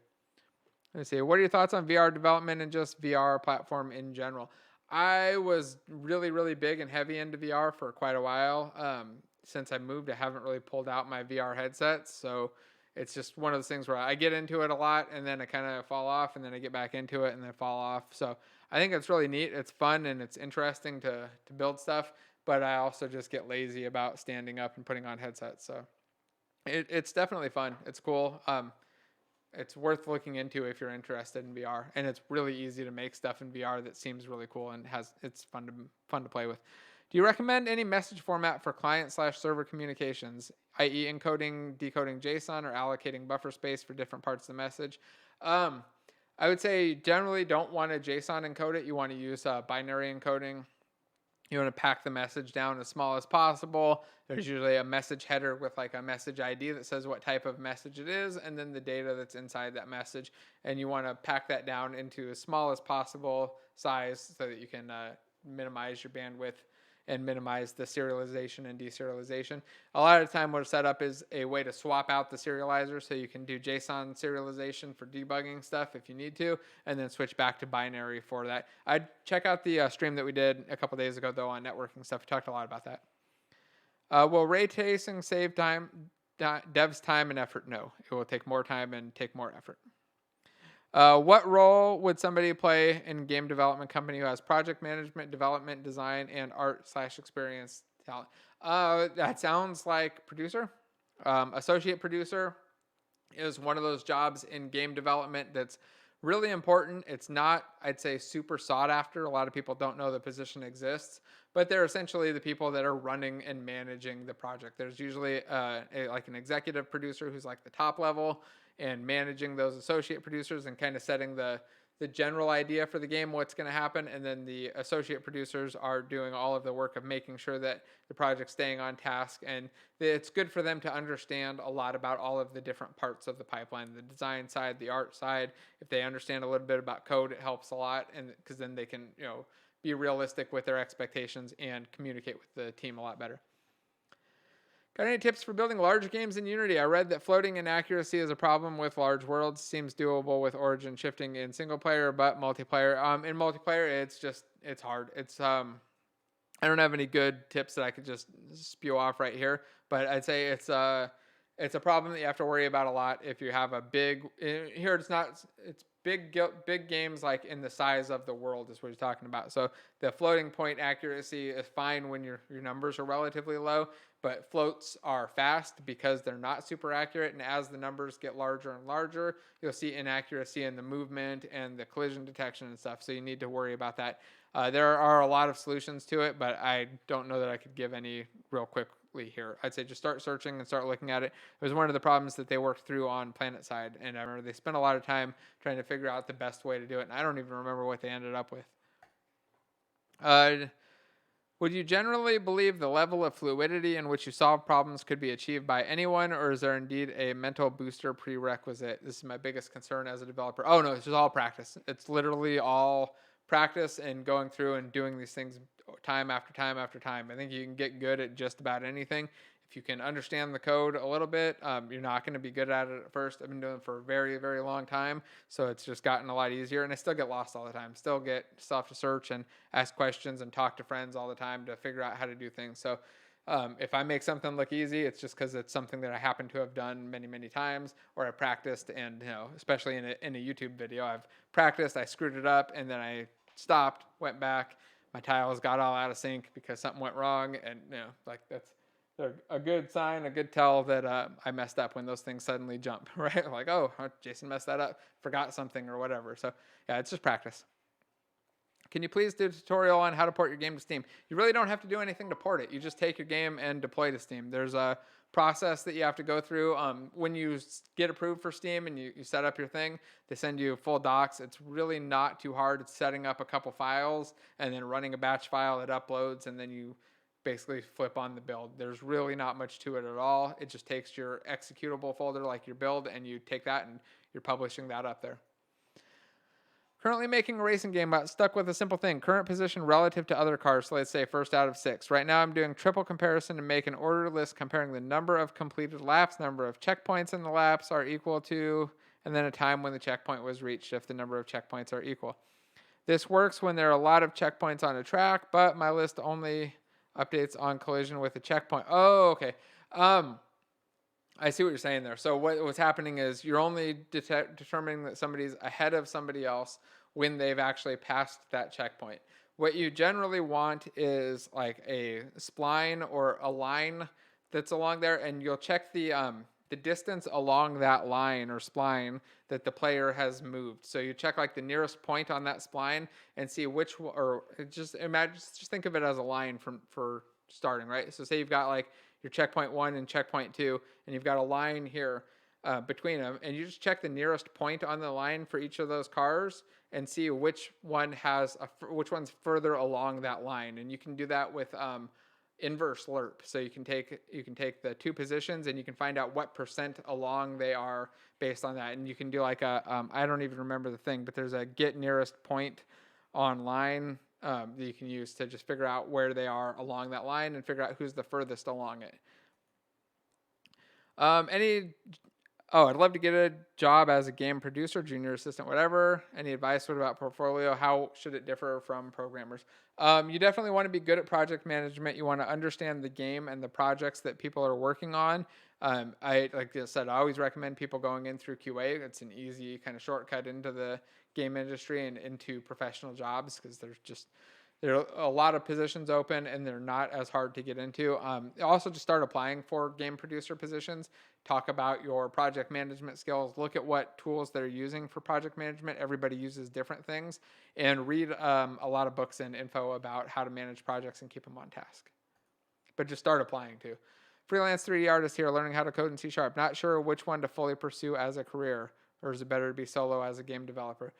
Let's see. What are your thoughts on VR development and just VR platform in general? I was really, really big and heavy into VR for quite a while. Since I moved, I haven't really pulled out my VR headsets. So it's just one of those things where I get into it a lot and then I kind of fall off and then I get back into it and then fall off. So I think it's really neat. It's fun and it's interesting to build stuff. But I also just get lazy about standing up and putting on headsets. So it's definitely fun. It's cool. It's worth looking into if you're interested in VR, and it's really easy to make stuff in VR that seems really cool and it's fun to play with. Do you recommend any message format for client/server communications, i.e., encoding, decoding JSON, or allocating buffer space for different parts of the message? I would say generally don't want to JSON encode it. You want to use binary encoding. You want to pack the message down as small as possible. There's usually a message header with like a message ID that says what type of message it is, and then the data that's inside that message. And you want to pack that down into as small as possible size so that you can minimize your bandwidth and minimize the serialization and deserialization. A lot of the time what set up is a way to swap out the serializer so you can do JSON serialization for debugging stuff if you need to, and then switch back to binary for that. I'd check out the stream that we did a couple days ago though on networking stuff. We talked a lot about that. Will ray tracing save time, devs time and effort? No, it will take more time and take more effort. What role would somebody play in game development company who has project management, development, design, and art/experience talent? That sounds like producer. Associate producer is one of those jobs in game development that's really important. It's not, I'd say, super sought after. A lot of people don't know the position exists, but they're essentially the people that are running and managing the project. There's usually like an executive producer who's like the top level, and managing those associate producers and kind of setting the general idea for the game, what's going to happen. And then the associate producers are doing all of the work of making sure that the project's staying on task. And it's good for them to understand a lot about all of the different parts of the pipeline, the design side, the art side. If they understand a little bit about code, it helps a lot. And because then they can, be realistic with their expectations and communicate with the team a lot better. Got any tips for building large games in Unity? I read that floating inaccuracy is a problem with large worlds. Seems doable with origin shifting in single player, but multiplayer. In multiplayer, it's hard. I don't have any good tips that I could just spew off right here, but I'd say it's a problem that you have to worry about a lot if you have a big. Here, it's big games like in the size of the world is what you're talking about. So the floating point accuracy is fine when your numbers are relatively low, but floats are fast because they're not super accurate. And as the numbers get larger and larger, you'll see inaccuracy in the movement and the collision detection and stuff. So you need to worry about that. There are a lot of solutions to it, but I don't know that I could give any real quickly here. I'd say just start searching and start looking at it. It was one of the problems that they worked through on PlanetSide, and I remember they spent a lot of time trying to figure out the best way to do it, and I don't even remember what they ended up with. Would you generally believe the level of fluidity in which you solve problems could be achieved by anyone, or is there indeed a mental booster prerequisite? This is my biggest concern as a developer. Oh, no, it's just all practice. It's literally all practice and going through and doing these things time after time after time. I think you can get good at just about anything. If you can understand the code a little bit, you're not going to be good at it at first. I've been doing it for a very, very long time, so it's just gotten a lot easier, and I still get lost all the time. Still have to search and ask questions and talk to friends all the time to figure out how to do things. So if I make something look easy, it's just because it's something that I happen to have done many, many times, or I practiced, and especially in a YouTube video, I've practiced, I screwed it up, and then I stopped, went back, my tiles got all out of sync because something went wrong, and like that's a good sign, a good tell that I messed up when those things suddenly jump, right? Like, oh, Jason messed that up, forgot something or whatever. So yeah, it's just practice. Can you please do a tutorial on how to port your game to Steam? You really don't have to do anything to port it. You just take your game and deploy to Steam. There's a process that you have to go through. When you get approved for Steam and you set up your thing, they send you full docs. It's really not too hard. It's setting up a couple files and then running a batch file that uploads, and then you basically flip on the build. There's really not much to it at all. It just takes your executable folder, like your build, and you take that and you're publishing that up there. Currently making a racing game, but stuck with a simple thing. Current position relative to other cars, so let's say first out of 6. Right now I'm doing triple comparison to make an order list comparing the number of completed laps, number of checkpoints in the laps are equal to, and then a time when the checkpoint was reached if the number of checkpoints are equal. This works when there are a lot of checkpoints on a track, but my list only updates on collision with a checkpoint. Oh, okay. I see what you're saying there. So what's happening is you're only determining that somebody's ahead of somebody else when they've actually passed that checkpoint. What you generally want is like a spline or a line that's along there, and you'll check the distance along that line or spline that the player has moved. So you check like the nearest point on that spline and see which, or just think of it as a line for starting, right? So say you've got like your checkpoint 1 and checkpoint 2, and you've got a line here between them, and you just check the nearest point on the line for each of those cars and see which one's further along that line. And you can do that with inverse lerp. So you can take the two positions and you can find out what percent along they are based on that. And you can do like a I don't even remember the thing, but there's a get nearest point online that you can use to just figure out where they are along that line and figure out who's the furthest along it. I'd love to get a job as a game producer, junior assistant, whatever. Any advice? What about portfolio? How should it differ from programmers? You definitely want to be good at project management. You want to understand the game and the projects that people are working on. Like I said, I always recommend people going in through QA. It's an easy kind of shortcut into the game industry and into professional jobs because there are a lot of positions open and they're not as hard to get into. Also just start applying for game producer positions. Talk about your project management skills. Look at what tools they're using for project management. Everybody uses different things. And read a lot of books and info about how to manage projects and keep them on task. But just start applying too. Freelance 3D artist here, learning how to code in C#. Not sure which one to fully pursue as a career. Or is it better to be solo as a game developer?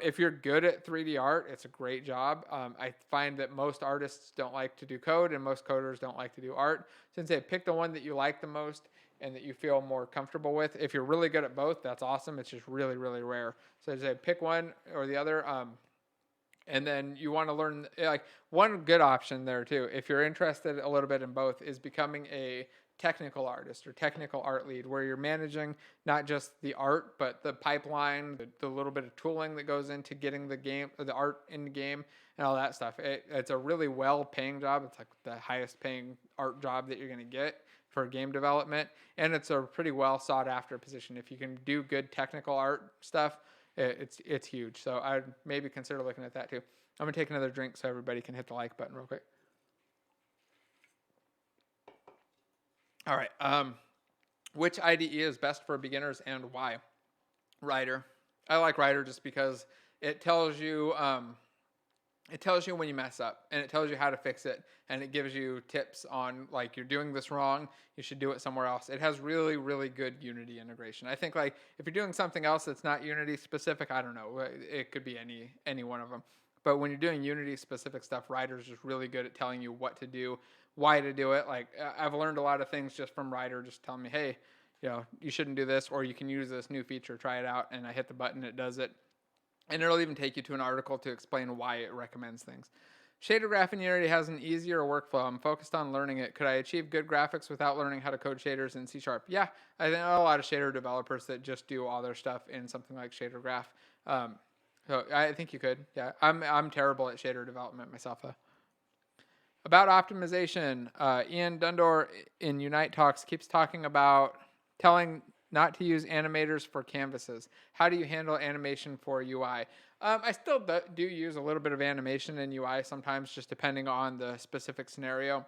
If you're good at 3D art, it's a great job. I find that most artists don't like to do code and most coders don't like to do art. Since they pick the one that you like the most and that you feel more comfortable with. If you're really good at both, that's awesome. It's just really, really rare. So I say pick one or the other. And then you want to learn, like one good option there too, if you're interested a little bit in both, is becoming a technical artist or technical art lead, where you're managing not just the art, but the pipeline, the little bit of tooling that goes into getting the art in the game and all that stuff. It's a really well-paying job. It's like the highest paying art job that you're going to get for game development. And it's a pretty well sought after position. If you can do good technical art stuff, it's huge. So I'd maybe consider looking at that too. I'm going to take another drink so everybody can hit the like button real quick. All right. Which IDE is best for beginners and why? Rider. I like Rider just because it tells you when you mess up and it tells you how to fix it, and it gives you tips on like you're doing this wrong, you should do it somewhere else. It has really, really good Unity integration. I think like if you're doing something else that's not Unity specific, I don't know, it could be any one of them. But when you're doing Unity specific stuff, Rider's just really good at telling you what to do, why to do it. Like I've learned a lot of things just from Rider, just telling me, hey, you shouldn't do this, or you can use this new feature, try it out. And I hit the button, it does it. And it'll even take you to an article to explain why it recommends things. Shader Graph in Unity has an easier workflow. I'm focused on learning it. Could I achieve good graphics without learning how to code shaders in C#? Yeah, I know a lot of shader developers that just do all their stuff in something like Shader Graph. So I think you could. Yeah, I'm terrible at shader development myself though. About optimization, Ian Dundor in Unite Talks keeps talking about telling not to use animators for canvases. How do you handle animation for UI? I still do use a little bit of animation in UI sometimes, just depending on the specific scenario.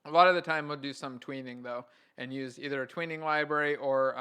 A lot of the time we'll do some tweening though, and use either a tweening library or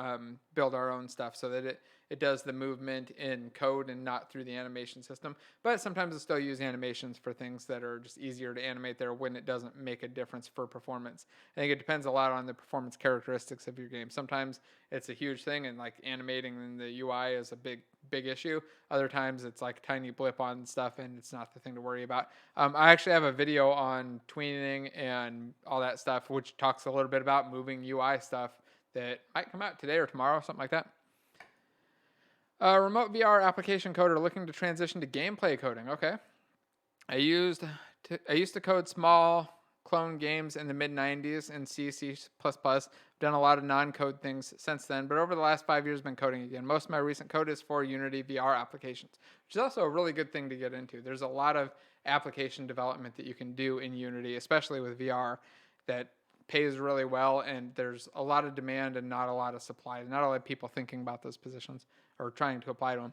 build our own stuff so that it does the movement in code and not through the animation system. But sometimes we'll still use animations for things that are just easier to animate there when it doesn't make a difference for performance. I think it depends a lot on the performance characteristics of your game. Sometimes it's a huge thing and like animating in the UI is a big issue. Other times it's like a tiny blip on stuff and it's not the thing to worry about. I actually have a video on tweening and all that stuff, which talks a little bit about moving UI stuff that might come out today or tomorrow, something like that. Remote VR application coder looking to transition to gameplay coding. Okay. I used to code small clone games in the mid-90s in C, C++. Done a lot of non-code things since then, but over the last 5 years, I've been coding again. Most of my recent code is for Unity VR applications, which is also a really good thing to get into. There's a lot of application development that you can do in Unity, especially with VR, that pays really well, and there's a lot of demand and not a lot of supply. Not a lot of people thinking about those positions or trying to apply to them.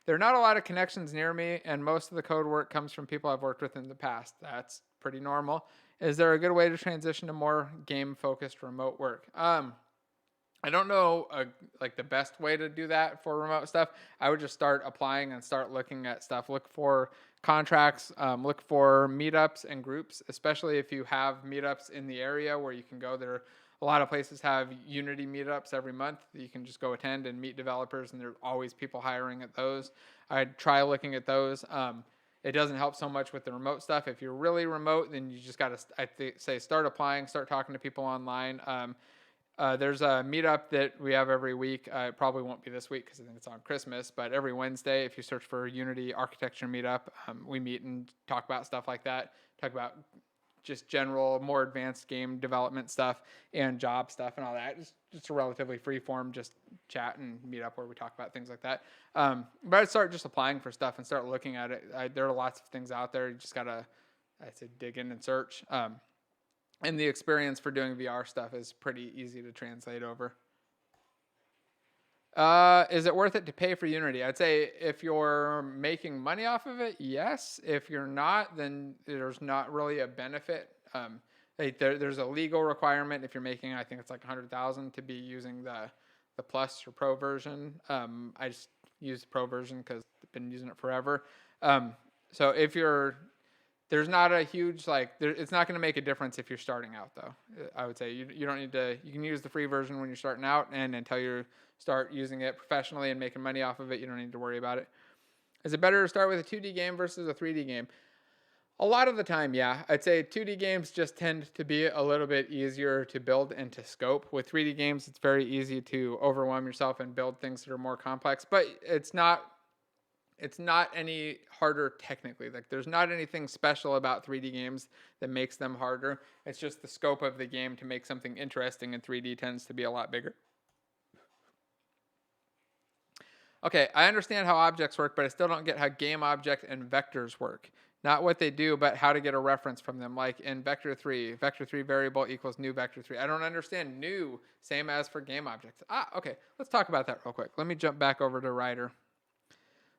There are not a lot of connections near me, and most of the code work comes from people I've worked with in the past. That's pretty normal. Is there a good way to transition to more game-focused remote work? I don't know like the best way to do that for remote stuff. I would just start applying and start looking at stuff. Look for contracts, look for meetups and groups, especially if you have meetups in the area where you can go. There a lot of places have Unity meetups every month that you can just go attend and meet developers, and there are always people hiring at those. I'd try looking at those. It doesn't help so much with the remote stuff. If you're really remote, then you just got to, say, start applying, start talking to people online. There's a meetup that we have every week. It probably won't be this week because I think it's on Christmas, but every Wednesday, if you search for Unity Architecture Meetup, we meet and talk about stuff like that, talk about just general, more advanced game development stuff and job stuff and all that. Just a relatively free form, just chat and meet up where we talk about things like that. But I'd start just applying for stuff and start looking at it. There are lots of things out there. You just got to, I'd say, dig in and search. And the experience for doing VR stuff is pretty easy to translate over. Is it worth it to pay for Unity? I'd say if you're making money off of it, yes. If you're not, then there's not really a benefit. There's a legal requirement if you're making, I think it's like $100,000 to be using the Plus or Pro version. I just use the Pro version because I've been using it forever. So if there's not a huge, it's not going to make a difference if you're starting out, though. I would say you don't need to, you can use the free version when you're starting out, and until you start using it professionally and making money off of it, you don't need to worry about it. Is it better to start with a 2D game versus a 3D game? A lot of the time, yeah. I'd say 2D games just tend to be a little bit easier to build and to scope. With 3D games, it's very easy to overwhelm yourself and build things that are more complex, but it's not any harder technically. Like there's not anything special about 3D games that makes them harder. It's just the scope of the game to make something interesting in 3D tends to be a lot bigger. Okay, I understand how objects work, but I still don't get how game object and vectors work. Not what they do, but how to get a reference from them. Like in vector 3 variable equals new vector 3. I don't understand new, same as for game objects. Okay, let's talk about that real quick. Let me jump back over to Rider.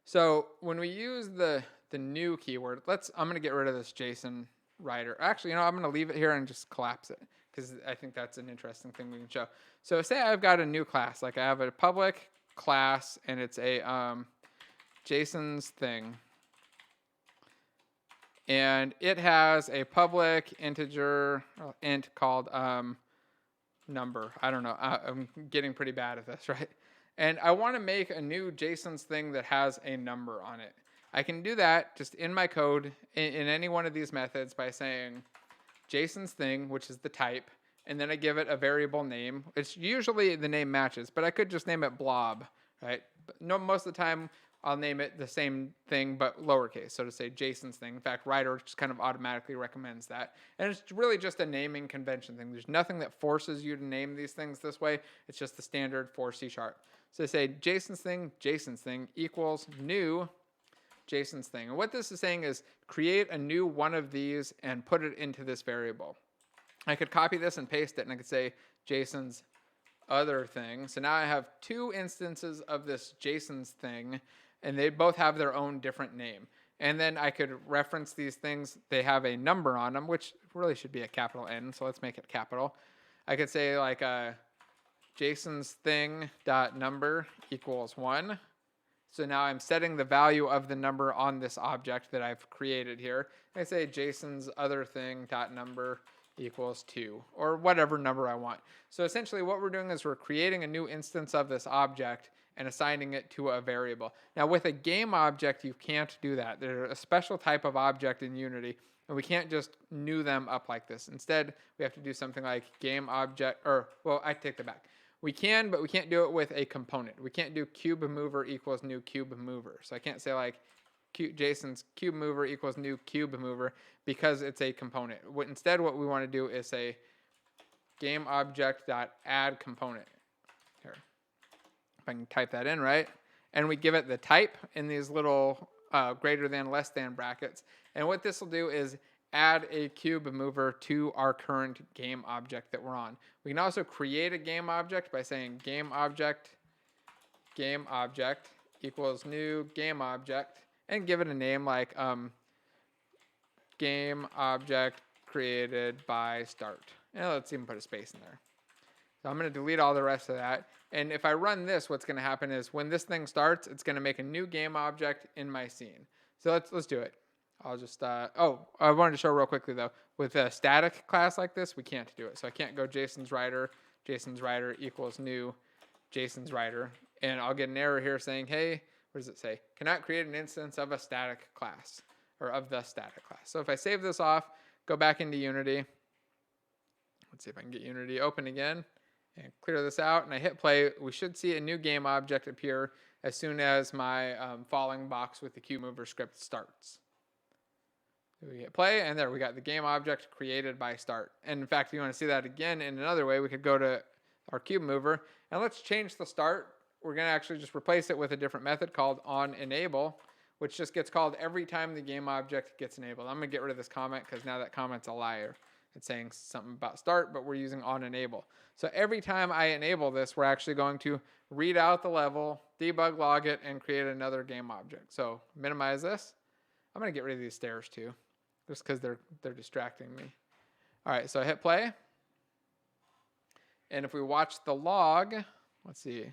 So when we use the new keyword, I'm going to get rid of this JSON Rider. Actually, I'm going to leave it here and just collapse it because I think that's an interesting thing we can show. So say I've got a new class, like I have a public class and it's a JSON's thing. And it has a public integer int called number. I don't know. I'm getting pretty bad at this, right? And I want to make a new JSON's thing that has a number on it. I can do that just in my code in any one of these methods by saying JSON's thing, which is the type, and then I give it a variable name. It's usually the name matches, but I could just name it blob, right? But no, most of the time I'll name it the same thing but lowercase, so to say JSON's thing. In fact, Rider just kind of automatically recommends that. And it's really just a naming convention thing. There's nothing that forces you to name these things this way. It's just the standard for C#. So say JSON's thing equals new JSON's thing. And what this is saying is create a new one of these and put it into this variable. I could copy this and paste it, and I could say JSON's other thing. So now I have two instances of this Jason's thing, and they both have their own different name. And then I could reference these things. They have a number on them, which really should be a capital N. So let's make it capital. I could say like Jason's thing dot number equals 1. So now I'm setting the value of the number on this object that I've created here. I say Jason's other thing dot number equals 2, or whatever number I want. So essentially what we're doing is we're creating a new instance of this object and assigning it to a variable. Now with a game object, you can't do that. They're a special type of object in Unity, and we can't just new them up like this. Instead, we have to do something like game object, or, well, I take that back. We can, but we can't do it with a component. We can't do cube mover equals new cube mover. So I can't say like Jason's cube mover equals new cube mover because it's a component. Instead, what we want to do is say game object dot add component. Here, if I can type that in right, and we give it the type in these little greater than, less than brackets. And what this will do is add a cube mover to our current game object that we're on. We can also create a game object by saying game object equals new game object, and give it a name like game object created by start. And let's even put a space in there. So I'm going to delete all the rest of that. And if I run this, what's going to happen is when this thing starts, it's going to make a new game object in my scene. So let's do it. I'll just, I wanted to show real quickly though, with a static class like this, we can't do it. So I can't go Jason's writer equals new Jason's writer. And I'll get an error here saying, hey, what does it say? Cannot create an instance of a static class, or of the static class. So if I save this off, go back into Unity. Let's see if I can get Unity open again and clear this out. And I hit play. We should see a new game object appear as soon as my falling box with the cube mover script starts. We hit play, and there we got the game object created by start. And in fact, if you want to see that again in another way, we could go to our cube mover, and let's change the start. We're going to actually just replace it with a different method called onEnable, which just gets called every time the game object gets enabled. I'm going to get rid of this comment because now that comment's a liar. It's saying something about start, but we're using onEnable. So every time I enable this, we're actually going to read out the level, debug log it, and create another game object. So minimize this. I'm going to get rid of these stairs too, just because they're distracting me. All right, so I hit play. And if we watch the log, let's see.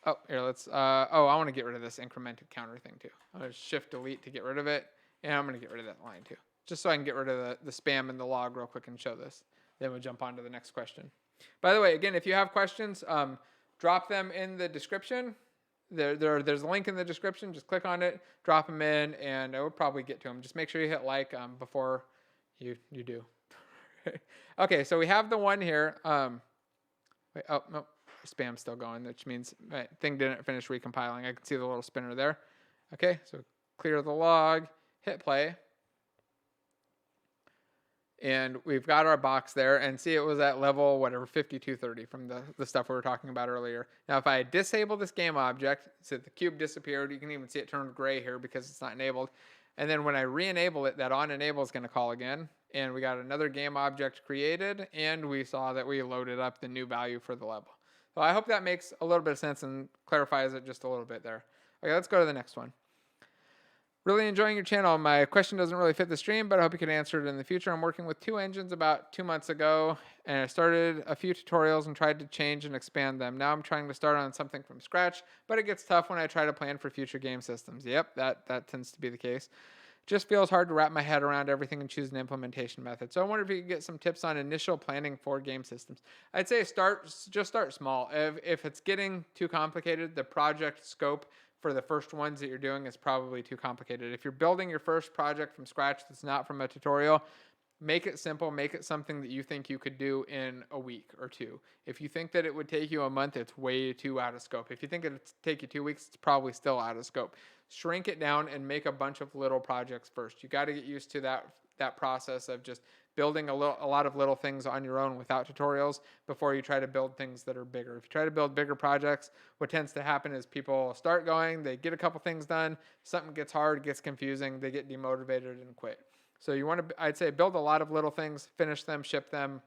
Oh, here, let's, I want to get rid of this incremented counter thing too. I'm going to shift delete to get rid of it. And I'm going to get rid of that line too, just so I can get rid of the spam in the log real quick and show this. Then we'll jump on to the next question. By the way, again, if you have questions, drop them in the description. There's a link in the description. Just click on it, drop them in, and I will probably get to them. Just make sure you hit like before you do. Okay, so we have the one here. Wait, oh, no, spam's still going, which means my thing didn't finish recompiling. I can see the little spinner there. Okay, so clear the log, hit play. And we've got our box there, and see it was at level, whatever, 5230 from the stuff we were talking about earlier. Now, if I disable this game object, so the cube disappeared, you can even see it turned gray here because it's not enabled. And then when I re-enable it, that onEnable is going to call again. And we got another game object created, and we saw that we loaded up the new value for the level. So I hope that makes a little bit of sense and clarifies it just a little bit there. Okay, let's go to the next one. Really enjoying your channel. My question doesn't really fit the stream, but I hope you can answer it in the future. I'm working with 2 engines about 2 months ago, and I started a few tutorials and tried to change and expand them. Now I'm trying to start on something from scratch, but it gets tough when I try to plan for future game systems. Yep, that tends to be the case. Just feels hard to wrap my head around everything and choose an implementation method. So I wonder if you could get some tips on initial planning for game systems. I'd say just start small. If it's getting too complicated, the project scope for the first ones that you're doing is probably too complicated. If you're building your first project from scratch that's not from a tutorial, make it simple. Make it something that you think you could do in a week or 2. If you think that it would take you a month, it's way too out of scope. If you think it would take you 2 weeks, it's probably still out of scope. Shrink it down and make a bunch of little projects first. You got to get used to that process of just building a lot of little things on your own without tutorials before you try to build things that are bigger. If you try to build bigger projects, what tends to happen is people start going, they get a couple things done, something gets hard, gets confusing, they get demotivated and quit. So you want to, I'd say, build a lot of little things, finish them, ship them,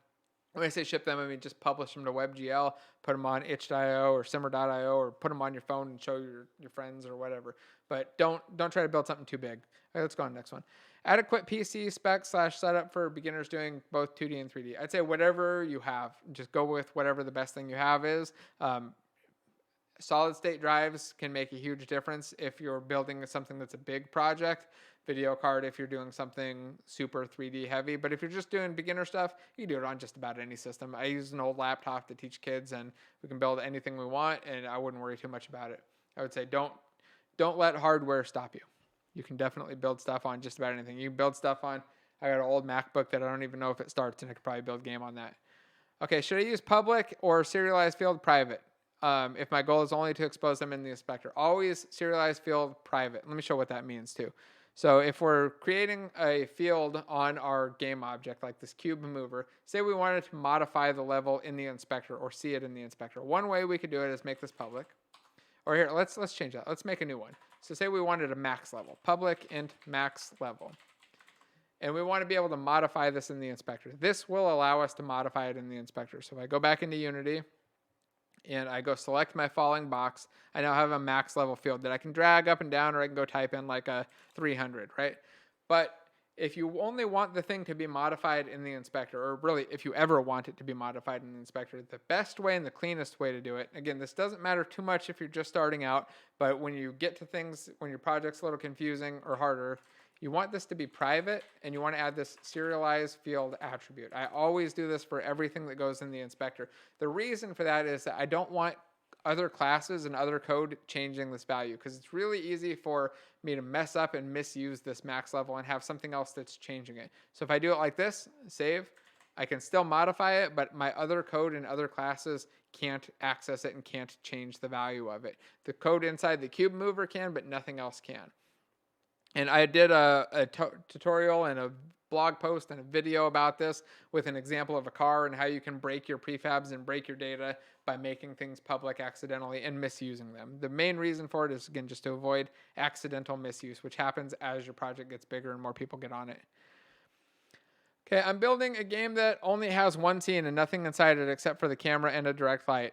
When I say ship them, I mean just publish them to WebGL, put them on itch.io or simmer.io, or put them on your phone and show your friends or whatever. But don't try to build something too big. Okay, let's go on to the next one. Adequate PC spec / setup for beginners doing both 2D and 3D. I'd say whatever you have. Just go with whatever the best thing you have is. Solid state drives can make a huge difference if you're building something that's a big project. Video card if you're doing something super 3D heavy. But if you're just doing beginner stuff, you can do it on just about any system. I use an old laptop to teach kids, and we can build anything we want, and I wouldn't worry too much about it. I would say don't let hardware stop you. You can definitely build stuff on just about anything. You can build stuff on, I got an old MacBook that I don't even know if it starts, and I could probably build a game on that. Okay, should I use public or serialized field private? If my goal is only to expose them in the inspector. Always serialized field private. Let me show what that means too. So if we're creating a field on our game object, like this cube mover, say we wanted to modify the level in the inspector or see it in the inspector. One way we could do it is make this public. Or here, let's change that. Let's make a new one. So say we wanted a max level. Public int max level. And we want to be able to modify this in the inspector. This will allow us to modify it in the inspector. So if I go back into Unity, and I go select my falling box, I now have a max level field that I can drag up and down, or I can go type in like a 300, right? But if you only want the thing to be modified in the inspector, or really if you ever want it to be modified in the inspector, the best way and the cleanest way to do it, again, this doesn't matter too much if you're just starting out, but when you get to things, when your project's a little confusing or harder, you want this to be private, and you want to add this serialized field attribute. I always do this for everything that goes in the inspector. The reason for that is that I don't want other classes and other code changing this value, because it's really easy for me to mess up and misuse this max level and have something else that's changing it. So if I do it like this, save, I can still modify it, but my other code and other classes can't access it and can't change the value of it. The code inside the cube mover can, but nothing else can. And I did a tutorial and a blog post and a video about this with an example of a car and how you can break your prefabs and break your data by making things public accidentally and misusing them. The main reason for it is, again, just to avoid accidental misuse, which happens as your project gets bigger and more people get on it. Okay, I'm building a game that only has one scene and nothing inside it except for the camera and a direct light.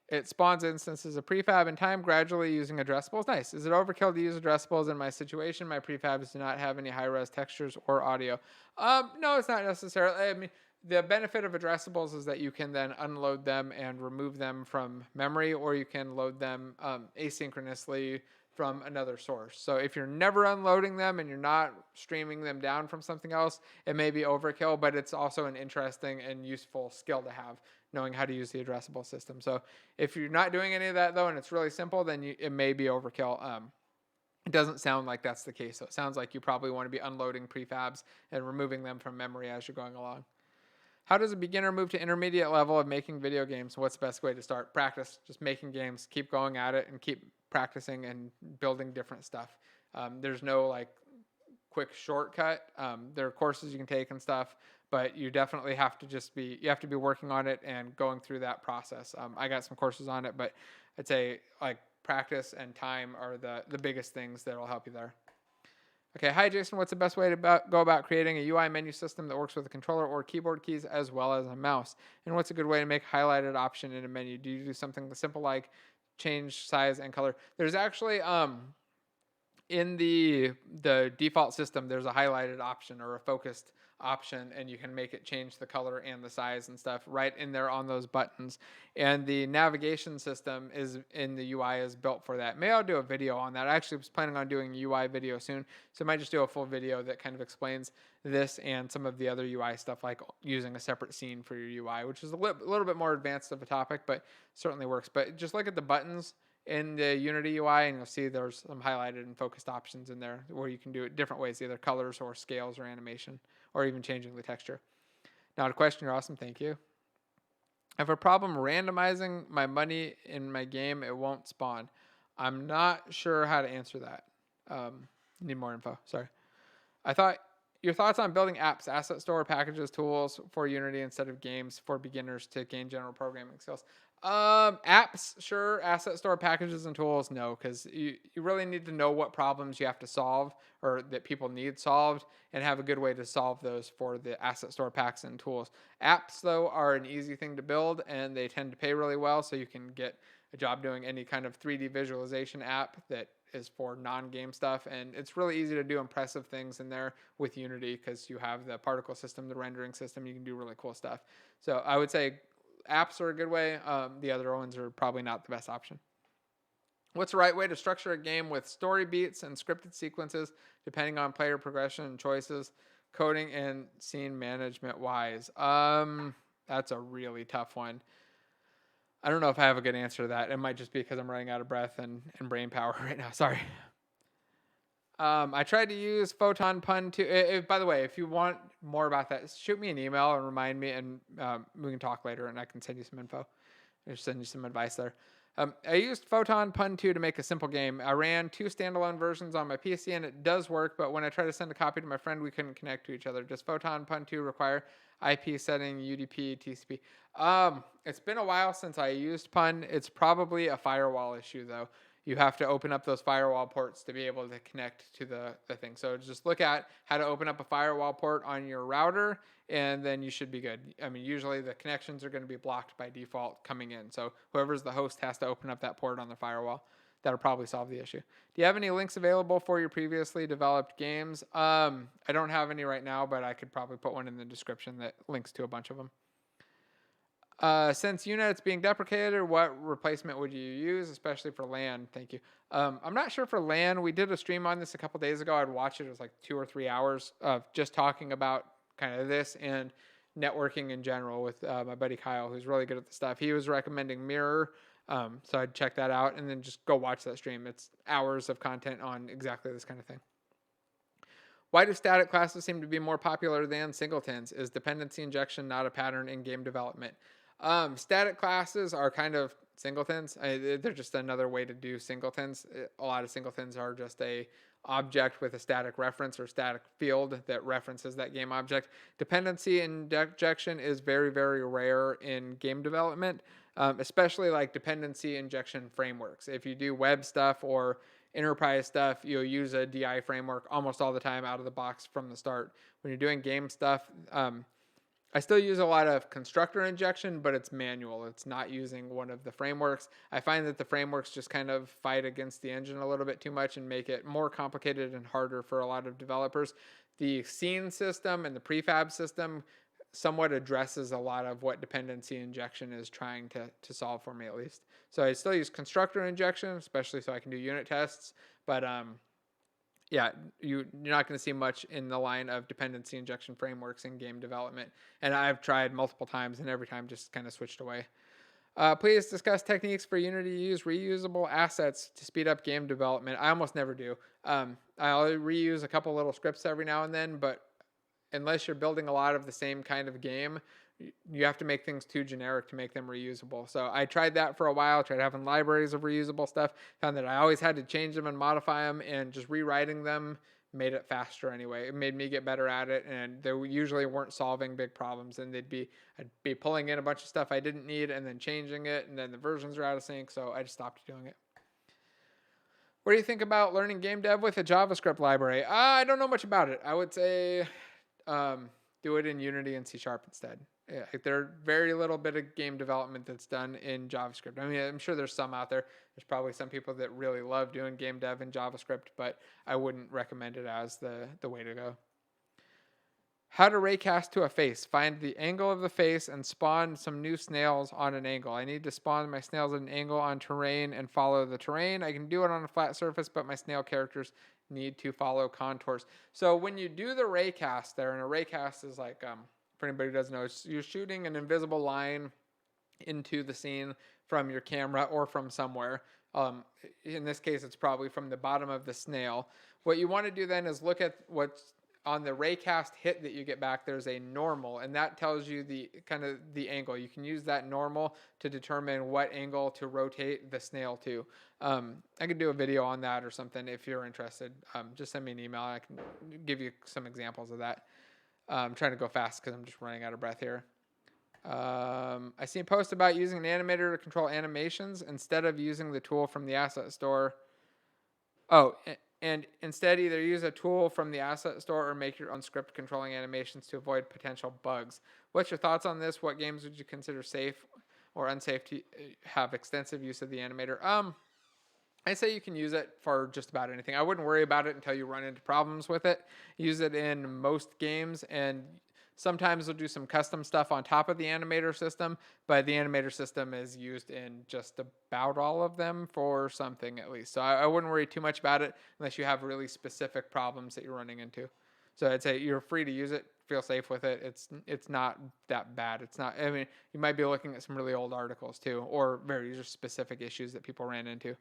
It spawns instances of prefab in time, gradually using addressables. Nice. Is it overkill to use addressables in my situation? My prefabs do not have any high-res textures or audio. No, it's not necessarily. I mean, the benefit of addressables is that you can then unload them and remove them from memory, or you can load them asynchronously from another source. So if you're never unloading them and you're not streaming them down from something else, it may be overkill, but it's also an interesting and useful skill to have, knowing how to use the addressable system. So if you're not doing any of that though, and it's really simple, then it may be overkill. It doesn't sound like that's the case. So it sounds like you probably want to be unloading prefabs and removing them from memory as you're going along. How does a beginner move to intermediate level of making video games? What's the best way to start? Practice. Just making games. Keep going at it and keep practicing and building different stuff. There's no like quick shortcut. There are courses you can take and stuff, but you definitely have to be working on it and going through that process. I got some courses on it, but I'd say like practice and time are the biggest things that will help you there. Okay, hi Jason, what's the best way to go about creating a UI menu system that works with a controller or keyboard keys as well as a mouse? And what's a good way to make highlighted option in a menu? Do you do something simple like change size and color? There's actually in the default system, there's a highlighted option or a focused option, and you can make it change the color and the size and stuff right in there on those buttons. And the navigation system is in the UI is built for that. Maybe I'll do a video on that. I actually was planning on doing a UI video soon, so I might just do a full video that kind of explains this and some of the other UI stuff, like using a separate scene for your UI, which is a little bit more advanced of a topic, but certainly works. But just look at the buttons in the Unity UI, and you'll see there's some highlighted and focused options in there where you can do it different ways, either colors or scales or animation, or even changing the texture. Now, the question, you're awesome, thank you. I have a problem randomizing my money in my game, it won't spawn. I'm not sure how to answer that. Need more info, sorry. I thought your thoughts on building apps, asset store, packages, tools for Unity instead of games for beginners to gain general programming skills. Apps, sure. Asset store packages and tools, no, because you really need to know what problems you have to solve or that people need solved and have a good way to solve those for the asset store packs and tools. Apps, though, are an easy thing to build and they tend to pay really well, so you can get a job doing any kind of 3D visualization app that is for non-game stuff, and it's really easy to do impressive things in there with Unity because you have the particle system, the rendering system. You can do really cool stuff. So I would say apps are a good way. The other ones are probably not the best option. What's the right way to structure a game with story beats and scripted sequences, depending on player progression and choices, coding and scene management wise? That's a really tough one. I don't know if I have a good answer to that. It might just be because I'm running out of breath and brain power right now. Sorry. I tried to use Photon Pun too. By the way, if you want more about that, shoot me an email and remind me, and we can talk later, and I can send you some info or send you some advice there. I used Photon Pun 2 to make a simple game. I ran 2 standalone versions on my PC, and it does work, but when I try to send a copy to my friend, we couldn't connect to each other. Does Photon Pun 2 require IP setting, UDP, TCP? It's been a while since I used Pun. It's probably a firewall issue, though. You have to open up those firewall ports to be able to connect to the thing. So just look at how to open up a firewall port on your router, and then you should be good. I mean, usually the connections are going to be blocked by default coming in. So whoever's the host has to open up that port on the firewall. That'll probably solve the issue. Do you have any links available for your previously developed games? I don't have any right now, but I could probably put one in the description that links to a bunch of them. Since Unit's being deprecated, what replacement would you use, especially for LAN? Thank you. I'm not sure for LAN. We did a stream on this a couple days ago. I'd watch it. It was like 2 or 3 hours of just talking about kind of this and networking in general with my buddy Kyle, who's really good at the stuff. He was recommending Mirror, so I'd check that out and then just go watch that stream. It's hours of content on exactly this kind of thing. Why do static classes seem to be more popular than singletons? Is dependency injection not a pattern in game development? Static classes are kind of singletons. They're just another way to do singletons. A lot of singletons are just a object with a static reference or static field that references that game object. Dependency injection is very, very rare in game development, especially like dependency injection frameworks. If you do web stuff or enterprise stuff, you'll use a DI framework almost all the time out of the box from the start. When you're doing game stuff, I still use a lot of constructor injection, but it's manual. It's not using one of the frameworks. I find that the frameworks just kind of fight against the engine a little bit too much and make it more complicated and harder for a lot of developers. The scene system and the prefab system somewhat addresses a lot of what dependency injection is trying to solve for me, at least. So I still use constructor injection, especially so I can do unit tests, but yeah, you're not going to see much in the line of dependency injection frameworks in game development. And I've tried multiple times and every time just kind of switched away. Please discuss techniques for Unity to use reusable assets to speed up game development. I almost never do. I'll reuse a couple little scripts every now and then, but unless you're building a lot of the same kind of game, you have to make things too generic to make them reusable. So I tried that for a while, tried having libraries of reusable stuff, found that I always had to change them and modify them, and just rewriting them made it faster anyway. It made me get better at it, and they usually weren't solving big problems, and I'd be pulling in a bunch of stuff I didn't need and then changing it, and then the versions are out of sync, so I just stopped doing it. What do you think about learning game dev with a JavaScript library? I don't know much about it. I would say do it in Unity and C# instead. Yeah, there's very little bit of game development that's done in JavaScript. I mean, I'm sure there's some out there. There's probably some people that really love doing game dev in JavaScript, but I wouldn't recommend it as the way to go. How to raycast to a face. Find the angle of the face and spawn some new snails on an angle. I need to spawn my snails at an angle on terrain and follow the terrain. I can do it on a flat surface, but my snail characters need to follow contours. So when you do the raycast there, and a raycast is like, for anybody who doesn't know, you're shooting an invisible line into the scene from your camera or from somewhere. In this case, it's probably from the bottom of the snail. What you want to do then is look at what's on the raycast hit that you get back. There's a normal, and that tells you the kind of the angle. You can use that normal to determine what angle to rotate the snail to. I could do a video on that or something if you're interested. Just send me an email. I can give you some examples of that. I'm trying to go fast because I'm just running out of breath here. I see a post about using an animator to control animations instead of using the tool from the asset store. Oh, and instead either use a tool from the asset store or make your own script controlling animations to avoid potential bugs. What's your thoughts on this? What games would you consider safe or unsafe to have extensive use of the animator? I say you can use it for just about anything. I wouldn't worry about it until you run into problems with it. Use it in most games, and sometimes we'll do some custom stuff on top of the animator system, but the animator system is used in just about all of them for something at least. So I wouldn't worry too much about it unless you have really specific problems that you're running into. So I'd say you're free to use it. Feel safe with it. It's not that bad. It's not. I mean, you might be looking at some really old articles too, or very specific issues that people ran into.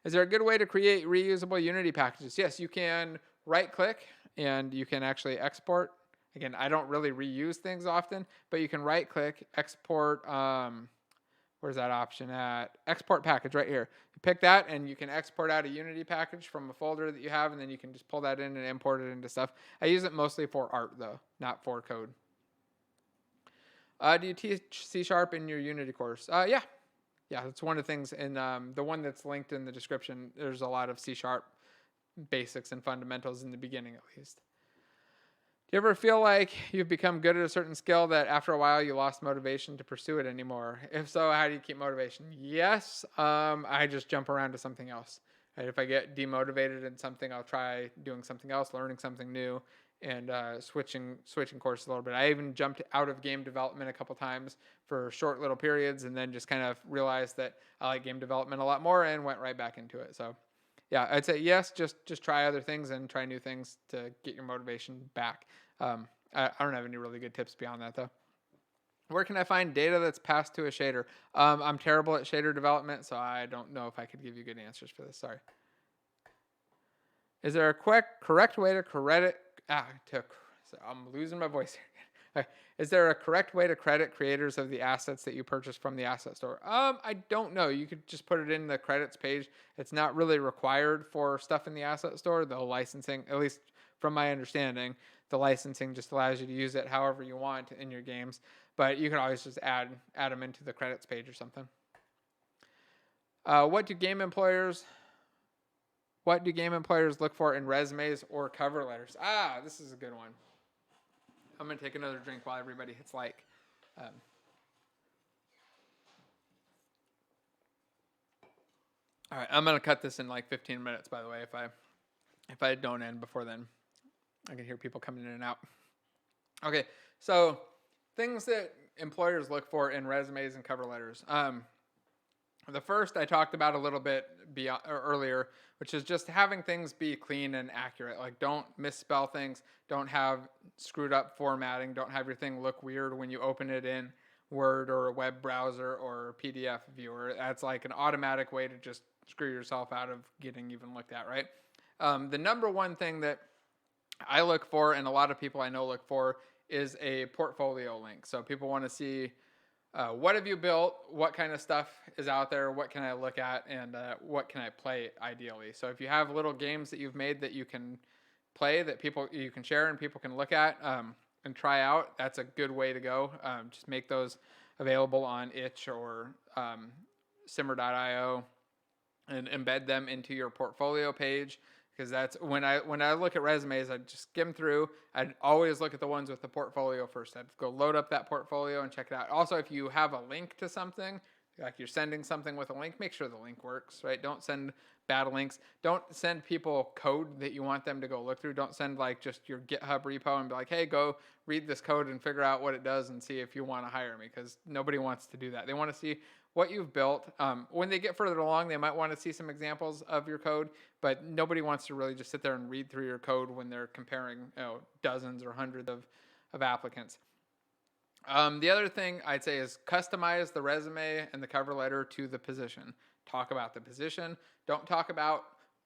Is there a good way to create reusable Unity packages? Yes, you can right click and you can actually export. Again, I don't really reuse things often, but you can right click, export. Where's that option at? Export package right here. You pick that and you can export out a Unity package from a folder that you have, and then you can just pull that in and import it into stuff. I use it mostly for art though, not for code. Do you teach C# in your Unity course? Yeah, that's one of the things in the one that's linked in the description. There's a lot of C# basics and fundamentals in the beginning, at least. Do you ever feel like you've become good at a certain skill that after a while you lost motivation to pursue it anymore? If so, how do you keep motivation? Yes, I just jump around to something else. Right? If I get demotivated in something, I'll try doing something else, learning something new, and switching courses a little bit. I even jumped out of game development a couple times for short little periods, and then just kind of realized that I like game development a lot more and went right back into it. So yeah, I'd say yes, just try other things and try new things to get your motivation back. I don't have any really good tips beyond that though. Where can I find data that's passed to a shader? I'm terrible at shader development, so I don't know if I could give you good answers for this. Sorry. Is there a correct way to credit? I'm losing my voice here. Is there a correct way to credit creators of the assets that you purchased from the asset store? I don't know. You could just put it in the credits page. It's not really required for stuff in the asset store. The licensing, at least from my understanding, the licensing just allows you to use it however you want in your games. But you can always just add them into the credits page or something. What do game employers look for in resumes or cover letters? This is a good one. I'm going to take another drink while everybody hits like. All right, I'm going to cut this in like 15 minutes, by the way. If I don't end before then, I can hear people coming in and out. Okay, so things that employers look for in resumes and cover letters. The first I talked about a little bit earlier, which is just having things be clean and accurate. Like, don't misspell things, don't have screwed up formatting, don't have your thing look weird when you open it in Word or a web browser or a PDF viewer. That's like an automatic way to just screw yourself out of getting even looked at, right? The number one thing that I look for, and a lot of people I know look for, is a portfolio link. So people want to see what have you built, what kind of stuff is out there, what can I look at, and what can I play ideally. So if you have little games that you've made that you can play, that you can share and people can look at and try out, that's a good way to go. Just make those available on itch or simmer.io and embed them into your portfolio page. Because that's when I look at resumes, I just skim through. I'd always look at the ones with the portfolio first. I'd go load up that portfolio and check it out. Also, if you have a link to something, like you're sending something with a link, make sure the link works, right? Don't send bad links. Don't send people code that you want them to go look through. Don't send like just your GitHub repo and be like, hey, go read this code and figure out what it does and see if you want to hire me, because nobody wants to do that. They want to see what you've built. When they get further along, they might want to see some examples of your code, but nobody wants to really just sit there and read through your code when they're comparing dozens or hundreds of applicants. The other thing I'd say is customize the resume and the cover letter to the position. Talk about the position. Don't talk about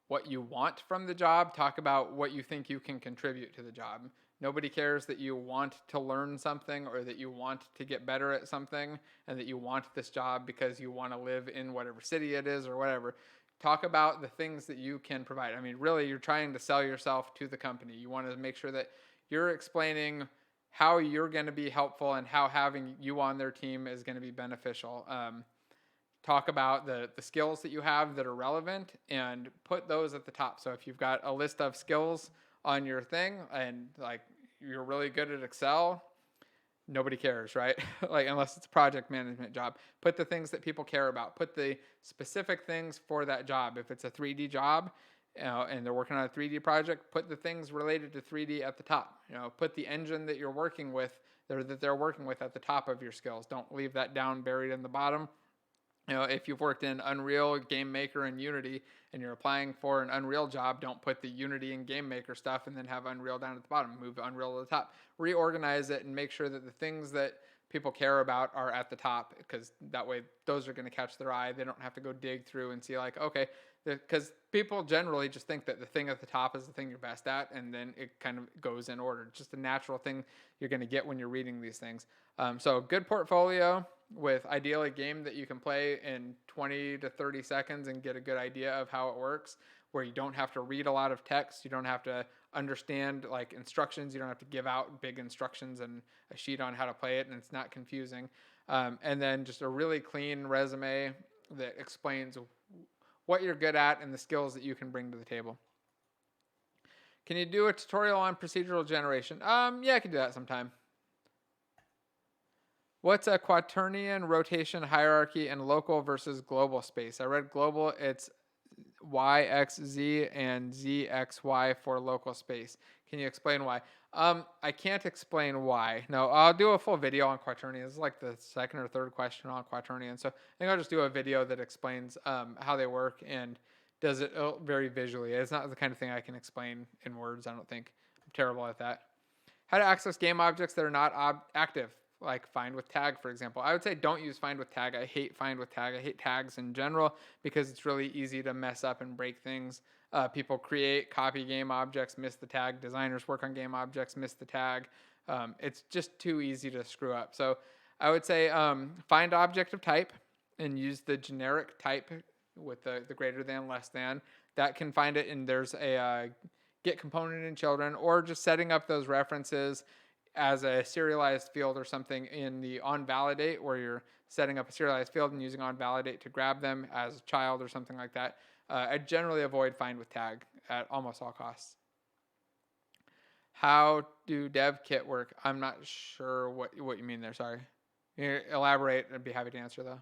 what you want from the job. Talk about what you think you can contribute to the job. Nobody cares that you want to learn something or that you want to get better at something and that you want this job because you want to live in whatever city it is or whatever. Talk about the things that you can provide. I mean, really, you're trying to sell yourself to the company. You want to make sure that you're explaining how you're going to be helpful and how having you on their team is going to be beneficial. Talk about the skills that you have that are relevant and put those at the top. So if you've got a list of skills on your thing and like you're really good at Excel, nobody cares, right? Like unless it's a project management job, put the things that people care about, put the specific things for that job. If it's a 3D job, and they're working on a 3D project, put the things related to 3D at the top. Put the engine that you're working with, that they're working with at the top of your skills. Don't leave that down buried in the bottom. If you've worked in Unreal, Game Maker, and Unity, and you're applying for an Unreal job, don't put the Unity and Game Maker stuff and then have Unreal down at the bottom. Move Unreal to the top. Reorganize it and make sure that the things that people care about are at the top, because that way those are going to catch their eye. They don't have to go dig through and see like, okay, because people generally just think that the thing at the top is the thing you're best at, and then it kind of goes in order. It's just a natural thing you're going to get when you're reading these things. So good portfolio with ideally a game that you can play in 20 to 30 seconds and get a good idea of how it works, where you don't have to read a lot of text. You don't have to understand like instructions. You don't have to give out big instructions and a sheet on how to play it, and it's not confusing. And then just a really clean resume that explains what you're good at and the skills that you can bring to the table. Can you do a tutorial on procedural generation? Yeah, I can do that sometime. What's a quaternion rotation hierarchy in local versus global space? I read global, it's YXZ and ZXY for local space. Can you explain why? I can't explain why. No, I'll do a full video on quaternions. This is like the second or third question on quaternions. So I think I'll just do a video that explains how they work and does it very visually. It's not the kind of thing I can explain in words, I don't think. I'm terrible at that. How to access game objects that are not active, like find with tag, for example. I would say don't use find with tag. I hate find with tag. I hate tags in general because it's really easy to mess up and break things. People create, copy game objects, miss the tag. Designers work on game objects, miss the tag. It's just too easy to screw up. So I would say find object of type and use the generic type with the greater than, less than. That can find it, and there's a get component in children, or just setting up those references as a serialized field or something in the onValidate, where you're setting up a serialized field and using onValidate to grab them as a child or something like that. I generally avoid find with tag at almost all costs. How do dev kit work? I'm not sure what you mean there. Sorry. You elaborate. I'd be happy to answer though.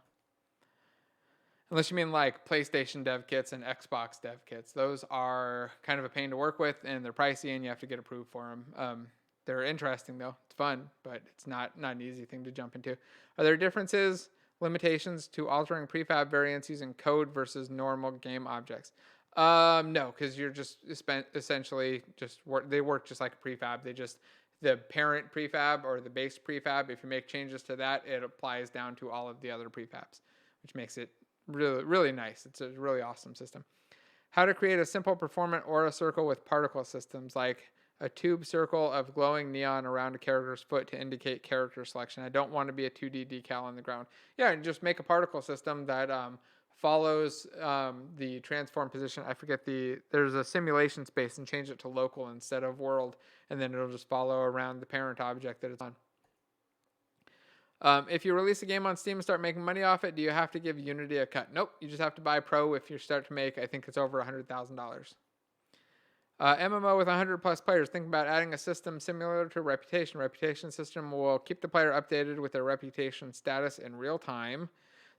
Unless you mean like PlayStation dev kits and Xbox dev kits. Those are kind of a pain to work with, and they're pricey, and you have to get approved for them. They're interesting though. It's fun, but it's not an easy thing to jump into. Are there differences, limitations to altering prefab variants using code versus normal game objects? No, because you're just essentially they work just like a prefab. The parent prefab or the base prefab, if you make changes to that, it applies down to all of the other prefabs, which makes it really, really nice. It's a really awesome system. How to create a simple performant aura circle with particle systems, like a tube circle of glowing neon around a character's foot to indicate character selection. I don't want to be a 2D decal on the ground. Yeah, and just make a particle system that follows the transform position. I forget there's a simulation space, and change it to local instead of world, and then it'll just follow around the parent object that it's on. If you release a game on Steam and start making money off it, do you have to give Unity a cut? Nope, you just have to buy Pro if you start to make, I think it's over $100,000. MMO with 100 plus players. Think about adding a system similar to Reputation. Reputation system will keep the player updated with their reputation status in real time.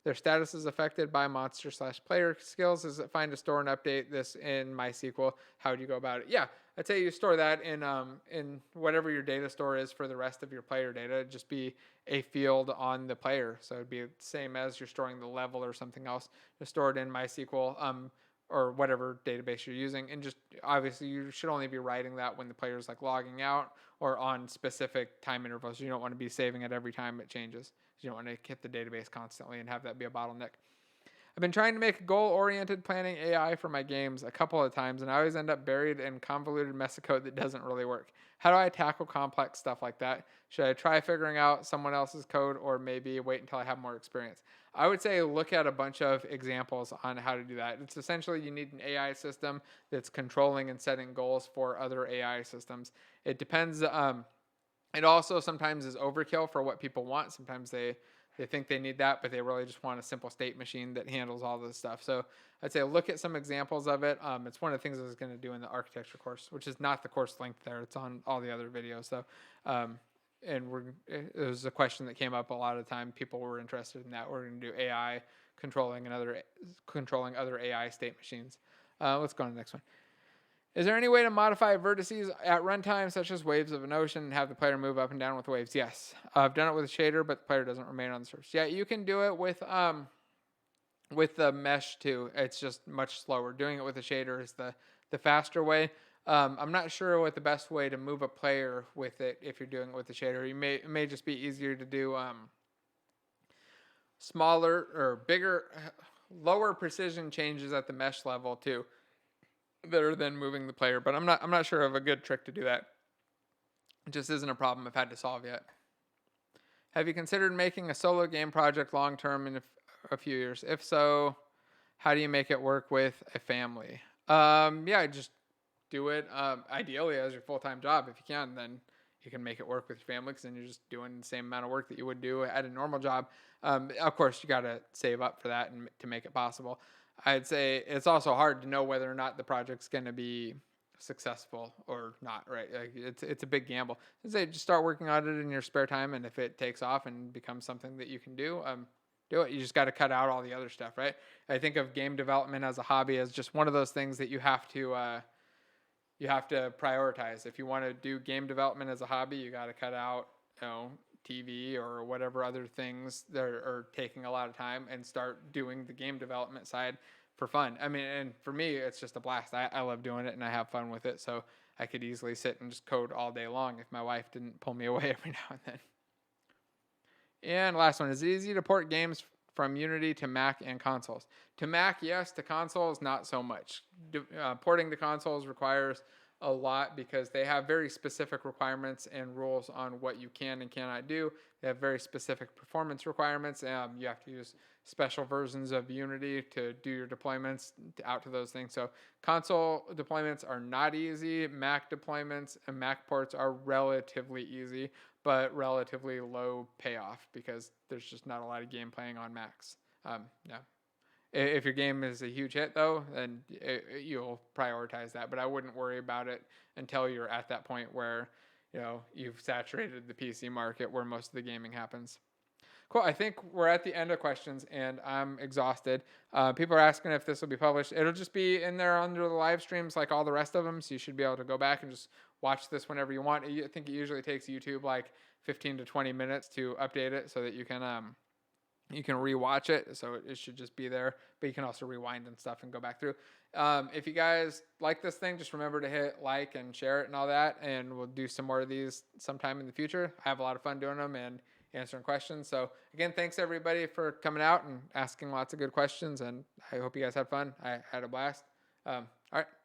Their status is affected by monster/player skills. Is it fine to store and update this in MySQL? How do you go about it? Yeah, I'd say you store that in whatever your data store is for the rest of your player data. It'd just be a field on the player. So it'd be the same as you're storing the level or something else. Just store it in MySQL. Or whatever database you're using, and just obviously you should only be writing that when the player's like logging out or on specific time intervals. You don't want to be saving it every time it changes. You don't want to hit the database constantly and have that be a bottleneck. I've been trying to make goal-oriented planning AI for my games a couple of times, and I always end up buried in convoluted mess of code that doesn't really work. How do I tackle complex stuff like that? Should I try figuring out someone else's code, or maybe wait until I have more experience? I would say look at a bunch of examples on how to do that. It's essentially you need an AI system that's controlling and setting goals for other AI systems. It depends It also sometimes is overkill for what people want. Sometimes they think they need that, but they really just want a simple state machine that handles all this stuff. So I'd say look at some examples of it. It's one of the things I was going to do in the architecture course, which is not the course link there. It's on all the other videos. So, and it was a question that came up a lot of the time. People were interested in that. We're going to do AI controlling other AI state machines. Let's go on to the next one. Is there any way to modify vertices at runtime, such as waves of an ocean, and have the player move up and down with waves? Yes. I've done it with a shader, but the player doesn't remain on the surface. Yeah, you can do it with the mesh too. It's just much slower. Doing it with a shader is the faster way. I'm not sure what the best way to move a player with it if you're doing it with the shader. It may just be easier to do smaller or bigger, lower precision changes at the mesh level too, better than moving the player. But I'm not sure of a good trick to do that. It just isn't a problem I've had to solve yet. Have you considered making a solo game project long term in a few years? If so, how do you make it work with a family? Yeah, just do it. Ideally as your full-time job. If you can, then you can make it work with your family, because then you're just doing the same amount of work that you would do at a normal job. Of course, you got to save up for that and to make it possible. I'd say it's also hard to know whether or not the project's going to be successful or not, right? Like it's a big gamble. I'd say just start working on it in your spare time, and if it takes off and becomes something that you can do it. You just got to cut out all the other stuff, right? I think of game development as a hobby as just one of those things that you have to prioritize. If you want to do game development as a hobby, you got to cut out, TV or whatever other things that are taking a lot of time, and start doing the game development side for fun. I mean, and for me, it's just a blast. I love doing it and I have fun with it. So I could easily sit and just code all day long if my wife didn't pull me away every now and then. And last one, is it easy to port games from Unity to Mac and consoles? To Mac, yes. To consoles, not so much. Porting to consoles requires a lot, because they have very specific requirements and rules on what you can and cannot do. They have very specific performance requirements. You have to use special versions of Unity to do your deployments out to those things. So console deployments are not easy. Mac deployments and Mac ports are relatively easy, but relatively low payoff, because there's just not a lot of game playing on Macs. Yeah. If your game is a huge hit, though, then you'll prioritize that. But I wouldn't worry about it until you're at that point where, you've saturated the PC market where most of the gaming happens. Cool. I think we're at the end of questions, and I'm exhausted. People are asking if this will be published. It'll just be in there under the live streams like all the rest of them, so you should be able to go back and just watch this whenever you want. I think it usually takes YouTube like 15 to 20 minutes to update it, so that you can rewatch it, so it should just be there, but you can also rewind and stuff and go back through. If you guys like this thing, just remember to hit like and share it and all that, and we'll do some more of these sometime in the future. I have a lot of fun doing them and answering questions. So again, thanks everybody for coming out and asking lots of good questions, and I hope you guys had fun. I had a blast. All right.